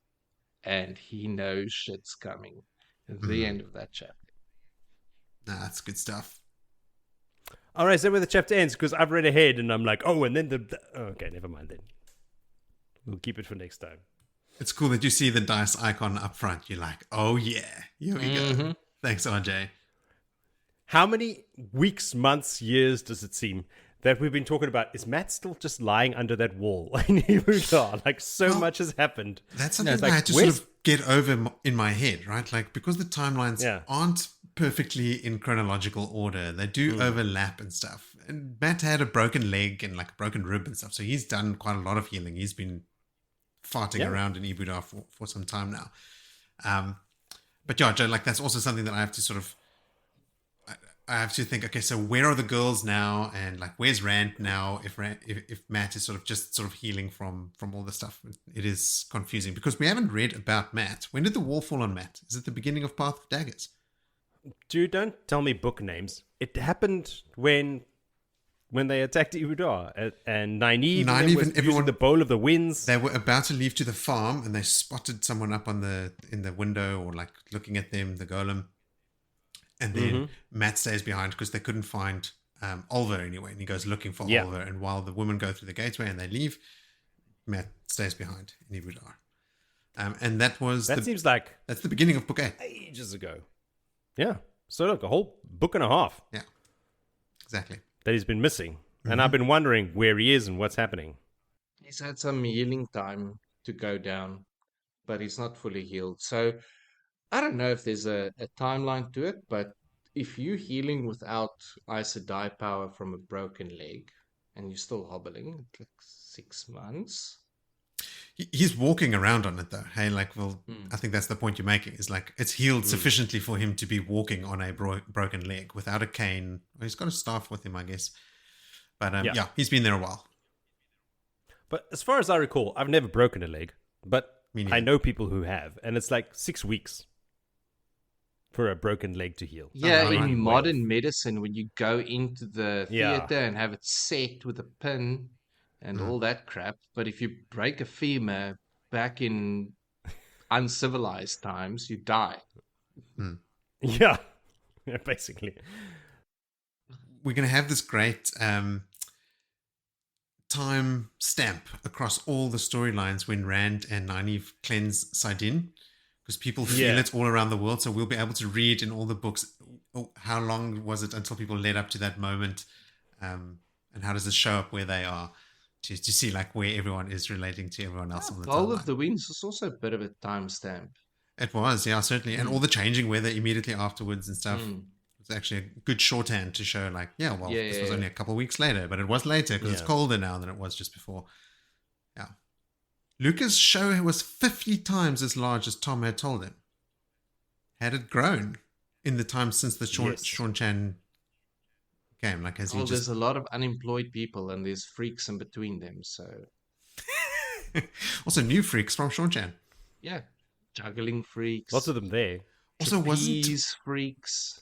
and he knows shit's coming. The end of that chapter. That's good stuff. All right, is that where the chapter ends? Because I've read ahead and I'm like, oh, and then okay, never mind then. We'll keep it for next time. It's cool that you see the dice icon up front. You're like, oh yeah, here we go. Thanks, RJ. How many weeks, months, years does it seem that we've been talking about? Is Matt still just lying under that wall in Ebou Dar? Like, so much has happened. That's something like, I had to sort of get over in my head, right? Like, because the timelines aren't perfectly in chronological order, they do overlap and stuff. And Matt had a broken leg and like a broken rib and stuff, so he's done quite a lot of healing. He's been farting around in Ebou Dar for some time now. But yeah, Joe, like that's also something that I have to sort of, I have to think, okay, so where are the girls now? And like, where's Rand now? If Matt is sort of just sort of healing from all the stuff, it is confusing because we haven't read about Matt. When did the wall fall on Matt? Is it the beginning of Path of Daggers? Dude, don't tell me book names. It happened when they attacked Ebou Dar and Nynaeve was and everyone, using the Bowl of the Winds. They were about to leave to the farm and they spotted someone up in the window or like looking at them, the golem. And then Matt stays behind because they couldn't find Olver anyway. And he goes looking for Olver. And while the women go through the gateway and they leave, Matt stays behind in Ebou Dar. And seems like that's the beginning of Book 8. Ages ago. Yeah. So look, a whole book and a half. Yeah. Exactly. That he's been missing. And I've been wondering where he is and what's happening. He's had some healing time to go down, but he's not fully healed. So I don't know if there's a timeline to it, but if you're healing without Aes Sedai power from a broken leg and you're still hobbling, it's like 6 months. He's walking around on it though. Hey, like, well, I think that's the point you're making. Is like it's healed sufficiently for him to be walking on a broken leg without a cane. Well, he's got a staff with him, I guess. But yeah, he's been there a while. But as far as I recall, I've never broken a leg, but I know people who have, and it's like 6 weeks for a broken leg to heal. Yeah, in modern medicine, when you go into the theater and have it set with a pin and all that crap, but if you break a femur back in uncivilized times, you die. Yeah, basically. We're going to have this great time stamp across all the storylines when Rand and Nynaeve cleanse Sidin, because people feel it all around the world. So we'll be able to read in all the books how long was it until people led up to that moment, and how does it show up where they are to see like where everyone is relating to everyone else. On the Bowl of the Winds was also a bit of a timestamp. It was, yeah, certainly, and all the changing weather immediately afterwards and stuff. It's actually a good shorthand to show, like, this was only a couple of weeks later, but it was later because it's colder now than it was just before. Yeah. Lucas' show was 50 times as large as Tom had told him. Had it grown in the time since the Sean Chan came? Like, there's a lot of unemployed people and there's freaks in between them, so... Also, new freaks from Sean-chan. Yeah. Juggling freaks. Lots of them there. Also, trapeze freaks.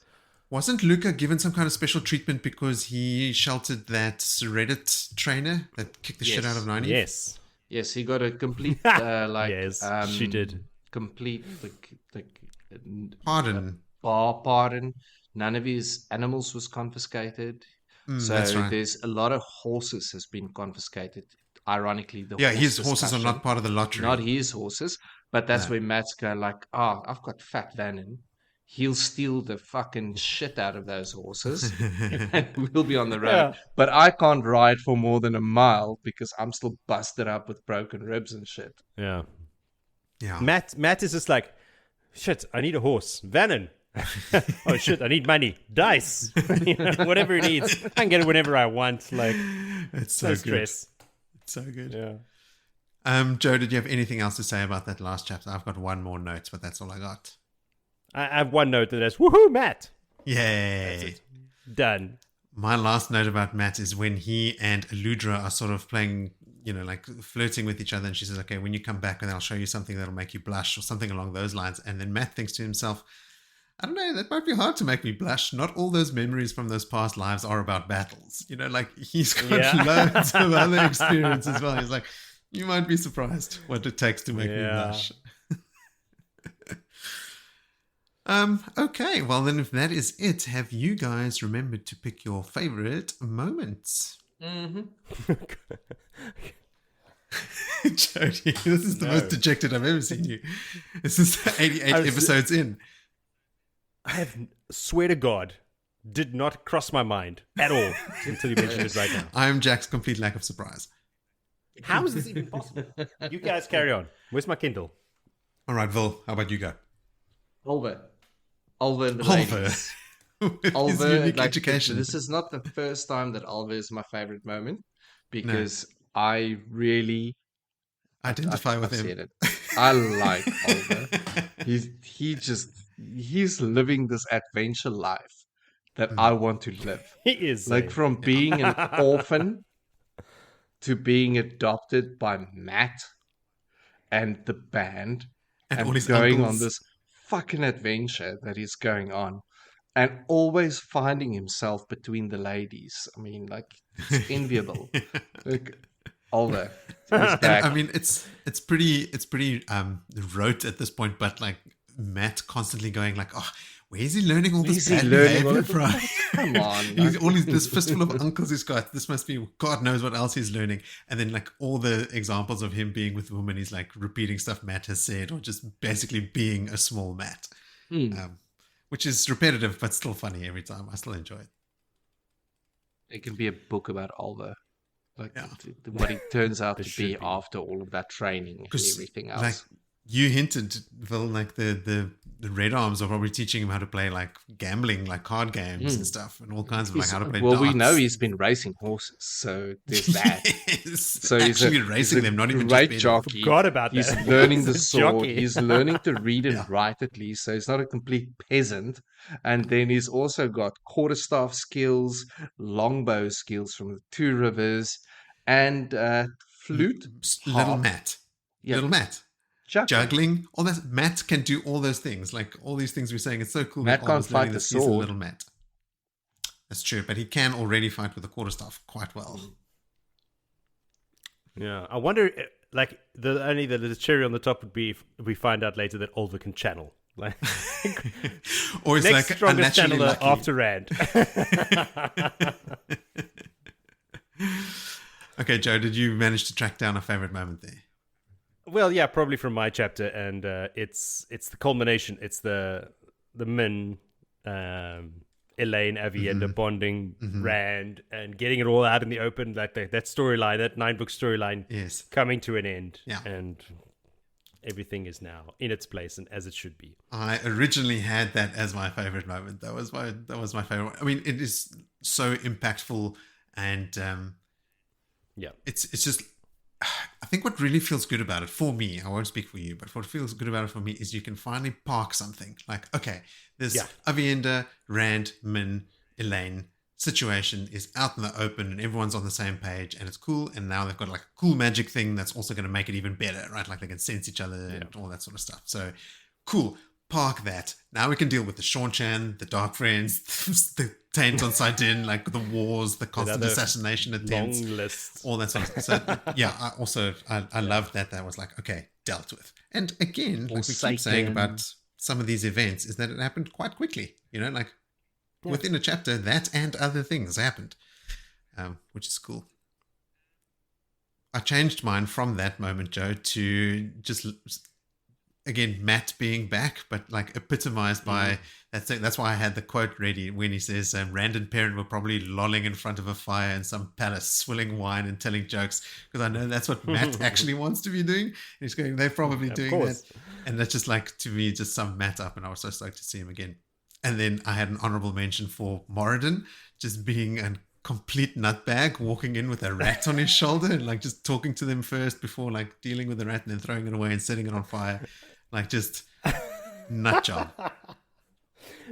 wasn't Luca given some kind of special treatment because he sheltered that Reddit trainer that kicked the shit out of Nynaeve? Yes. Yes, he got a complete Yes, she did. Complete Pardon. pardon. None of his animals was confiscated. So that's right. there's a lot of horses has been confiscated. Ironically, His horses are not part of the lottery. Not his horses, but that's where Matt's go like, I've got Fat Vannon. He'll steal the fucking shit out of those horses and we'll be on the road. Yeah. But I can't ride for more than a mile because I'm still busted up with broken ribs and shit. Yeah. Yeah. Matt is just like, shit, I need a horse. Vannon. Oh shit, I need money. Dice. Whatever it needs. I can get it whenever I want. Like, It's so no good. stress. It's so good. Yeah. Joe, did you have anything else to say about that last chapter? I've got one more note, but that's all I got. I have one note that says, woohoo, Matt. Yay. Done. My last note about Matt is when he and Aludra are sort of playing, like flirting with each other. And she says, okay, when you come back, and I'll show you something that'll make you blush or something along those lines. And then Matt thinks to himself, I don't know, that might be hard to make me blush. Not all those memories from those past lives are about battles. He's got loads of other experience as well. He's like, you might be surprised what it takes to make me blush. Okay, well then if that is it, have you guys remembered to pick your favorite moments? Mm-hmm. Jody, this is the most dejected I've ever seen you. This is 88 episodes in. I swear to God, did not cross my mind at all until you mentioned it right now. I am Jack's complete lack of surprise. How is this even possible? You guys carry on. Where's my Kindle? All right, Vil, how about you go? Oliver and the Oliver. ladies. His Oliver, unique like, education. this is not the first time that Oliver is my favorite moment because I really identify with I've him. said it. I like Oliver. He's living this adventure life that I want to live. He is. Like from being an orphan to being adopted by Matt and the band And all his going uncles. on this fucking adventure that he's going on and always finding himself between the ladies. I mean, like, it's enviable. Like, Oliver is back. I mean, it's pretty rote at this point, but like Matt constantly going like, oh, where is he learning all this bad behavior from? Come on. This fistful of uncles he's got. This must be God knows what else he's learning. And then like all the examples of him being with women, he's like repeating stuff Matt has said, or just basically being a small Matt, which is repetitive but still funny every time. I still enjoy it. It can be a book about Oliver. Like what he turns out to be after all of that training and everything else. Like you hinted, Phil, like the Red Arms are probably teaching him how to play like gambling, like card games and stuff, and all kinds of like how to play darts. We know he's been racing horses, so there's that. Yes, so actually racing them, not even great just jockey. Forgot about he's that. learning the sword. He's learning to read and write at least, so he's not a complete peasant. And then he's also got quarterstaff skills, longbow skills from the Two Rivers, and flute. Little Matt. Yeah. Little Matt. Juggling, all that. Matt can do all those things. Like all these things we're saying, it's so cool. Matt can't fight the He's a sword. little Matt. That's true, but he can already fight with the quarterstaff quite well. Yeah, I wonder, like, the cherry on the top would be if we find out later that Oliver can channel. Like, or it's next like strongest unnaturally channeler lucky. after Rand. Okay, Joe, did you manage to track down a favorite moment there? Well, yeah, probably from my chapter, and it's the culmination. It's the Min, Elaine, Avienda bonding Rand and getting it all out in the open, like that storyline, that 9-book storyline, coming to an end, and everything is now in its place and as it should be. I originally had that as my favorite moment. That was my favorite. I mean, it is so impactful, and it's just. I think what really feels good about it for me, I won't speak for you, but what feels good about it for me is you can finally park something. Like, okay, there's Avienda, Rand, Min, Elaine, situation is out in the open and everyone's on the same page and it's cool. And now they've got like a cool magic thing that's also going to make it even better, right? Like they can sense each other and all that sort of stuff. So cool. Park that. Now we can deal with the Seanchan, the Dark Friends, the Taint on Sidin, like the wars, the constant assassination attempts, long lists. all that sort of stuff. So yeah, I loved that. That was like, okay, dealt with. And again, like we keep saying about some of these events, is that it happened quite quickly. You know, like within a chapter, that and other things happened, which is cool. I changed mine from that moment, Joe, to just, again, Matt being back, but like epitomized by that thing. That's why I had the quote ready when he says, Rand and Perrin were probably lolling in front of a fire in some palace, swilling wine and telling jokes, because I know that's what Matt actually wants to be doing. And he's going, they're probably doing that. And that's just like, to me, just summed Matt up, and I was so stoked to see him again. And then I had an honorable mention for Moridin, just being a complete nutbag, walking in with a rat on his shoulder and like just talking to them first before like dealing with the rat and then throwing it away and setting it on fire. Like just nut job.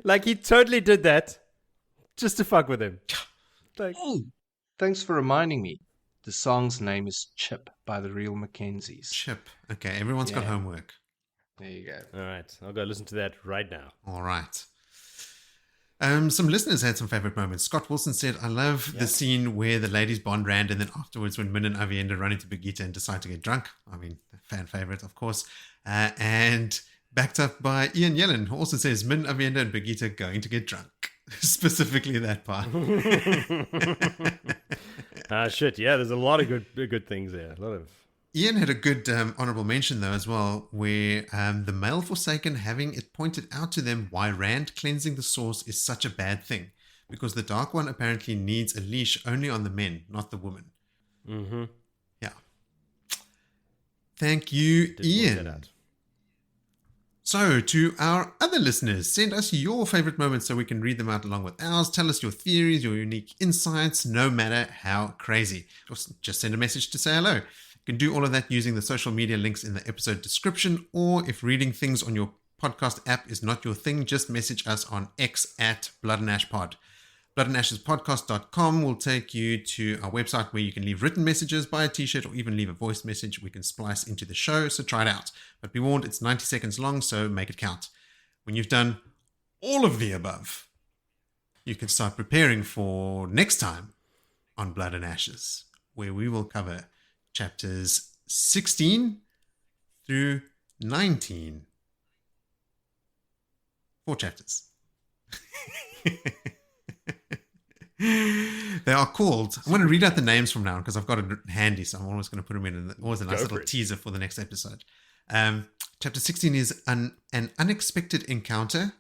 Like he totally did that just to fuck with him. Like, Thanks for reminding me. The song's name is Chip by the Real Mackenzies. Chip. Okay, everyone's got homework. There you go. all right, I'll go listen to that right now. All right. Some listeners had some favorite moments. Scott Wilson said, I love the scene where the ladies bond Rand and then afterwards when Min and Avienda run into Birgitte and decide to get drunk. I mean, fan favorite, of course. And backed up by Ian Yellen, who also says Min, Avienda and Birgitte going to get drunk. Specifically that part. Shit, yeah, there's a lot of good things there. A lot of... Ian had a good honorable mention, though, as well, where the male Forsaken having it pointed out to them why Rand cleansing the source is such a bad thing. Because the Dark One apparently needs a leash only on the men, not the women. Mm-hmm. Yeah. Thank you, Ian. So, to our other listeners, send us your favorite moments so we can read them out along with ours. Tell us your theories, your unique insights, no matter how crazy. Just send a message to say hello. You can do all of that using the social media links in the episode description, or if reading things on your podcast app is not your thing, just message us on X at Blood and Ash Pod. bloodandashespodcast.com will take you to our website where you can leave written messages, buy a t-shirt, or even leave a voice message we can splice into the show, so try it out. But be warned, it's 90 seconds long, so make it count. When you've done all of the above, you can start preparing for next time on Blood and Ashes, where we will cover chapters 16 through 19. 4 chapters. They are called, I'm going to read out the names from now on because I've got it handy, so I'm always going to put them in, and always a nice little teaser for the next episode. Chapter 16 is an unexpected encounter,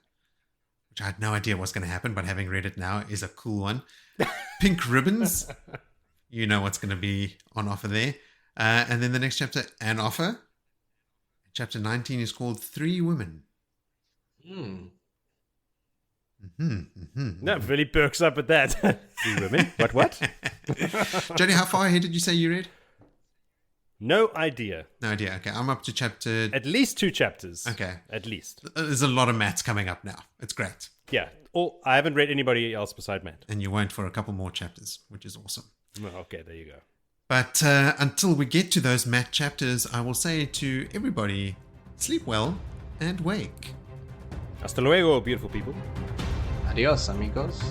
which I had no idea what's going to happen, but having read it now is a cool one. Pink ribbons, you know what's going to be on offer there. And then the next chapter, an offer. Chapter 19 is called 3 Women. No, really perks up at that. 3 women? What? Jody, how far ahead did you say you read? No idea. No idea. Okay, I'm up to chapter... At least 2 chapters. Okay. At least. There's a lot of Matts coming up now. It's great. Yeah. I haven't read anybody else beside Matt. And you won't for a couple more chapters, which is awesome. Okay, there you go. But until we get to those Matt chapters, I will say to everybody, sleep well and wake. Hasta luego, beautiful people. Adios, amigos.